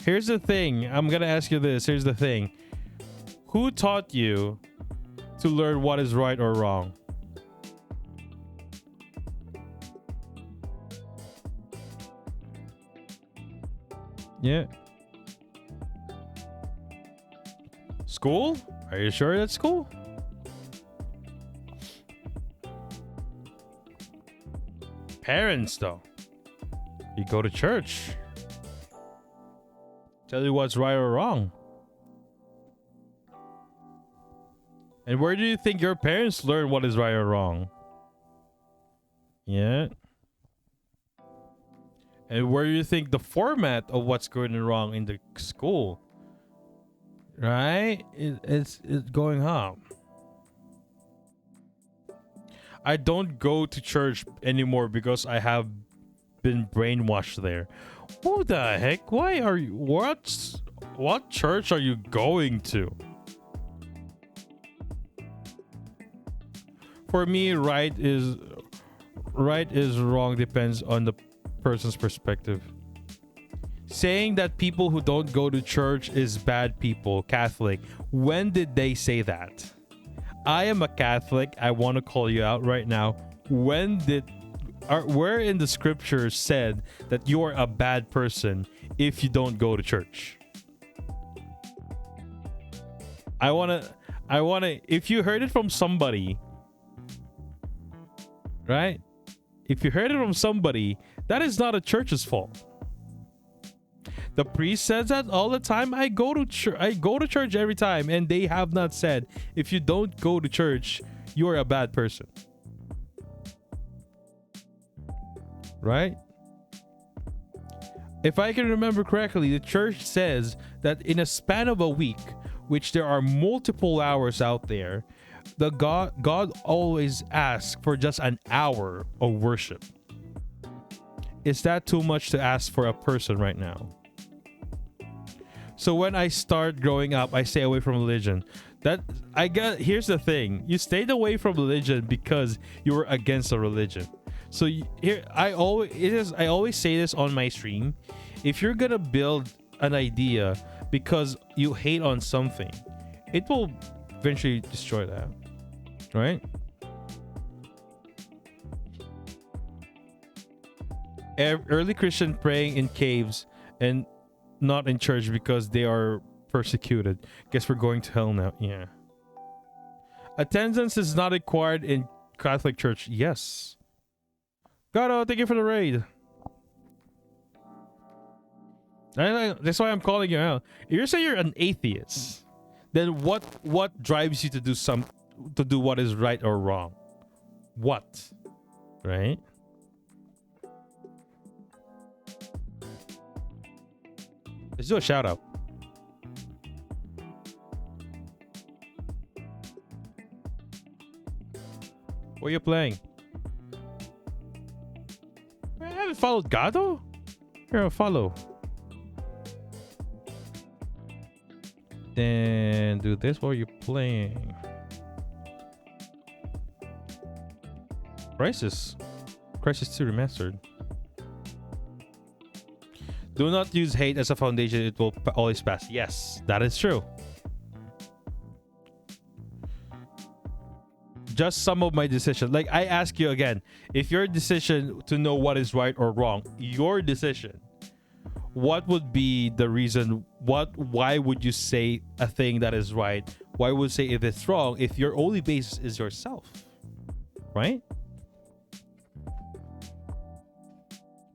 Here's the thing. I'm gonna ask you this. Here's the thing. Who taught you to learn what is right or wrong? Yeah. School? Are you sure that's school? Parents, though. You go to church. Tell you what's right or wrong. And where do you think your parents learn what is right or wrong? Yeah. And where do you think the format of what's good and wrong in the school? Right? It's going up. I don't go to church anymore because I have been brainwashed there. What the heck? Why are you... What church are you going to? For me, right is wrong depends on the person's perspective. Saying that people who don't go to church is bad people, Catholic. When did they say that? I am a Catholic. I want to call you out right now. Where in the scripture said that you are a bad person if you don't go to church? I wanna if you heard it from somebody, right? If you heard it from somebody, that is not a church's fault. The priest says that all the time. I go to church every time, and they have not said if you don't go to church, you're a bad person. right? If I can remember correctly, the church says that in a span of a week, which there are multiple hours out there, God always asks for just an hour of worship. Is that too much to ask for a person right now? So when I start growing up, I stay away from religion. Here's the thing: you stayed away from religion because you were against a religion. So I always say this on my stream: if you're gonna build an idea because you hate on something, it will eventually destroy that, right? Early Christian praying in caves and not in church because they are persecuted. Guess we're going to hell now. Yeah. Attendance is not required in Catholic Church. Yes. Gato, thank you for the raid. That's why I'm calling you out. If you're saying you're an atheist, then what drives you to do what is right or wrong? What? Right? Let's do a shout out. What are you playing? I haven't followed Gato? Here, I'll follow. Then do this while you're playing. Crisis 2 Remastered. Do not use hate as a foundation. It will always pass. Yes, that is true. Just some of my decisions. Like, I ask you again, if your decision to know what is right or wrong, your decision, what would be the reason? Why would you say a thing that is right? Why would you say if it's wrong if your only basis is yourself? Right?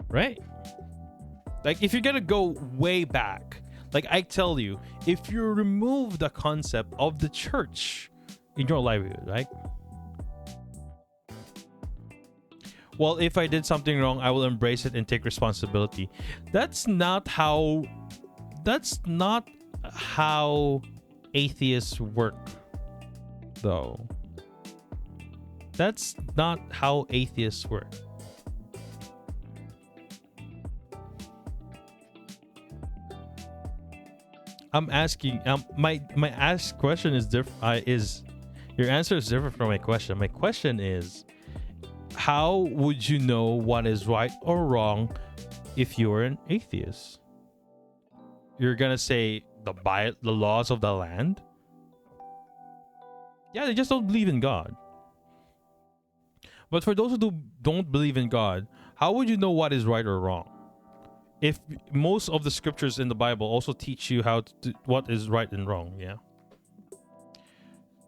Right? Like, if you're gonna go way back, like I tell you, if you remove the concept of the church in your livelihood, right? Well, if I did something wrong, I will embrace it and take responsibility. That's not how atheists work, though. That's not how atheists work. I'm asking. My asked question is different. Your answer is different from my question. My question is, how would you know what is right or wrong if you're an atheist? You're gonna say the laws of the land? Yeah, they just don't believe in God. But for those who don't believe in God, how would you know what is right or wrong? If most of the scriptures in the Bible also teach you what is right and wrong, yeah.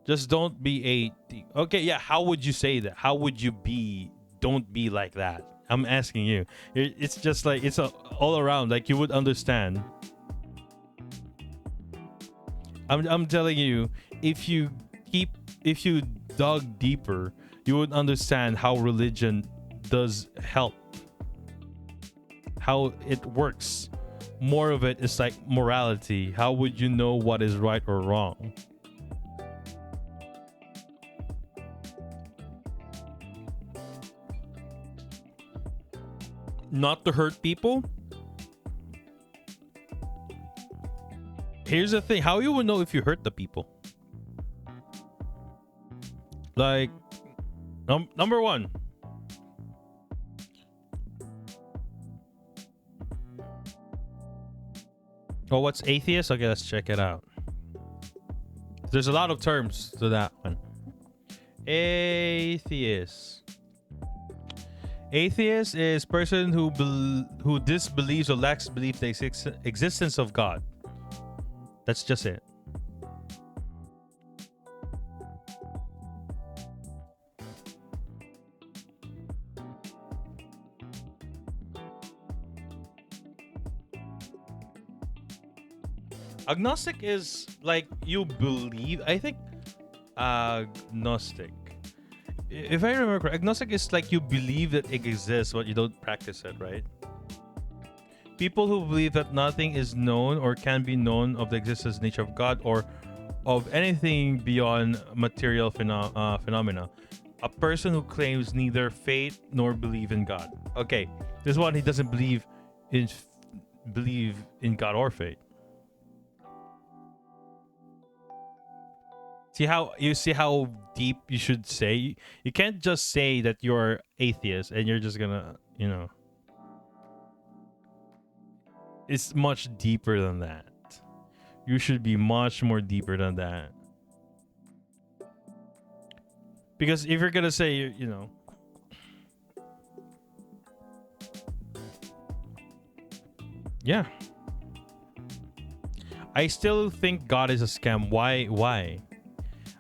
Just don't be okay, yeah, how would you say that? How would you be? Don't be like that. I'm asking you. It's just like, it's all around, like you would understand. I'm telling you, if you dug deeper, you would understand how religion does help. How it works. More of it is like morality. How would you know what is right or wrong? Not to hurt people? Here's the thing. How you would know if you hurt the people? Like, number one. Oh, what's atheist? Okay, let's check it out. There's a lot of terms to that one. Atheist. Atheist is person who disbelieves or lacks belief in the existence of God. That's just it. Agnostic is like you believe. I think agnostic If I remember correct, agnostic is like you believe that it exists, but you don't practice it, right? People who believe that nothing is known or can be known of the existence nature of God or of anything beyond material phenomena. A person who claims neither faith nor believe in God. Okay, this one he doesn't in believe in God or faith. See how deep you should say. You can't just say that you're atheist and you're just gonna, it's much deeper than that. You should be much more deeper than that. Because if you're gonna say, yeah. I still think God is a scam. Why?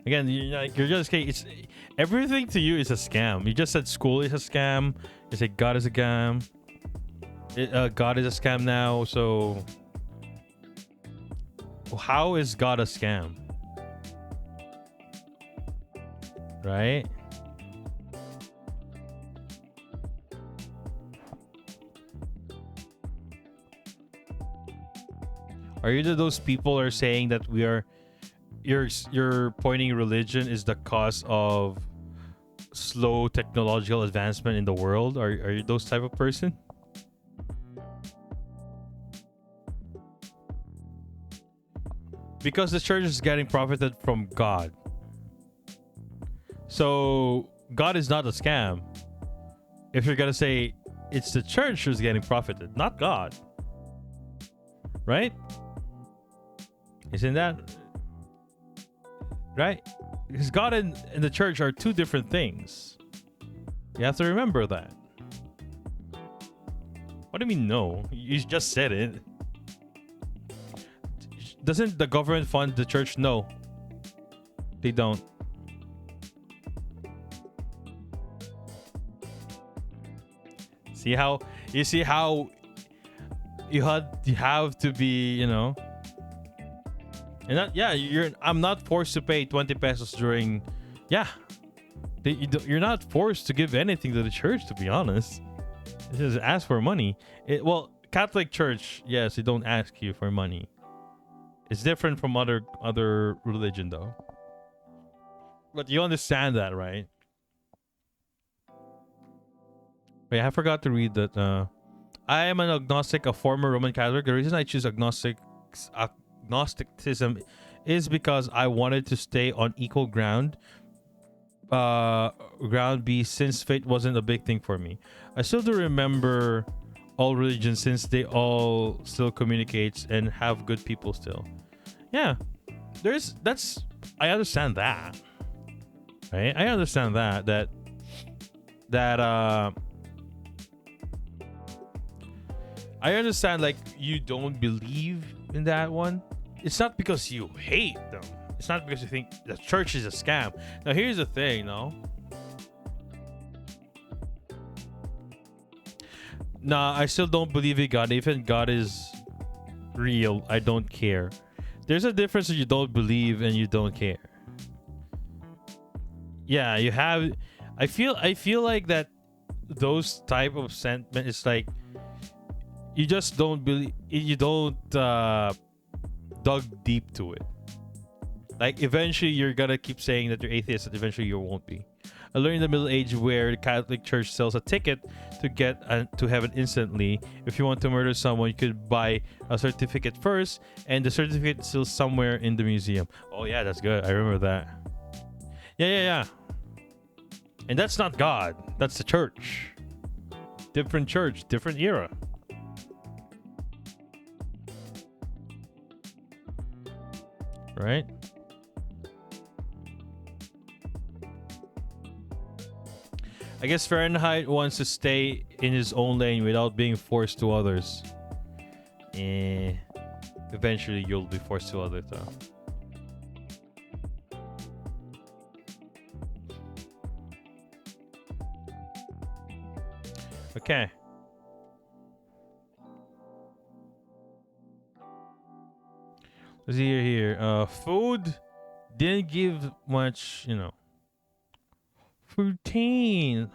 Again, you're just okay. It's everything to you is a scam. You just said school is a scam. You said God is a scam. God is a scam now. So how is God a scam? Right? Are you those people are saying that you're pointing religion is the cause of slow technological advancement in the world? Are you those type of person? Because the church is getting profited from God. So God is not a scam. If you're gonna say it's the church who's getting profited, not God. Right? Isn't that right? Because God and the church are two different things. You have to remember that. What do you mean no? You just said it. Doesn't the government fund the church? No. They don't. See how you have to be, and not, I'm not forced to pay 20 pesos during, you're not forced to give anything to the church, to be honest. Just ask for money. Catholic church, yes, they don't ask you for money. It's different from other religion though. But you understand that, right? Wait, I forgot to read that. I am an agnostic, a former Roman Catholic. The reason I choose agnosticism is because I wanted to stay on equal ground. Ground B, since faith wasn't a big thing for me. I still do remember all religions since they all still communicates and have good people still. Yeah, I understand that. Right? I understand that I understand like you don't believe in that one. It's not because you hate them. It's not because you think the church is a scam. Now here's the thing, no? Nah, I still don't believe in God. Even God is real, I don't care. There's a difference if you don't believe and you don't care. Yeah, you have. I feel like that those type of sentiment is like you just don't believe. You don't dug deep to it. Like eventually you're gonna keep saying that you're atheist, and eventually you won't be. I learned in the Middle Age where the Catholic Church sells a ticket to get to heaven instantly. If you want to murder someone, you could buy a certificate first, and the certificate is still somewhere in the museum. Oh yeah, that's good. I remember that. Yeah. And that's not God. That's the church. Different church, different era. Right? I guess Fahrenheit wants to stay in his own lane without being forced to others. Eventually you'll be forced to others though. Okay. Let's see here. Food didn't give much, Fontaine.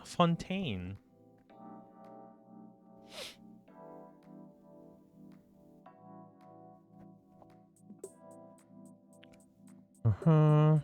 Uh-huh.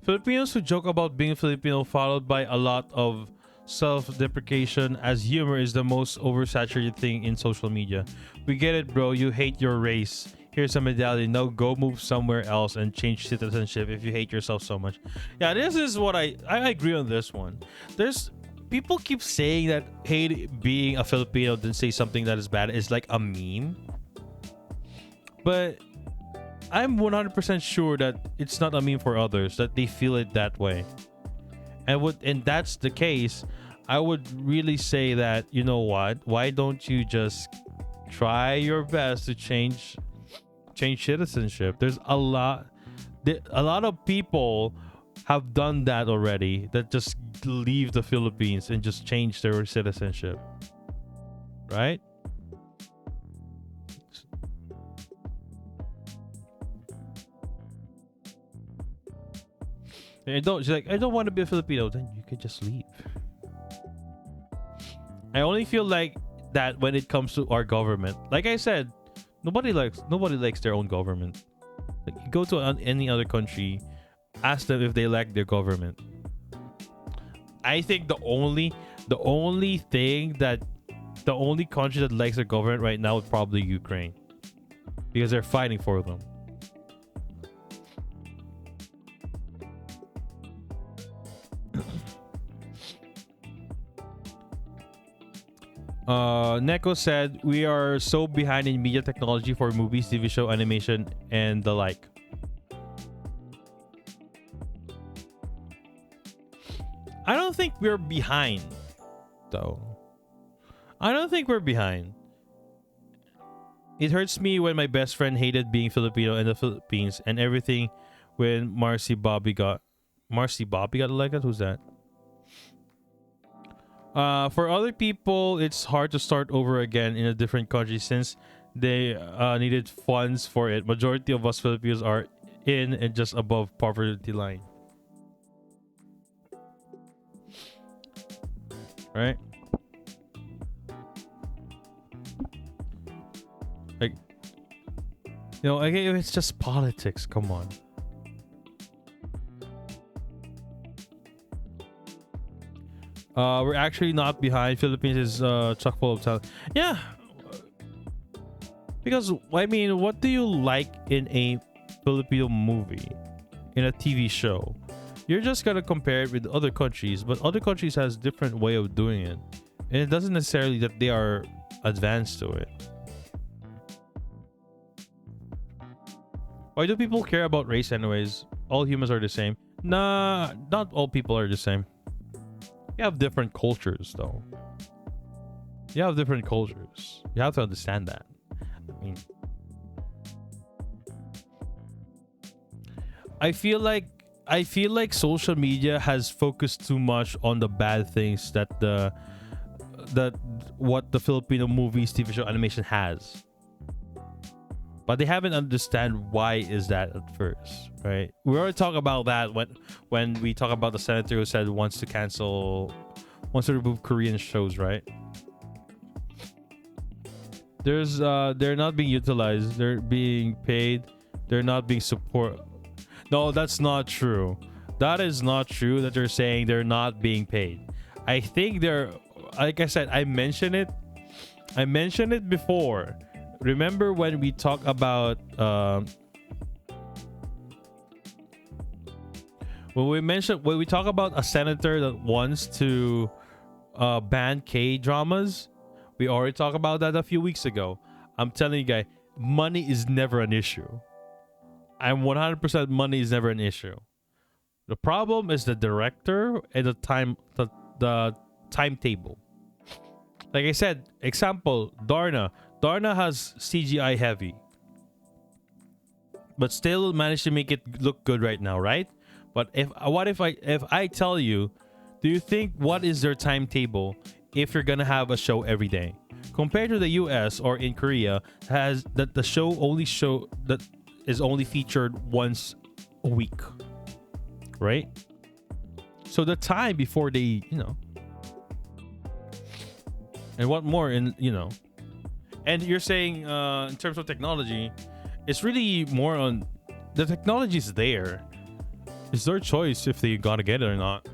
Filipinos who joke about being Filipino, followed by a lot of self-deprecation, as humor is the most oversaturated thing in social media. We get it, bro. You hate your race. Here's a medallion. Now go move somewhere else and change citizenship if you hate yourself so much. Yeah, this is what I agree on this one. There's people keep saying that hate being a Filipino, then say something that is bad is like a meme. But I'm 100% sure that it's not a meme for others, that they feel it that way. And that's the case, I would really say that, you know what? Why don't you just try your best to change citizenship? There's a lot of people have done that already, that just leave the Philippines and just change their citizenship. Right? I don't want to be a Filipino. Then you can just leave. I only feel like that when it comes to our government. Like I said, nobody likes their own government. Like, you go to any other country, ask them if they like their government. I think the only country that likes their government right now is probably Ukraine, because they're fighting for them. Neko said, we are so behind in media technology for movies, TV show, animation, and the like. I don't think we're behind, though. I don't think we're behind. It hurts me when my best friend hated being Filipino in the Philippines and everything when Marcy Bobby got elected. Who's that? For other people, it's hard to start over again in a different country since they needed funds for it. Majority of us Filipinos are in and just above poverty line. Right? Like, okay, if it's just politics, come on. We're actually not behind. Philippines is chock full of talent. Yeah. Because, I mean, what do you like in a Filipino movie? In a TV show? You're just gonna compare it with other countries, but other countries has different way of doing it. And it doesn't necessarily that they are advanced to it. Why do people care about race anyways? All humans are the same. Nah, not all people are the same. You have different cultures, though. You have different cultures. You have to understand that. I feel like social media has focused too much on the bad things that what the Filipino movies, TV show, animation has. But they haven't understand why is that at first, right? We already talked about that when we talk about the senator who said wants to remove Korean shows, right? They're not being utilized, they're being paid, they're not being support. No, that's not true. That is not true that they're saying they're not being paid. I think they're, like I said, I mentioned it before. Remember when we talk about when we talk about a senator that wants to ban K-dramas? We already talked about that a few weeks ago. I'm telling you guys, money is never an issue. I'm 100% money is never an issue. The problem is the director and the timetable. Like I said, example, Darna. Darna has CGI heavy, but still managed to make it look good right now, right? But if I tell you, do you think what is their timetable if you're gonna have a show every day? Compared to the US or in Korea, has that the show that is only featured once a week, right? So the time before they, and what more in, and you're saying in terms of technology, it's really more on the technology is there. It's their choice if they gotta get it or not.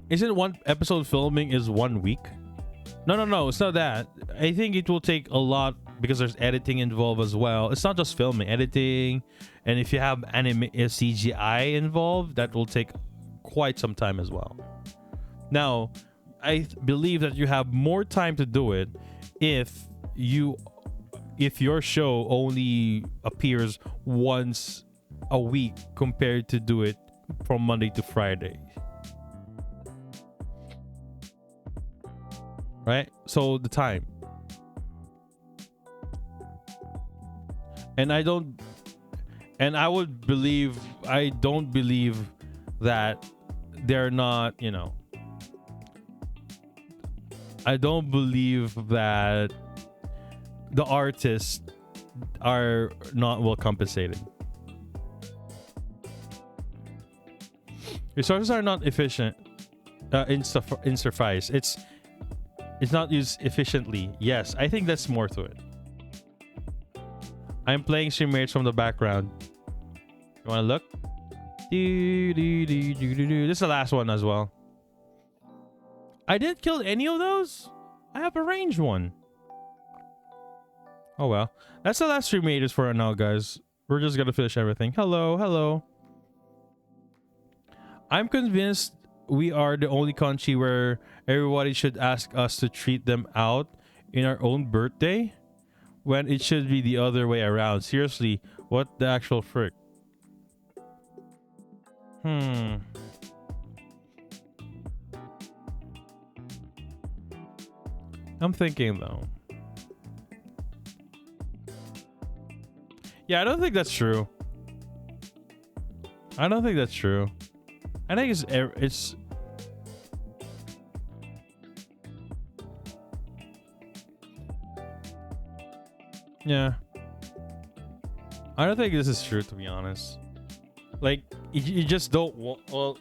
Isn't one episode filming is 1 week? No, it's not that. I think it will take a lot because there's editing involved as well. It's not just filming, editing, and if you have CGI involved, that will take quite some time as well. Now, I believe that you have more time to do it if your show only appears once a week compared to do it from Monday to Friday. Right? So the time. And I don't believe that they're not, I don't believe that the artists are not well compensated. Resources are not efficient in suffice. It's not used efficiently. Yes, I think that's more to it. I'm playing Streammates from the background. You want to look? This is the last one as well. I didn't kill any of those. I have a ranged one. Oh well. That's the last Streammates for now, guys. We're just gonna finish everything. Hello. I'm convinced we are the only country where everybody should ask us to treat them out in our own birthday when it should be the other way around. Seriously, what the actual frick? I'm thinking though. Yeah, I don't think that's true. I think it's yeah. I don't think this is true, to be honest. Like, you just don't want. Well,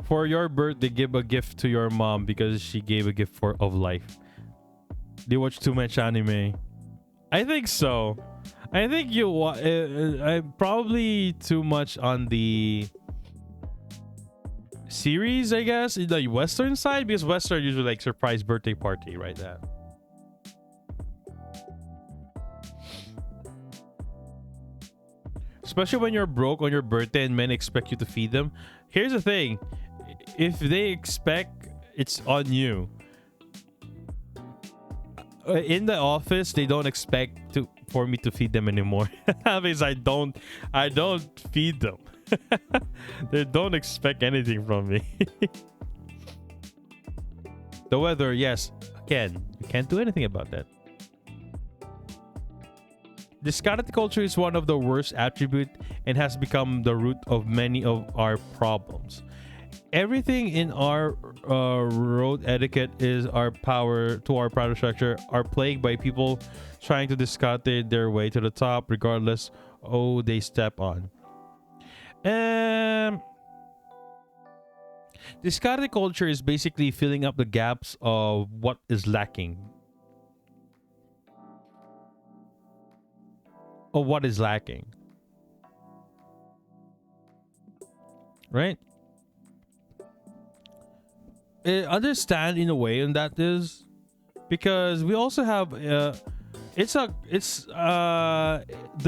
for your birthday, give a gift to your mom because she gave a gift of life. They watch too much anime. I think so. I think I'm probably too much on the series, I guess, in the Western side, because Western usually like surprise birthday party, right? That. Especially when you're broke on your birthday and men expect you to feed them. Here's the thing: if they expect, it's on you. In the office, they don't expect for me to feed them anymore because I don't feed them. They don't expect anything from me. The weather, yes, again, you can't do anything about that. Discarded culture is one of the worst attributes and has become the root of many of our problems. Everything in our road etiquette is our power structure are plagued by people trying to discard their way to the top regardless of they step on. Discarded culture is basically filling up the gaps of what is lacking. Of what is lacking. Right? I understand in a way, and that is because we also have there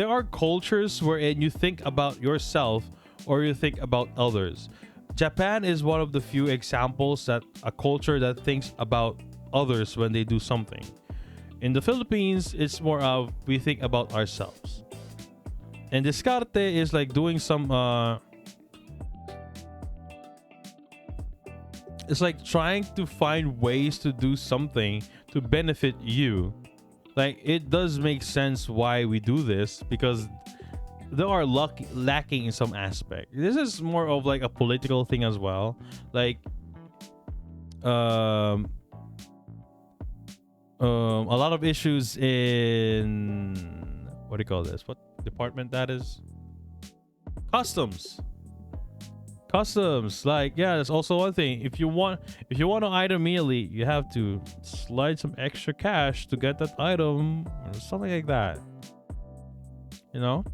are cultures wherein you think about yourself or you think about others. Japan is one of the few examples that a culture that thinks about others when they do something. In the Philippines, it's more of we think about ourselves. And discarte is like doing some it's like trying to find ways to do something to benefit you. Like, it does make sense why we do this because they are lacking in some aspect. This is more of like a political thing as well. Like A lot of issues in what do you call this? What department that is? Customs. Customs. Like, yeah, that's also one thing. If you want an item immediately, you have to slide some extra cash to get that item or something like that. You know?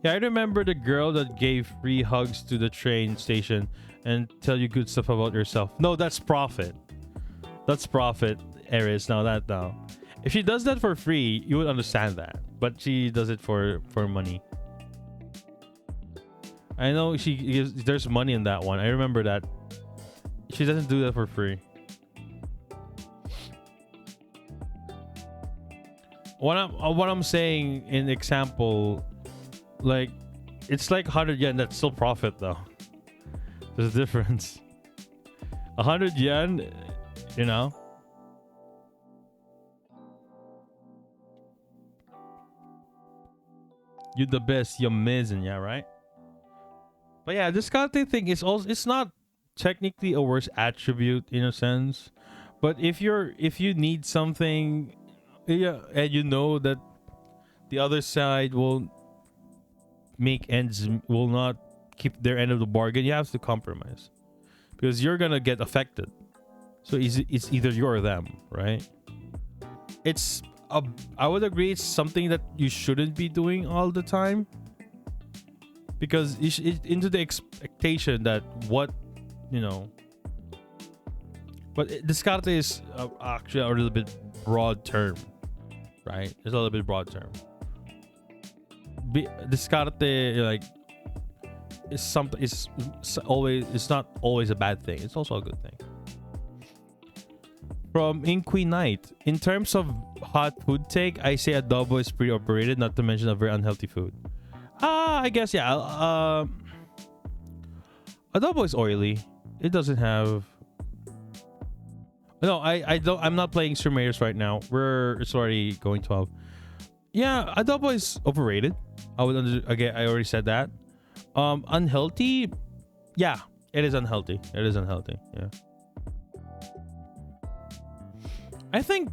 Yeah, I remember the girl that gave free hugs to the train station and tell you good stuff about yourself. No, that's profit. That's profit, Eris. Now. If she does that for free, you would understand that. But she does it for money. I know there's money in that one. I remember that. She doesn't do that for free. What I'm saying in example, like, it's like 100 yen. That's still profit though. There's a difference. 100 yen, you know. You the best. You're amazing, yeah, right? But yeah, this Kate thing is also, it's not technically a worse attribute in a sense, but if you need something, yeah, and you know that the other side will not keep their end of the bargain, you have to compromise because you're gonna get affected. So it's either you or them, right? I would agree it's something that you shouldn't be doing all the time. Because it's into the expectation that what, you know. But discarte is actually a little bit broad term, right? It's a little bit broad term. Discarte, like, is something. It's not always a bad thing. It's also a good thing. From Inqui Knight, in terms of hot food take, I say adobo is pre-operated, not to mention a very unhealthy food. I guess, yeah. Adobo is oily. It doesn't have. No, I don't. I'm not playing Stream Raiders right now. It's already going 12. Yeah, adobo is overrated. I already said that. Unhealthy. Yeah, it is unhealthy. Yeah. I think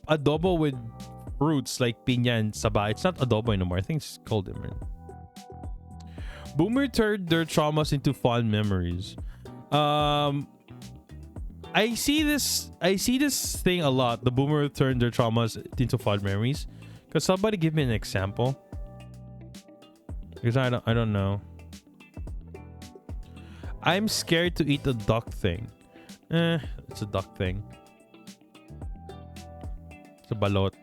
adobo with fruits like piña and saba, it's not adobo anymore. I think it's called different. Boomer turned their traumas into fond memories. I see this thing a lot. The boomer turned their traumas into fond memories. Could somebody give me an example? Because I don't know. I'm scared to eat the duck thing. It's a duck thing. It's a balot.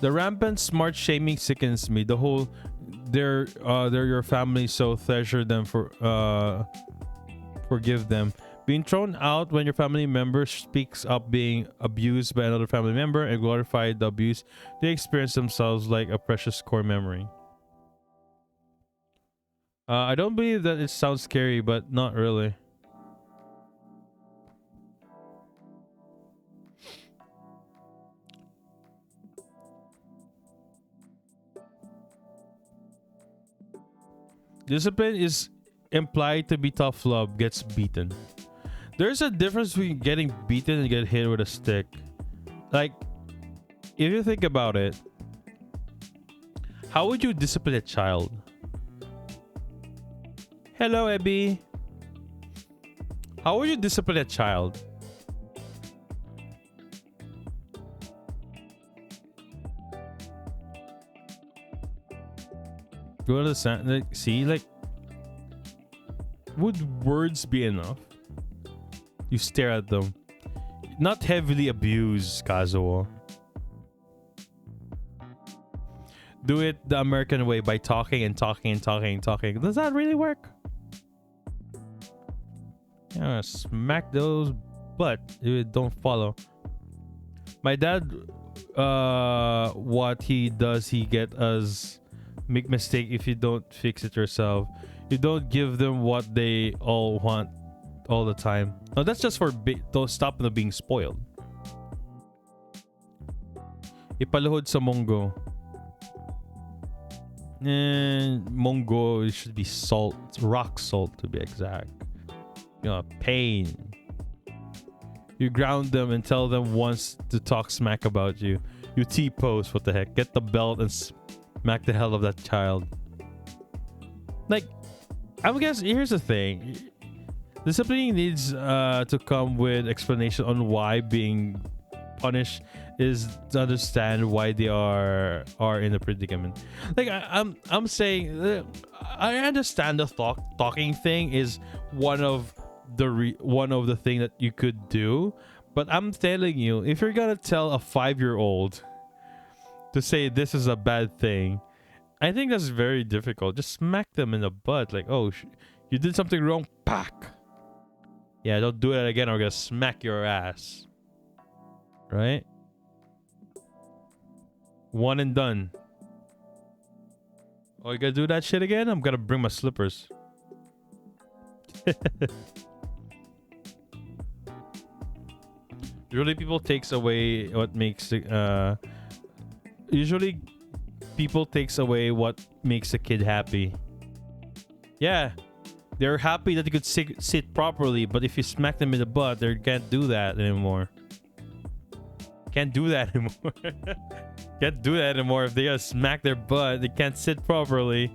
The rampant smart shaming sickens me. The whole they're your family, so treasure them forgive them. Being thrown out when your family member speaks up being abused by another family member and glorify the abuse they experience themselves like a precious core memory. I don't believe that it sounds scary, but not really. Discipline is implied to be tough love gets beaten. There's a difference between getting beaten and get hit with a stick. Like, if you think about it, how would you discipline a child? Hello, Abby. How would you discipline a child? You understand? Like, see, like, would words be enough? You stare at them. Not heavily abuse, Kazuo. Do it the American way by talking and talking and talking and talking. Does that really work? Yeah, smack those butt if it don't follow. My dad, what he does, he get us make mistake if you don't fix it yourself. You don't give them what they all want all the time. No, that's just for to stop them being spoiled. Ipaluhod sa Mongo. Mongo, it should be salt, rock salt to be exact. pain. You ground them and tell them once to talk smack about you. You T-pose, what the heck? Get the belt and smack the hell of that child. Like, I guess here's the thing. Disciplining needs to come with explanation on why being punished is to understand why they are in a predicament. Like I'm saying, I understand the talking thing is one of the thing that you could do, but I'm telling you, if you're gonna tell a 5-year-old to say this is a bad thing, I think that's very difficult. Just smack them in the butt, like, oh, you did something wrong, pack. Yeah, don't do that again, or I'm gonna smack your ass. Right? One and done. Oh, you gonna do that shit again? I'm gonna bring my slippers. Usually people takes away what makes the usually people takes away what makes a kid happy. Yeah. They're happy that they could sit properly, but if you smack them in the butt, they can't do that anymore. Can't do that anymore. Can't do that anymore. If they gotta smack their butt, they can't sit properly.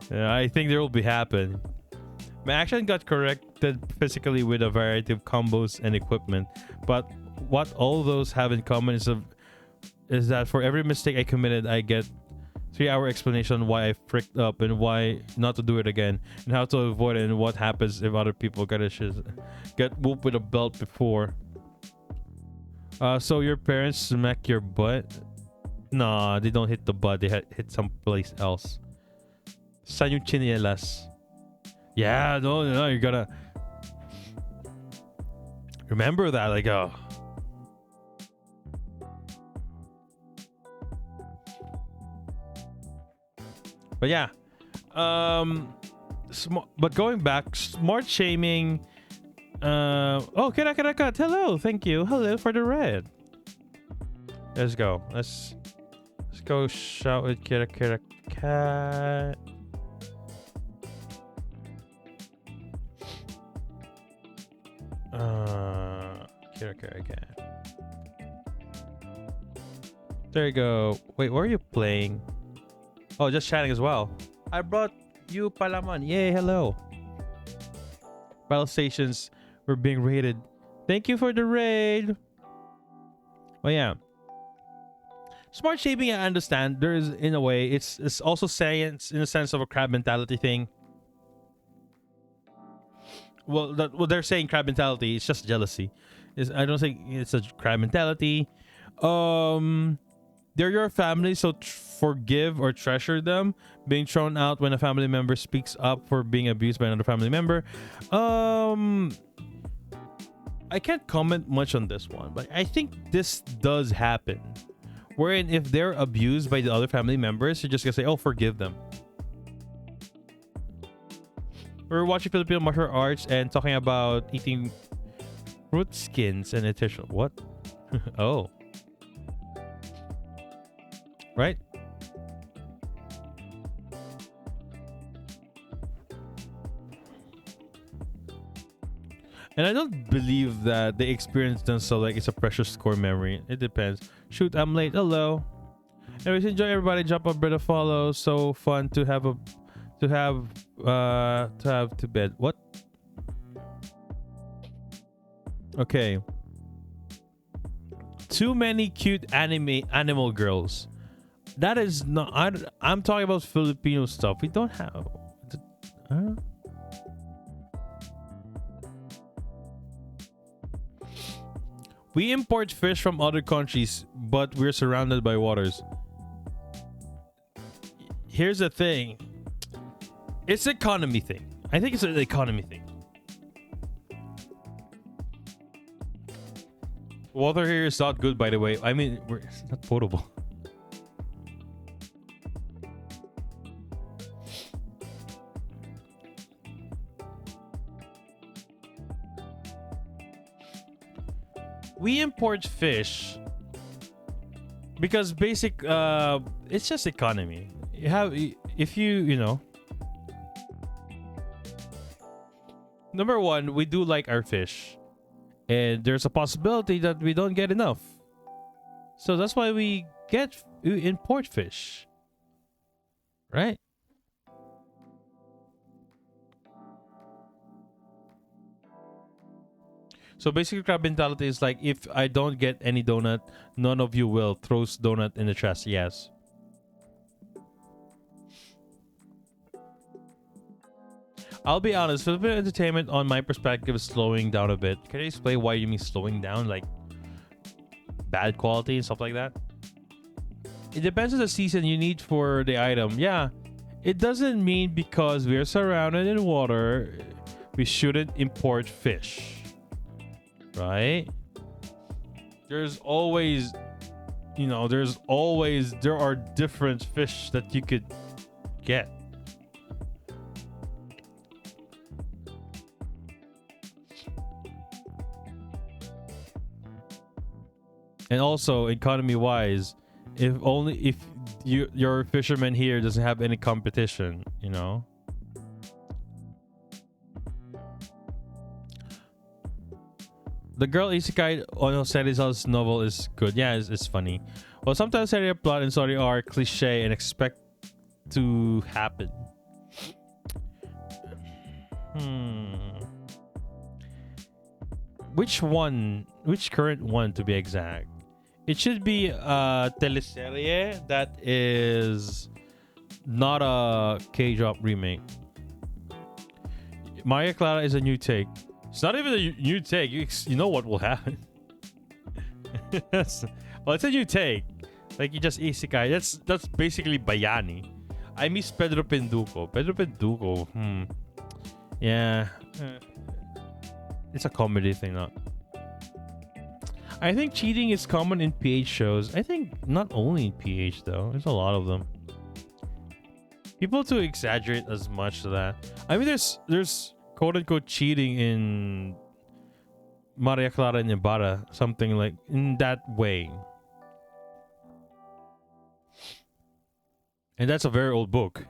I think there will be happen. My action got corrected physically with a variety of combos and equipment, but what all those have in common is that for every mistake I committed, I get 3-hour explanation on why I fricked up and why not to do it again, and how to avoid it, and what happens if other people get whooped with a belt before. So your parents smack your butt? Nah, they don't hit the butt. They hit someplace else. San yung chinelas. Yeah, no, you're gonna remember that. Like, oh. But yeah, but going back, smart shaming. Oh, Kirakat, hello, thank you, hello for the red. Let's go. Let's go shout with Kirakat. Kirakat. There you go. Wait, where are you playing? Oh, just chatting as well. I brought you Palaman. Yay, hello. Battle stations were being raided. Thank you for the raid. Oh yeah. Smart shaping, I understand. There is, in a way, it's also science in the sense of a crab mentality thing. Well, they're saying crab mentality. It's just jealousy. I don't think it's a crab mentality. They're your family, so forgive or treasure them. Being thrown out when a family member speaks up for being abused by another family member. I can't comment much on this one, but I think this does happen. Wherein if they're abused by the other family members, you're just gonna say, oh, forgive them. We're watching Filipino martial arts and talking about eating fruit skins and nutrition. What? Oh. Right? And I don't believe that the experience themselves like it's a precious core memory. It depends. Shoot, I'm late. Hello. Anyways, enjoy everybody. Drop a bit of follow. So fun to have to bed. What? Okay. Too many cute animal girls. That is not. I'm talking about Filipino stuff. We don't have. We import fish from other countries, but we're surrounded by waters. Here's the thing. It's an economy thing. I think it's an economy thing. Water here is not good, by the way. I mean, it's not potable. We import fish because it's just economy. You know. Number one, we do like our fish, and there's a possibility that we don't get enough. So that's why we import fish, right? So basically, crab mentality is like, if I don't get any donut, none of you will. Throws donut in the trash. Yes. I'll be honest, Filipino entertainment, on my perspective, is slowing down a bit. Can you explain why you mean slowing down? Like bad quality and stuff like that? It depends on the season you need for the item. Yeah. It doesn't mean because we're surrounded in water, we shouldn't import fish. Right? There's always, there are different fish that you could get. And also, economy wise, if your fisherman here doesn't have any competition, The girl isekai on Seriza's novel is good. Yeah, it's funny. Well, sometimes Serie plot and story are cliche and expect to happen. Which current one to be exact? It should be a teleserie that is not a K-drop remake. Maria Clara is a new take. It's not even a new take. You know what will happen. It's a new take. Like, you just isekai. That's basically Bayani. I miss Pedro Penduko. Yeah. It's a comedy thing, not. I think cheating is common in PH shows. I think not only in PH though. There's a lot of them. People to exaggerate as much to that. I mean, there's quote unquote cheating in Maria Clara and Ibarra, something like in that way. And that's a very old book.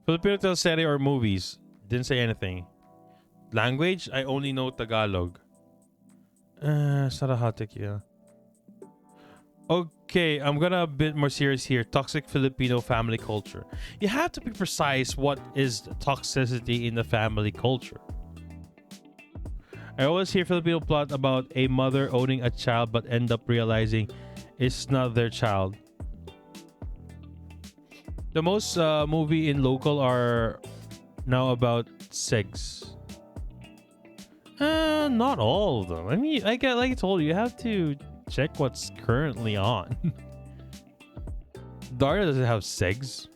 Filipino teleserye or movies? Didn't say anything. Language? I only know Tagalog. Sarahatik, yeah. Okay, I'm gonna a bit more serious here. Toxic Filipino family culture. You have to be precise. What is toxicity in the family culture? I always hear Filipino plot about a mother owning a child but end up realizing it's not their child. The most movie in local are now about sex. Not all of them. I mean, like I told you have to check what's currently on. Daria doesn't have segs.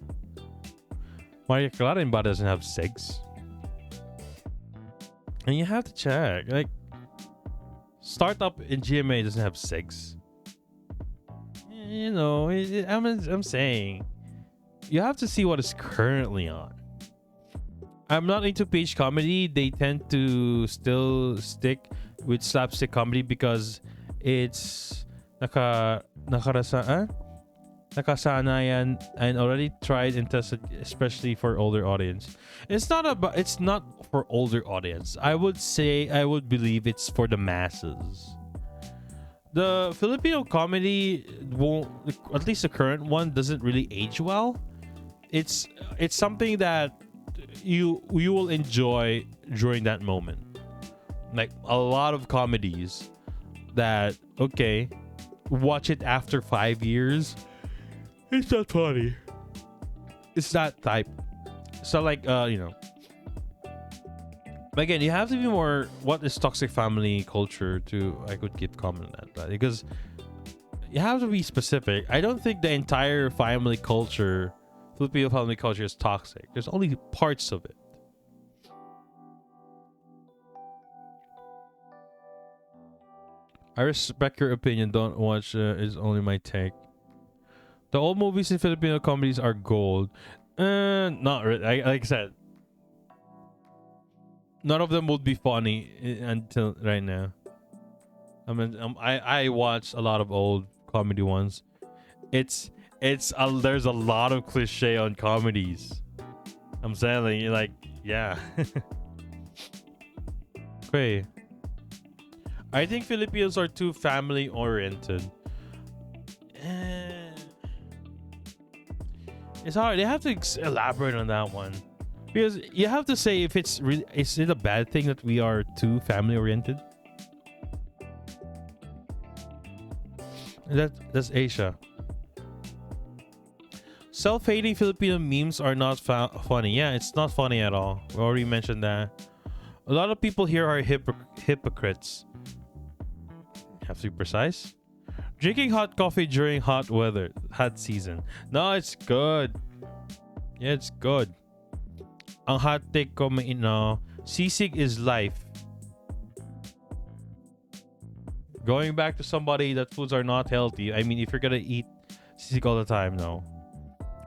Maria Clara doesn't have segs. And you have to check. Like, Startup in GMA doesn't have segs. I'm saying, you have to see what is currently on. I'm not into page comedy. They tend to still stick with slapstick comedy because it's nakasanayan and already tried and tested, especially for older audience. It's not for older audience. I would believe it's for the masses. The Filipino comedy won't, at least the current one, doesn't really age well. It's something that you will enjoy during that moment. Like a lot of comedies that, okay, watch it after 5 years, it's not funny. It's that type. So like but again, you have to be more, what is toxic family culture to, I could give comment at that, because you have to be specific. I don't think the entire family culture, Filipino family culture, is toxic. There's only parts of it. I respect your opinion. Don't watch is only my take. The old movies in Filipino comedies are gold. Not really. Like I said, none of them would be funny until right now. I mean, I watch a lot of old comedy ones. There's a lot of cliche on comedies. I'm saying like yeah. Okay. I think Filipinos are too family oriented. It's hard. They have to elaborate on that one because you have to say if it's really is it a bad thing that we are too family oriented? That's Asia. Self-hating Filipino memes are not funny. Yeah, it's not funny at all. We already mentioned that. A lot of people here are hypocrites. Have to be precise. Drinking hot coffee during hot season. No, it's good. Yeah, it's good. Ang hot take ko, sisig is life. Going back to somebody that foods are not healthy. I mean, if you're gonna eat sisig all the time, no.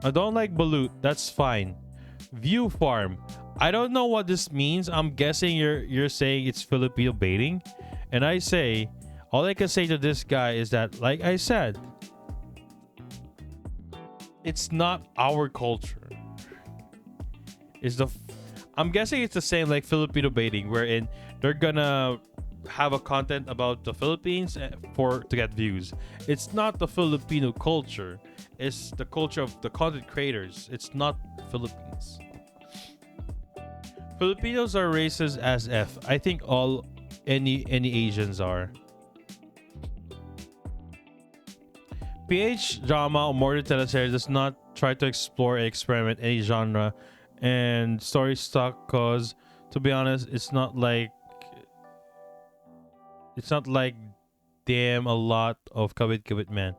I don't like balut. That's fine. View farm. I don't know what this means. I'm guessing you're saying it's Filipino baiting, and I say. All I can say to this guy is that, like I said, it's not our culture. I'm guessing it's the same like Filipino baiting, wherein they're gonna have a content about the Philippines to get views. It's not the Filipino culture. It's the culture of the content creators. It's not Philippines. Filipinos are racist as F. I think any Asians are. PH drama or modern teleseries does not try to explore and experiment any genre and story stock cause to be honest it's not like damn a lot of kabit man.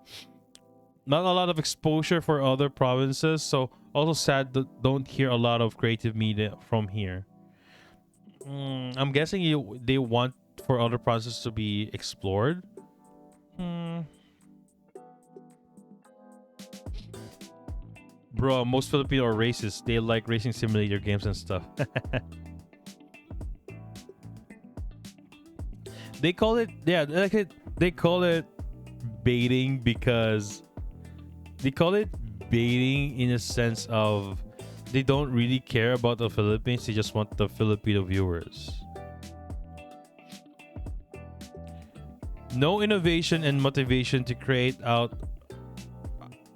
Not a lot of exposure for other provinces, so also sad that don't hear a lot of creative media from here. I'm guessing they want for other provinces to be explored. Bro, most Filipino are racist. They like racing simulator games and stuff. They call it they call it baiting because they call it baiting in a sense of they don't really care about the Philippines. They just want the Filipino viewers. No innovation and motivation to create out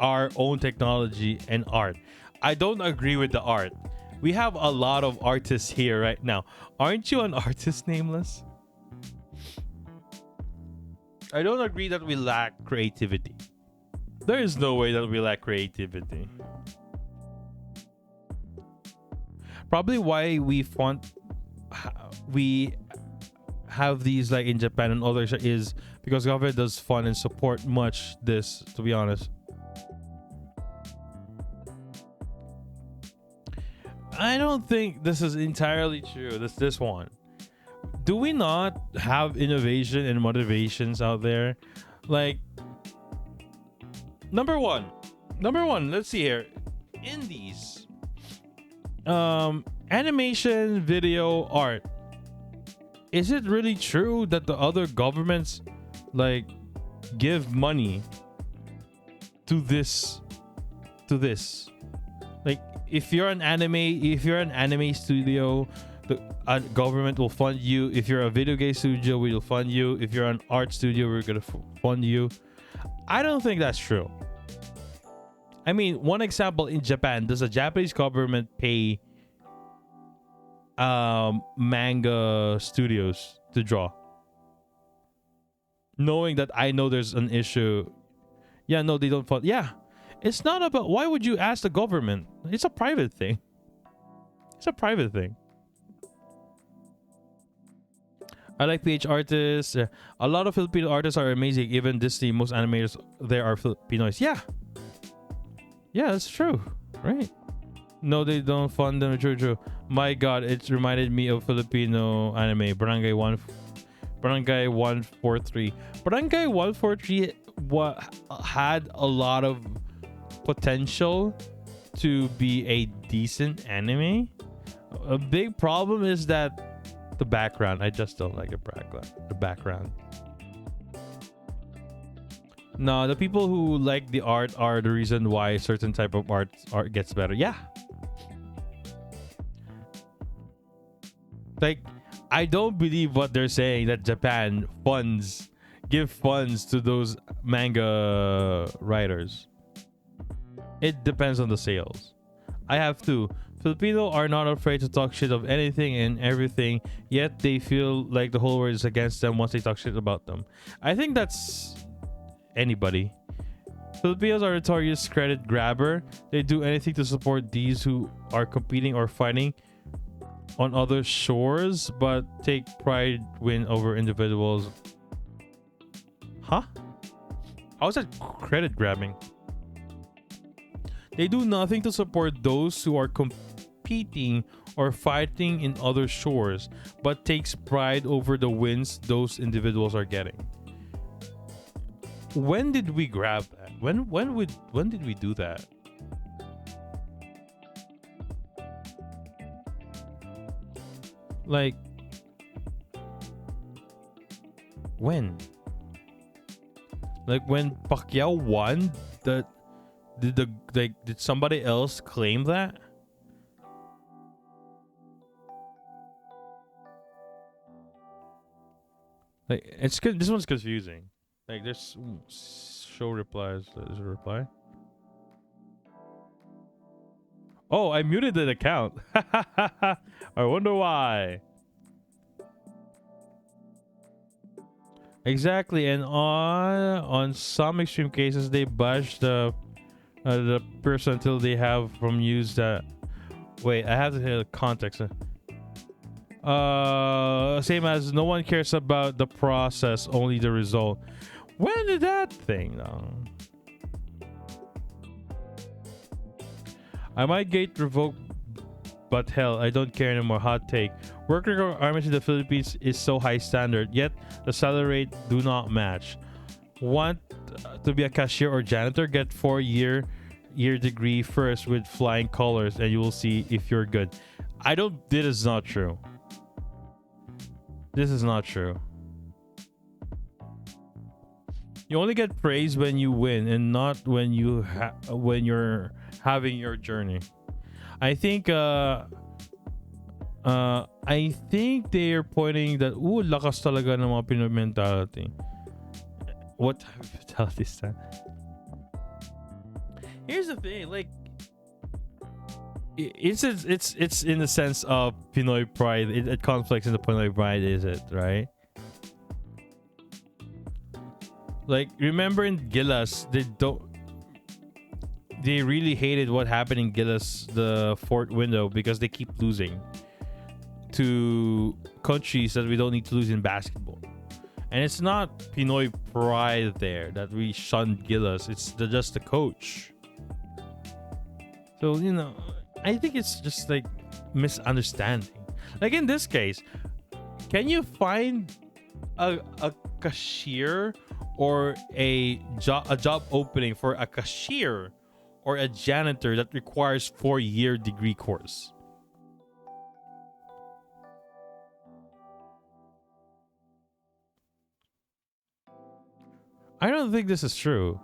our own technology and art. I don't agree with the art. We have a lot of artists here right now. Aren't you an artist, Nameless? I don't agree that we lack creativity. There is no way that we lack creativity. Probably why we have these like in Japan and others is because government does fund and support much this, to be honest. I don't think this is entirely true. This one. Do we not have innovation and motivations out there? Like number one, let's see here. Indies. Animation, video, art. Is it really true that the other governments like give money to this? Like if you're an anime studio, the government will fund you. If you're a video game studio, we will fund you. If you're an art studio, we're gonna fund you. I don't think that's true. I mean, one example in Japan, does the Japanese government pay manga studios to draw? Knowing that I know there's an issue. Yeah, no, they don't fund. Yeah. It's not about why would you ask the government? It's a private thing. I like PH artists. A lot of Filipino artists are amazing. Even Disney, most animators there are Filipinos. Yeah, that's true. Right. No, they don't fund them. True. My God, it reminded me of Filipino anime. Barangay 143. Barangay 143 had a lot of potential to be a decent anime. A big problem is that the background. I just don't like the background. No, the people who like the art are the reason why certain type of art gets better. Yeah. Like, I don't believe what they're saying that Japan give funds to those manga writers. It depends on the sales. I have to. Filipino are not afraid to talk shit of anything and everything, yet they feel like the whole world is against them once they talk shit about them. I think that's anybody. Filipinos are notorious credit grabber. They do anything to support these who are competing or fighting on other shores, but take pride win over individuals. Huh? How is that credit grabbing? They do nothing to support those who are competing or fighting in other shores, but takes pride over the wins those individuals are getting. When did we grab that? When did we do that? Like, when? Like when Pacquiao won, did somebody else claim that? Like, it's good. This one's confusing. Like, there's show replies. There's a reply. Oh, I muted the account. I wonder why. Exactly, and on some extreme cases, they bash the person until they have from use that. Wait, I have to hear the context. Same as no one cares about the process, only the result. When did that thing? I might get revoked, but hell, I don't care anymore. Hot take. Worker requirements in the Philippines is so high standard, yet the salary rate do not match. Want to be a cashier or janitor? Get 4-year degree first with flying colors, and you will see if you're good. This is not true. This is not true. You only get praise when you win, and not when you're having your journey. I think they're pointing that lakas talaga ng mga Pinoy mentality. What type of mentality is that? Here's the thing, like, it's in the sense of Pinoy pride. It conflicts in the Pinoy pride, is it, right? Like, remember in Gilas, they really hated what happened in Gilas, the fourth window, because they keep losing to countries that we don't need to lose in basketball. And it's not Pinoy pride there that we shunned Gilas. It's just the coach. So, I think it's just like misunderstanding. Like in this case, can you find a cashier or a job opening for a cashier or a janitor that requires 4-year degree course? I don't think this is true.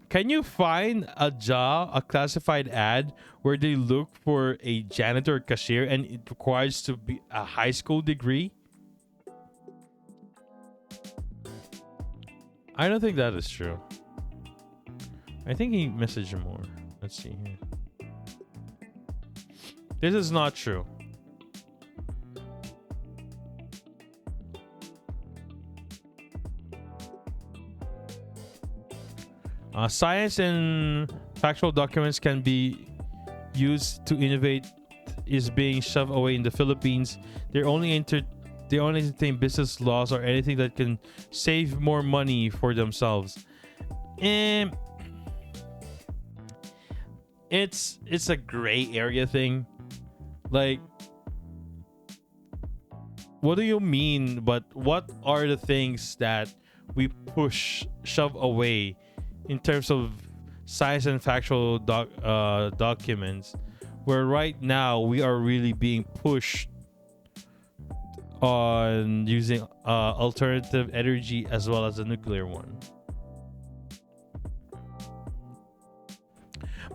Can you find a job, a classified ad where they look for a janitor or cashier and it requires to be a high school degree? I don't think that is true. I think he messaged more. Let's see here. This is not true. Science and factual documents can be used to innovate is being shoved away in the Philippines. They only entertain business laws or anything that can save more money for themselves. And it's a gray area thing. Like, what do you mean? But what are the things that we shove away in terms of science and factual documents, where right now we are really being pushed on using alternative energy as well as the nuclear one?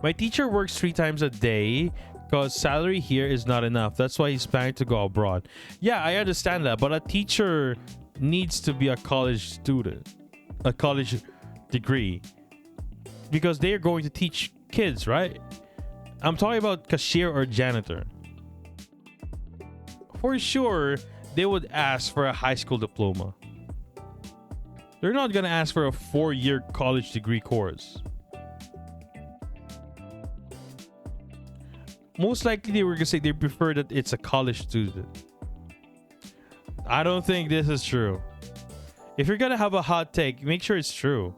My teacher works 3 times a day, because salary here is not enough. That's why he's planning to go abroad. Yeah, I understand that, but a teacher needs to be a college student, a college degree, because they are going to teach kids, right? I'm talking about cashier or janitor. For sure, they would ask for a high school diploma. They're not gonna ask for a 4-year college degree course. Most likely they were gonna say they prefer that it's a college student. I don't think this is true. If you're gonna have a hot take, make sure it's true.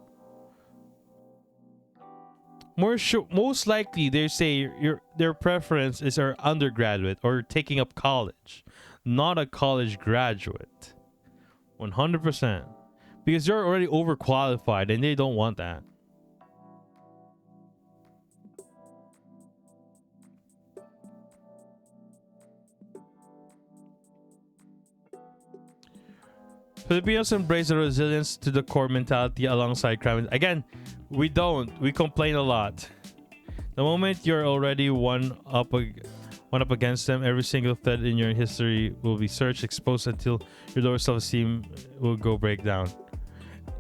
Most likely they say their preference is our undergraduate or taking up college, not a college graduate. 100%. Because you're already overqualified and they don't want that. Filipinos embrace the resilience to the core mentality alongside crime. Again, we don't. We complain a lot. The moment you're already one up against them, every single thread in your history will be searched, exposed until your lower self-esteem will go breakdown.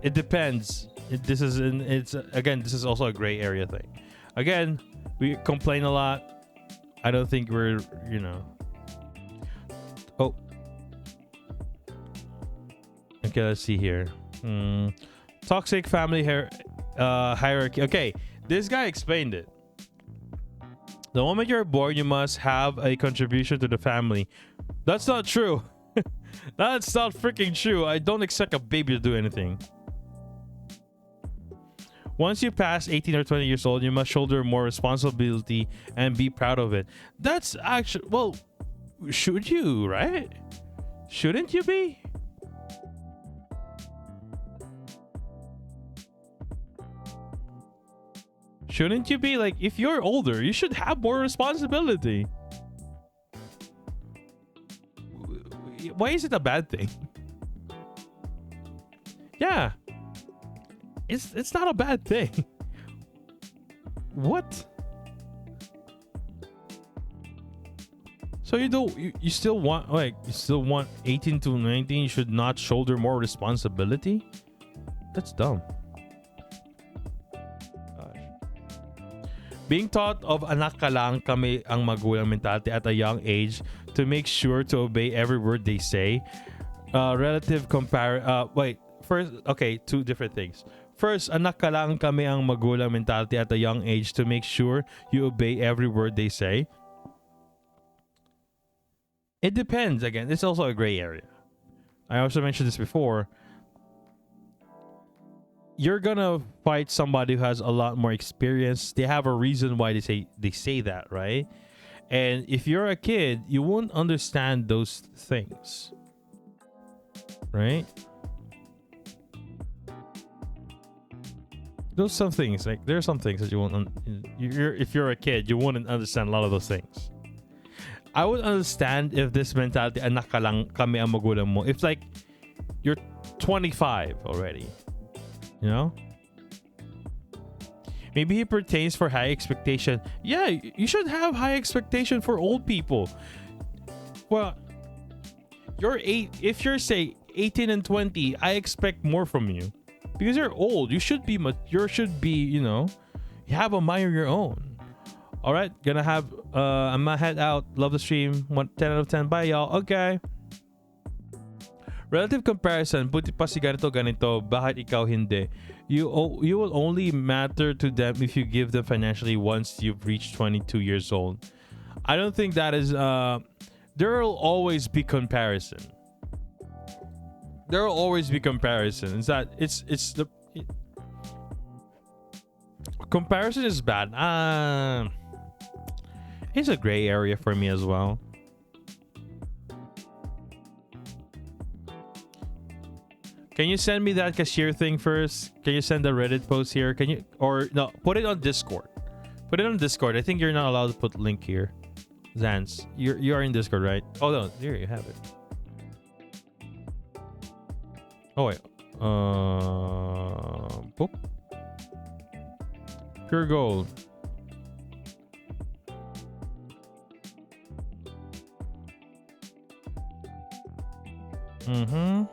It depends. This is also a gray area thing. Again, we complain a lot. I don't think we're, Oh. Okay, let's see here. Toxic family hierarchy. Okay, this guy explained it. The moment you're born, you must have a contribution to the family. That's not true. That's not freaking true. I don't expect a baby to do anything. Once you pass 18 or 20 years old, you must shoulder more responsibility and be proud of it. That's actually, well, should you, right? Shouldn't you be? Shouldn't you be? Like, if you're older, you should have more responsibility. Why is it a bad thing? Yeah. It's not a bad thing. What? So you still want 18 to 19 you should not shoulder more responsibility? That's dumb. Being taught of anak ka lang kami ang magulang mentality at a young age to make sure to obey every word they say. First, okay, two different things. First, anak ka lang kami ang magulang mentality at a young age to make sure you obey every word they say. It depends. Again, it's also a gray area. I also mentioned this before. You're gonna fight somebody who has a lot more experience. They have a reason why they say that, right? And if you're a kid, you won't understand those things, right? There's some things that you won't. If you're a kid, you wouldn't understand a lot of those things. I would understand if this mentality, anak ka lang kami ang magulang mo. If like you're 25 already, you know. Maybe it pertains for high expectation. Yeah, you should have high expectation for old people. Well, if you're say 18 and 20, I expect more from you. Because you're old, you should be, you have a mind of your own. All right, I'm gonna head out. Love the stream. 10 out of 10. Bye, y'all. Okay. Relative comparison. Buti pa si ganito. Bakit ikaw hindi? You will only matter to them if you give them financially once you've reached 22 years old. I don't think that is. There will always be comparison. There will always be comparison. Comparison is bad. It's a gray area for me as well. Can you send me that cashier thing first? Can you send the Reddit post here? Put it on Discord. Put it on Discord. I think you're not allowed to put link here. Zans, you are in Discord, right? Oh no, here you have it. Oh wait. Boop. Pure gold. Mm-hmm.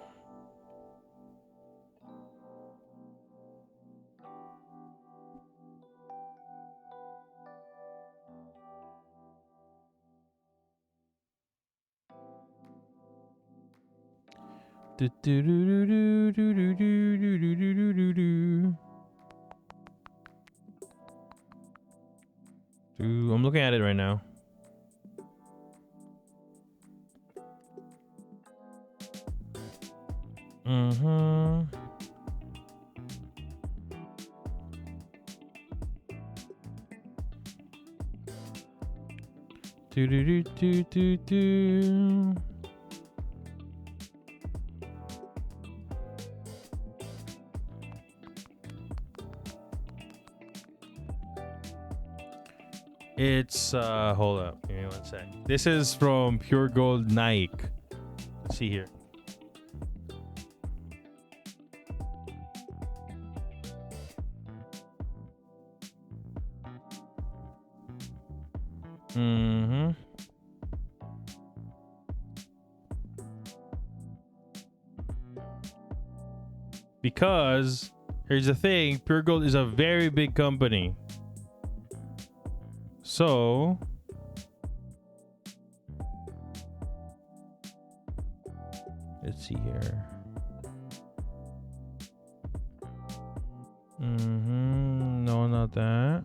I'm looking at it right now. Mm-hmm. Do do do do do do. It's hold up, give me one sec. This is from Pure Gold Nike. Let's see here. Mm-hmm. Because here's the thing, Pure Gold is a very big company. So let's see here. Mm-hmm. No, not that.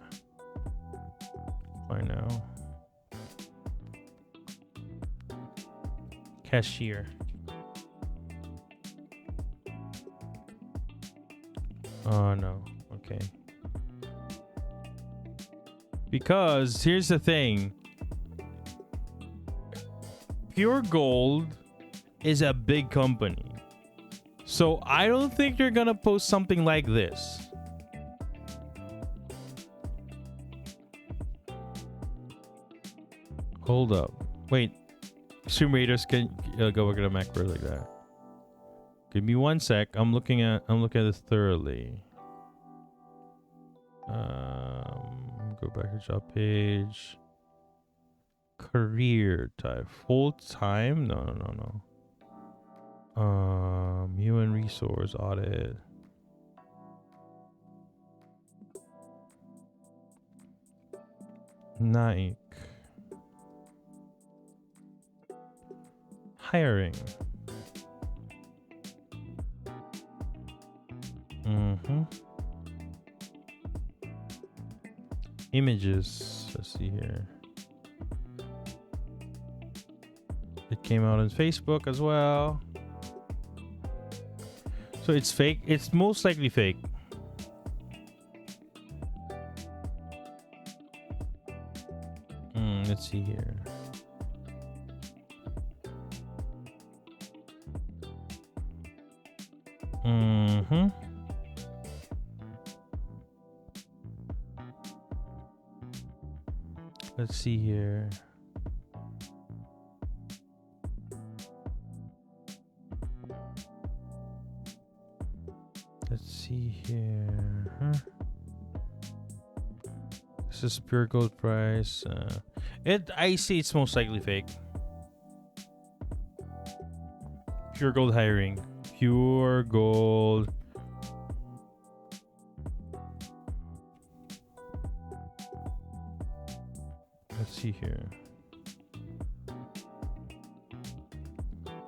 I know. Cashier. Oh no. Okay. Because here's the thing. Pure Gold is a big company. So I don't think they're gonna post something like this. Hold up. Wait. Stream Raiders can go look at a macro like that. Give me one sec. I'm looking at this thoroughly. Go back to job page. Career type. Full time? No. Human resource audit. Nike. Hiring. Mm-hmm. Images. Let's see here. It came out on Facebook as well. So it's fake. It's most likely fake. Let's see here. Mm-hmm. Let's see here. Let's see here. Huh? This is Pure Gold price. I see it's most likely fake. Pure Gold hiring. Pure Gold. Let's see here.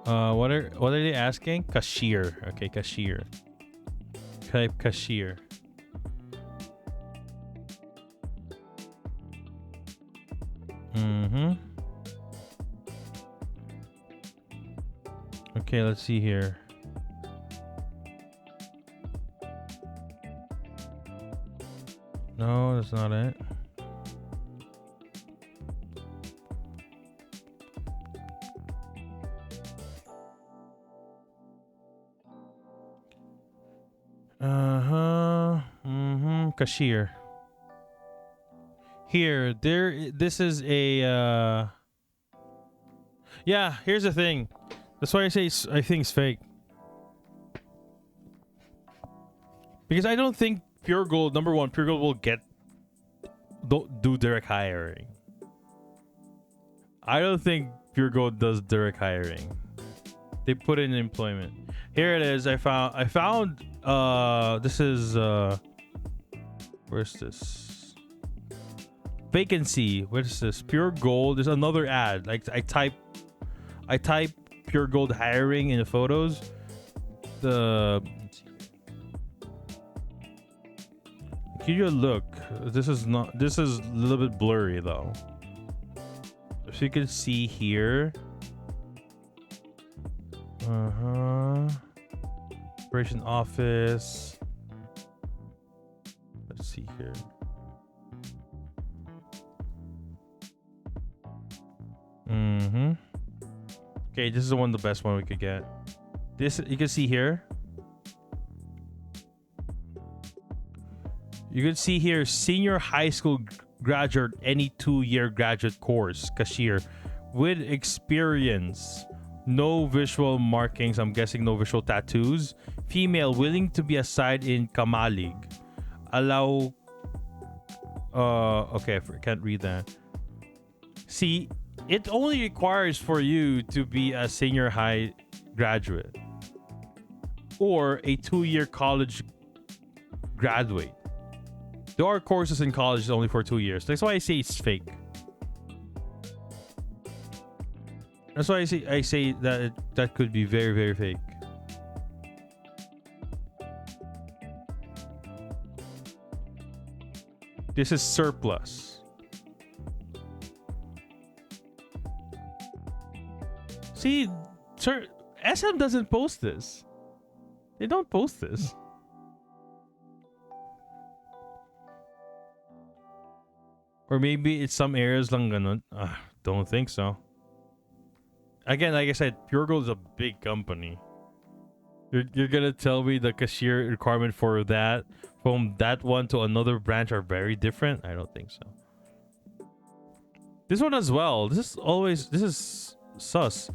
What are they asking? Cashier. Okay, cashier. Type cashier. Mm-hmm. Okay, let's see here. No, that's not it. Cashier. Here, this is a yeah, here's the thing. That's why I say I think it's fake. Because I don't think Pure Gold, number one, Pure Gold will don't do direct hiring. I don't think Pure Gold does direct hiring. They put in employment. Here it is. I found this is where's this? Vacancy. What is this? Pure Gold. There's another ad. Like I type Pure Gold hiring in the photos. Give you a look. This is a little bit blurry though. If you can see here. Operation office. Let's see here. Okay, this is the best one we could get. This you can see here. You can see here, senior high school graduate, any 2-year graduate course, cashier, with experience, no visual markings. I'm guessing no visual tattoos. Female, willing to be assigned in Kamalig. Allow. Okay, I can't read that. See, it only requires for you to be a senior high graduate or a 2-year college graduate. There are courses in college only for 2 years. That's why I say it's fake. That's why I say that that could be very, very fake. This is surplus. See, sir, SM doesn't post this. They don't post this. Or maybe it's some areas lang ganun. Don't think so. Again, like I said, Pure Gold is a big company. You're gonna tell me the cashier requirement for that from that one to another branch are very different? I don't think so. This one as well. This is sus.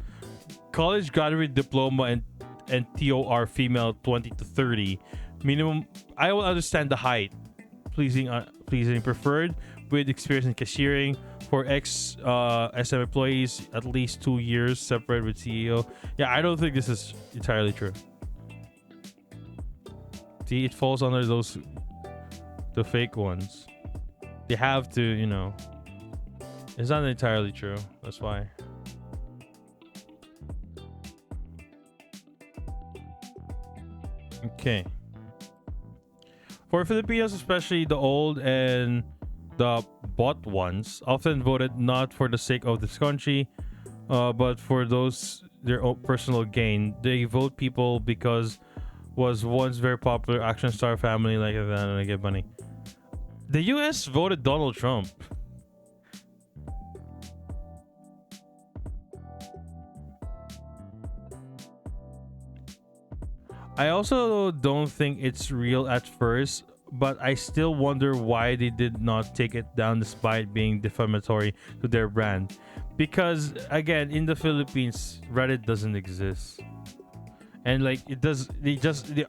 College graduate diploma and TOR female 20 to 30. Minimum. I will understand the height. Pleasing preferred with experience in cashiering. For SM employees, at least 2 years separate with CEO. Yeah, I don't think this is entirely true. See, it falls under the fake ones. They have to, you know. It's not entirely true. That's why. Okay. For Filipinos, especially the old and the bought ones, often voted not for the sake of this country, but for their own personal gain. They vote people because was once very popular action star family like that, and I get money. The U.S. voted Donald Trump. I also don't think it's real at first, but I still wonder why they did not take it down despite being defamatory to their brand. Because again, in the Philippines, Reddit doesn't exist. And like it does,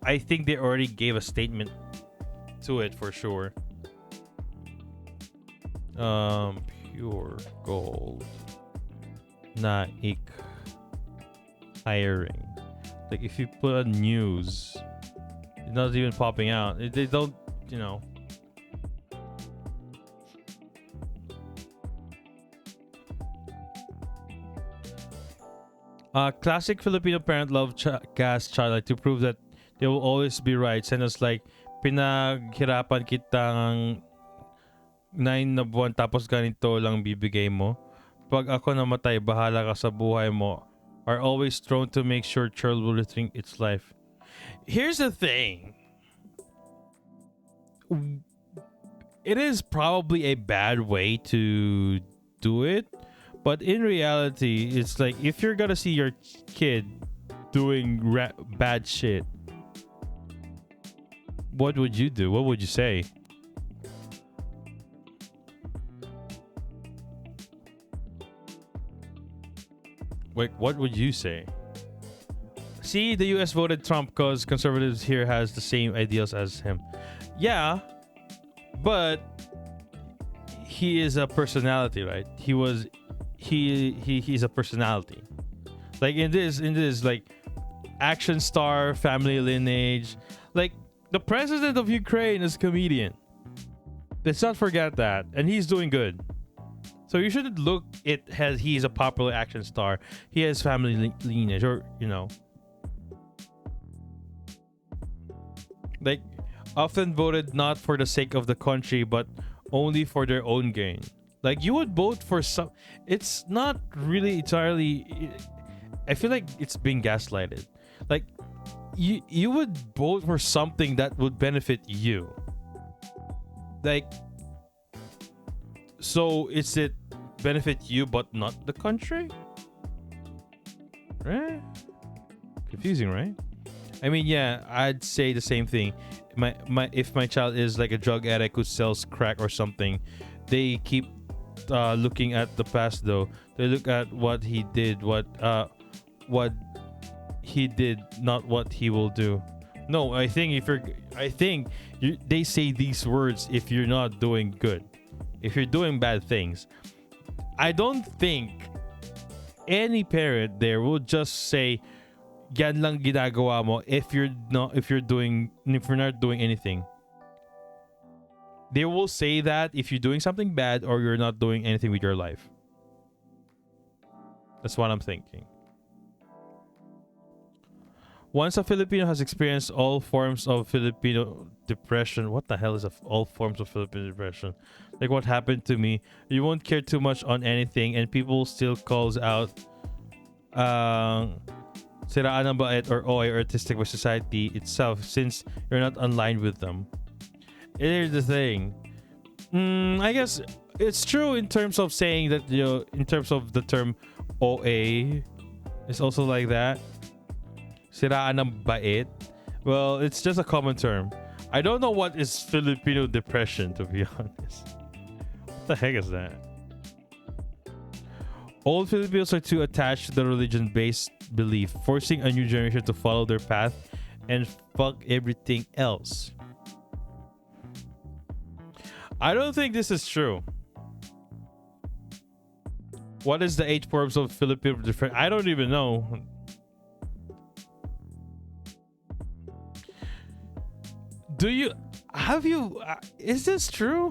I think they already gave a statement to it for sure. Pure Gold. Naik hiring. Like if you put a news, it's not even popping out. They don't, you know. Classic Filipino parent love cast child to prove that they will always be right. Send us like, pinaghirapan kitang 9 na buwan tapos ganito lang bibigay mo. Pag ako namatay, bahala ka sa buhay mo. Are always thrown to make sure child will rethink its life. Here's the thing. It is probably a bad way to do it, but in reality, it's like if you're gonna see your kid doing bad shit, what would you do? What would you say? Wait, what would you say? See, the US voted Trump because conservatives here has the same ideals as him. Yeah, but he is a personality, right? He's a personality. Like in this like action star family lineage. Like the president of Ukraine is a comedian. Let's not forget that, and he's doing good. So you shouldn't look it as he's a popular action star. He has family lineage, or like often voted not for the sake of the country, but only for their own gain. Like you would vote for some. It's not really entirely. I feel like it's being gaslighted. Like you would vote for something that would benefit you. Like, so is it benefit you but not the country? Right? Confusing, right? I mean, yeah, I'd say the same thing. If my child is like a drug addict who sells crack or something, they keep looking at the past though. They look at what he did, what he did, not what he will do. No, I think they say these words if you're not doing good, if you're doing bad things. I don't think any parent there will just say, "Yan lang ginagawa mo," if you're not doing anything. They will say that if you're doing something bad or you're not doing anything with your life. That's what I'm thinking. Once a Filipino has experienced all forms of Filipino depression, what the hell is all forms of Filipino depression? Like what happened to me, you won't care too much on anything, and people still calls out siraan ng bait or OA or artistic by society itself, since you're not aligned with them. Here's the thing. I guess it's true in terms of saying that, in terms of the term OA, it's also like that. Siraan ng bait. Well, it's just a common term. I don't know what is Filipino depression, to be honest. What the heck is that? Old Filipinos are too attached to the religion-based belief, forcing a new generation to follow their path and fuck everything else. I don't think this is true. What is the 8 forms of Filipino depression? I don't even know. Is this true?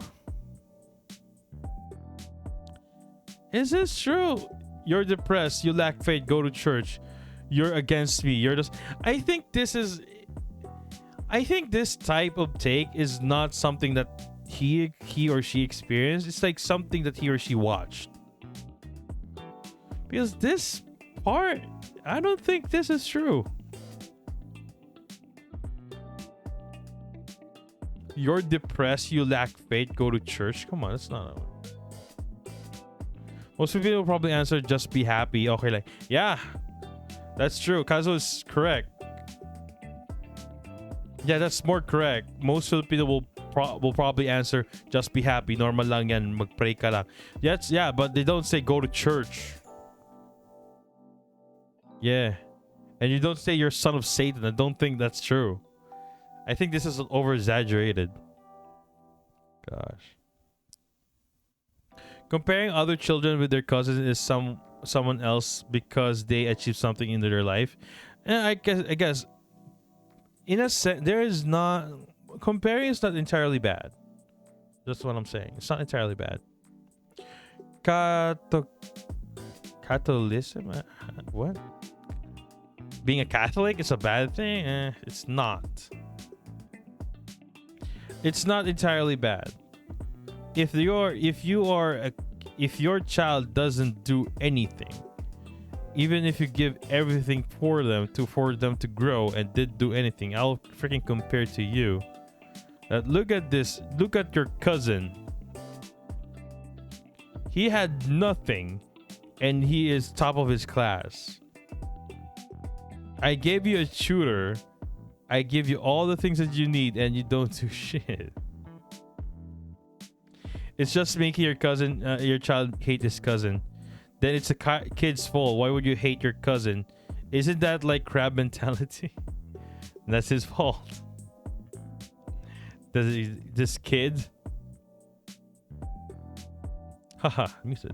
Is this true? You're depressed, you lack faith, go to church. You're against me. You're just I think this type of take is not something that he or she experienced. It's like something that he or she watched. Because this part, I don't think this is true. You're depressed, you lack faith, go to church. Come on, that's not. Most people will probably answer, just be happy. Okay, like, yeah, that's true. Kazo is correct. Yeah, that's more correct. Most Filipino will probably answer, just be happy. Normal lang yan, magpray ka lang. Yes, yeah, but they don't say go to church. Yeah. And you don't say you're son of Satan. I don't think that's true. I think this is over-exaggerated. Gosh. Comparing other children with their cousins is someone else because they achieved something in their life. And I guess in a sense, there is not... Comparing is not entirely bad. That's what I'm saying. It's not entirely bad. Catholicism? What? Being a Catholic is a bad thing? It's not. It's not entirely bad. If your child doesn't do anything, even if you give everything for them to grow and did do anything, I'll freaking compare to you. Look at this. Look at your cousin. He had nothing, and he is top of his class. I gave you a tutor. I give you all the things that you need, and you don't do shit. It's just making your child hate his cousin. Then it's a kid's fault. Why would you hate your cousin? Isn't that like crab mentality? That's his fault. This kid? Haha, muted.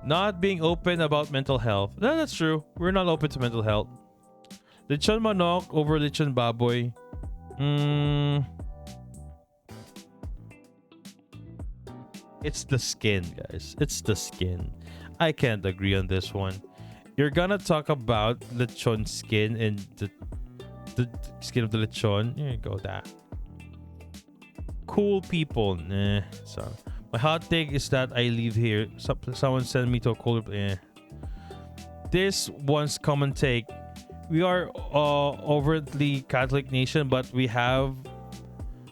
Not being open about mental health. No, that's true. We're not open to mental health. Lechon manok over lechon baboy. It's the skin, guys. It's the skin. I can't agree on this one. You're gonna talk about lechon skin and the skin of the lechon. Here you go, that. Cool people. Nah. So my hot take is that I leave here. Someone sent me to a colder. This one's common take. We are overtly Catholic nation, but we have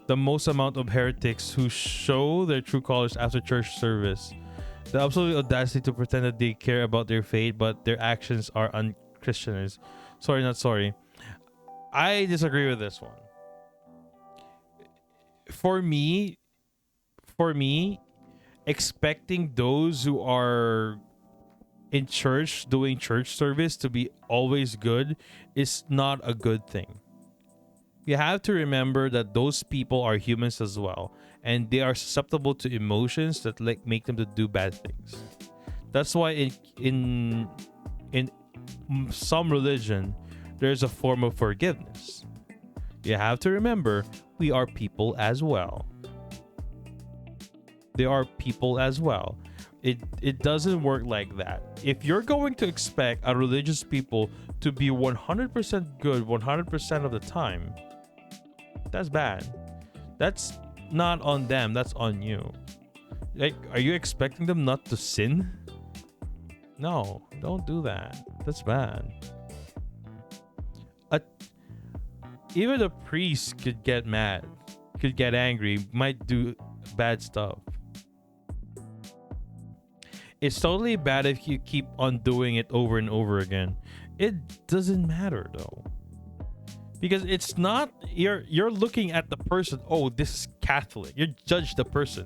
the most amount of heretics who show their true colors after church service. The absolute audacity to pretend that they care about their faith, but their actions are unchristianized. Sorry, not sorry. I disagree with this one. For me, expecting those who are in church doing church service to be always good is not a good thing. You have to remember that those people are humans as well, and they are susceptible to emotions that make them to do bad things. That's why in some religion there's a form of forgiveness. You have to remember we are people as well. They are people as well. It doesn't work like that. If you're going to expect a religious people to be 100% good 100% of the time, that's bad. That's not on them, that's on you. Like, are you expecting them not to sin? No, don't do that. That's bad. Even a priest could get mad, could get angry, might do bad stuff. It's totally bad if you keep on doing it over and over again. It doesn't matter though. Because it's not, you're looking at the person. Oh, this is Catholic. You judge the person.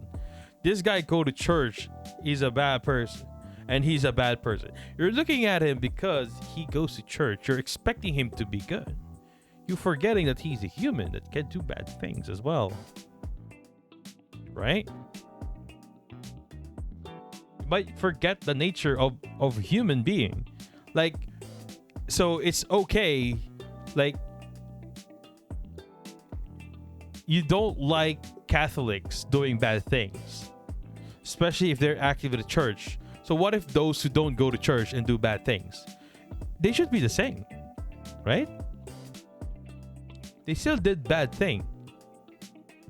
This guy go to church. He's a bad person. And he's a bad person. You're looking at him because he goes to church. You're expecting him to be good. You're forgetting that he's a human that can do bad things as well. Right? You might forget the nature of human being. Like, so it's okay. Like, you don't like Catholics doing bad things, especially if they're active in the church. So what if those who don't go to church and do bad things? They should be the same, right? They still did bad thing.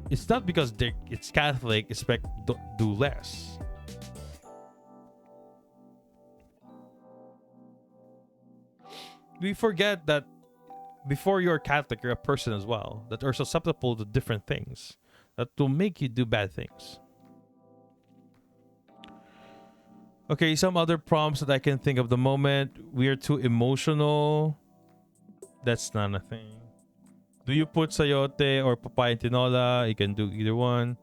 It's not because it's Catholic, expect do less. We forget that before you're Catholic, you're a person as well that are susceptible to different things that will make you do bad things. Okay, some other prompts that I can think of the moment. We are too emotional. That's not a thing. Do you put sayote or papaya and tinola? You can do either one.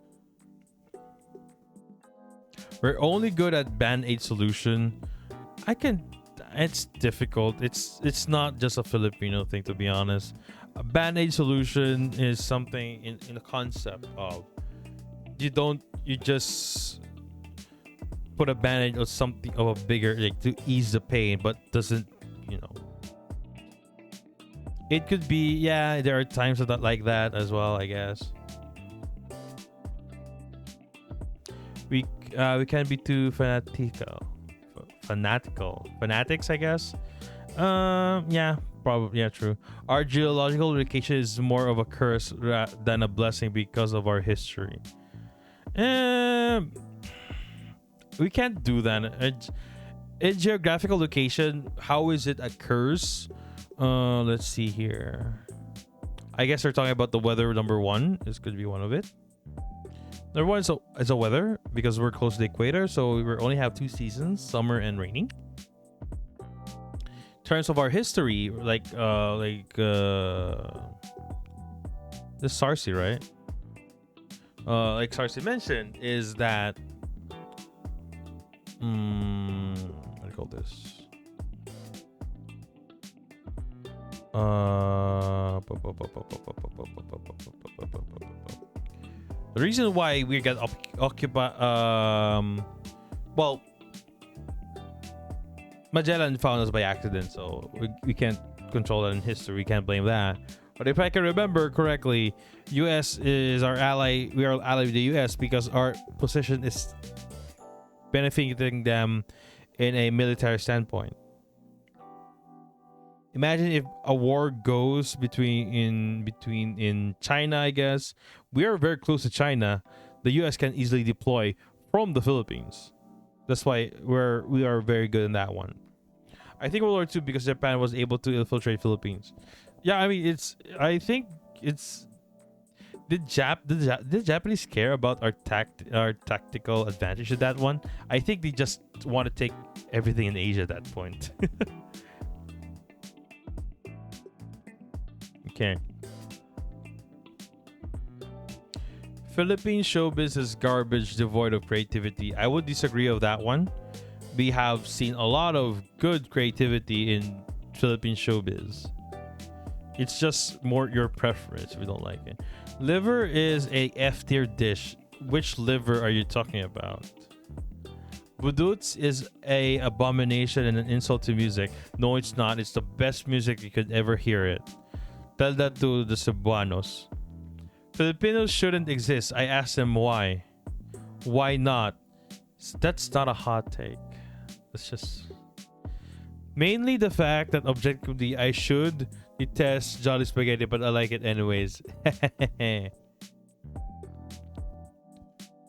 We're only good at Band-Aid solution. It's difficult. It's not just a Filipino thing, to be honest. A Band-Aid solution is something in the concept of you just put a Band-Aid or something of a bigger, like, to ease the pain, but doesn't, it could be, yeah, there are times of that like that as well, I guess. We can't be too fanatics, I guess. Yeah, probably, yeah, true. Our geological location is more of a curse than a blessing because of our history. We can't do that. In geographical location, how is it a curse? Let's see here. I guess they're talking about the weather. Number one, this could be one of it. Number one is a weather because we're close to the equator, so we only have 2 seasons, summer and rainy. In terms of our history, like this Sarsi, right? Like Sarsi mentioned, is that what do you call this? The reason why we get occupied, well, Magellan found us by accident, so we can't control that in history. We can't blame that. But if I can remember correctly, U.S. is our ally. We are ally with the U.S. because our position is benefiting them in a military standpoint. Imagine if a war goes in China. I guess we are very close to China. The U.S. can easily deploy from the Philippines. That's why we are very good in that one. I think World War II because Japan was able to infiltrate Philippines. Yeah, I mean I think it's. Did Japanese care about our tactical advantage at that one? I think they just want to take everything in Asia at that point. Okay. Philippine showbiz is garbage, devoid of creativity. I would disagree of that one. We have seen a lot of good creativity in Philippine showbiz. It's just more your preference if you don't like it. Liver is a F tier dish. Which liver are you talking about? Buduts is a abomination and an insult to music. No, it's not. It's the best music you could ever hear it. Tell that to the Cebuanos. Filipinos shouldn't exist. I asked them why. Why not? That's not a hot take. It's just mainly the fact that objectively I should detest Jolly Spaghetti, but I like it anyways.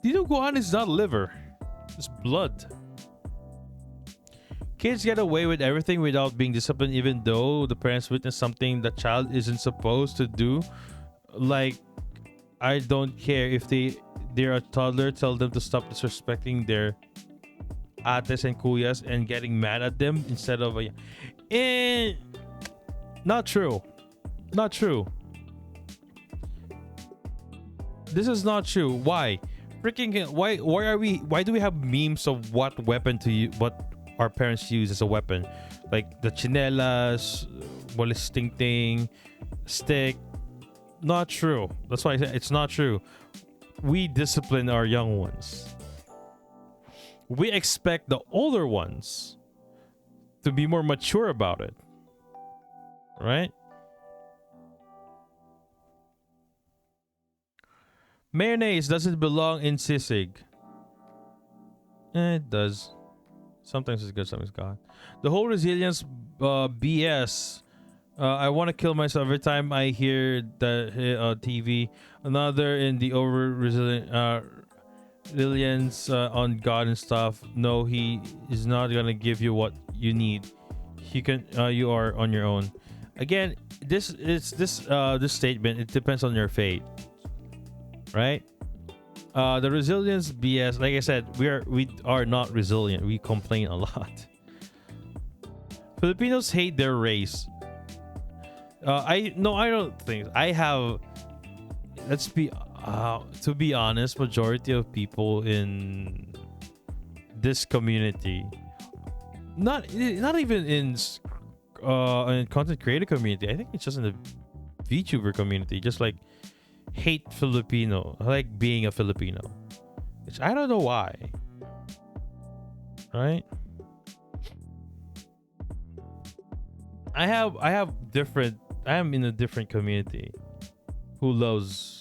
Dinuguan is not liver. It's blood. Kids get away with everything without being disciplined, even though the parents witness something the child isn't supposed to do. Like, I don't care if they're a toddler. Tell them to stop disrespecting their ates and kuyas and getting mad at them instead of a. Not true. Not true. This is not true. Why? Why do we have memes of what weapon to use, what our parents use as a weapon? Like the chinelas, molesting thing, stick. Not true. That's why I said it's not true. We discipline our young ones. We expect the older ones to be more mature about it. Right? Mayonnaise doesn't belong in sisig. It does. Sometimes it's good, sometimes it's God. The whole resilience BS. I want to kill myself every time I hear the TV. Another in the over resilience on God and stuff. No, he is not gonna give you what you need. He can. You are on your own. Again, this statement. It depends on your fate, right? The resilience BS. Like I said, we are not resilient. We complain a lot. Filipinos hate their race. I don't think I have. Let's be to be honest, majority of people in this community, not even in content creator community. I think it's just in the VTuber community. Just like hate Filipino, like being a Filipino. I don't know why. Right? I am in a different community who loves,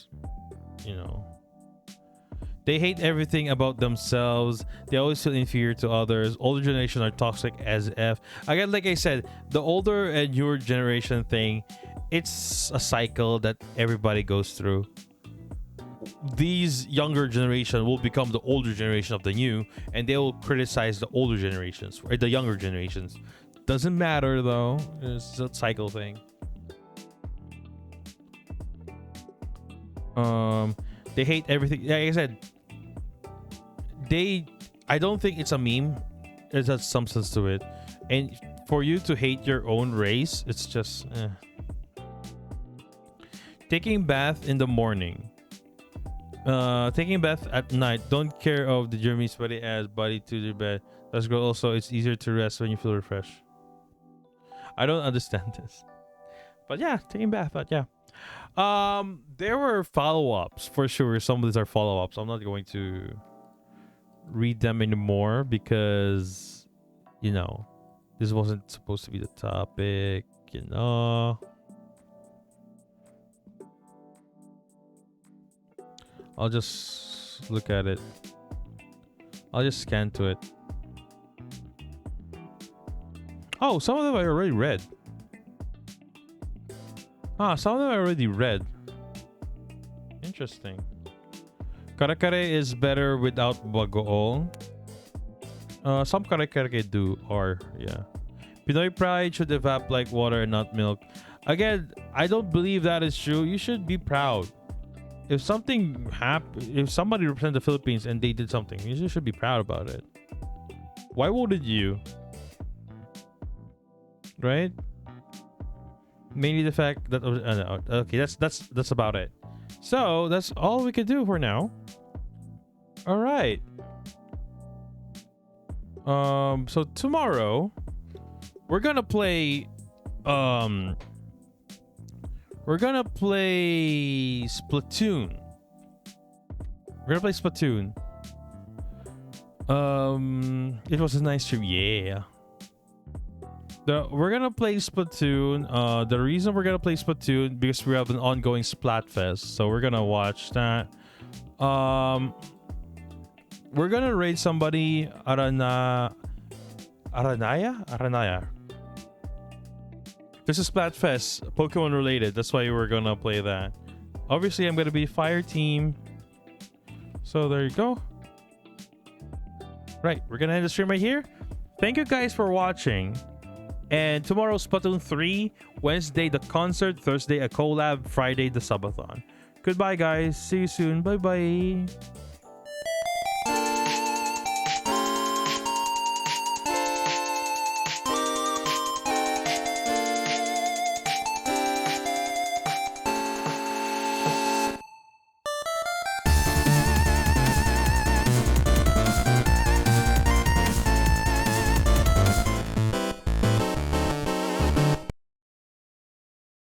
they hate everything about themselves. They always feel inferior to others. Older generation are toxic as F. Again, like I said, the older and newer generation thing, it's a cycle that everybody goes through. These younger generation will become the older generation of the new, and they will criticize the older generations or the younger generations. Doesn't matter though. It's a cycle thing. They hate everything. Like I said, I don't think it's a meme. It has substance to it. And for you to hate your own race, it's just taking bath in the morning. Taking bath at night. Don't care of the germy sweaty ass body to the bed. Let's go. Also, it's easier to rest when you feel refreshed. I don't understand this. But yeah, taking bath, but yeah. There were follow-ups for sure. Some of these are follow-ups. I'm not going to read them anymore because This wasn't supposed to be the topic, you know. I'll just look at it. I'll just scan to it. Oh, some of them I already read. Some of them I already read. Interesting. Kare-kare is better without bagoong. Some kare-kare do, or yeah. Pinoy pride should evap like water and not milk. Again, I don't believe that is true. You should be proud. If something if somebody represents the Philippines and they did something, you should be proud about it. Why wouldn't you? Right? Mainly the fact that okay, that's about it. So that's all we can do for now. All right. So tomorrow we're gonna play Splatoon. It was a nice stream, yeah. We're gonna play Splatoon. The reason we're gonna play Splatoon because we have an ongoing Splatfest, so we're gonna watch that. We're gonna raid somebody. Aranaya. This is Splatfest, Pokemon related. That's why we're gonna play that. Obviously, I'm gonna be Fire Team. So there you go. Right, we're gonna end the stream right here. Thank you guys for watching. And tomorrow, Splatoon 3. Wednesday, the concert. Thursday, a collab. Friday, the subathon. Goodbye, guys. See you soon. Bye-bye.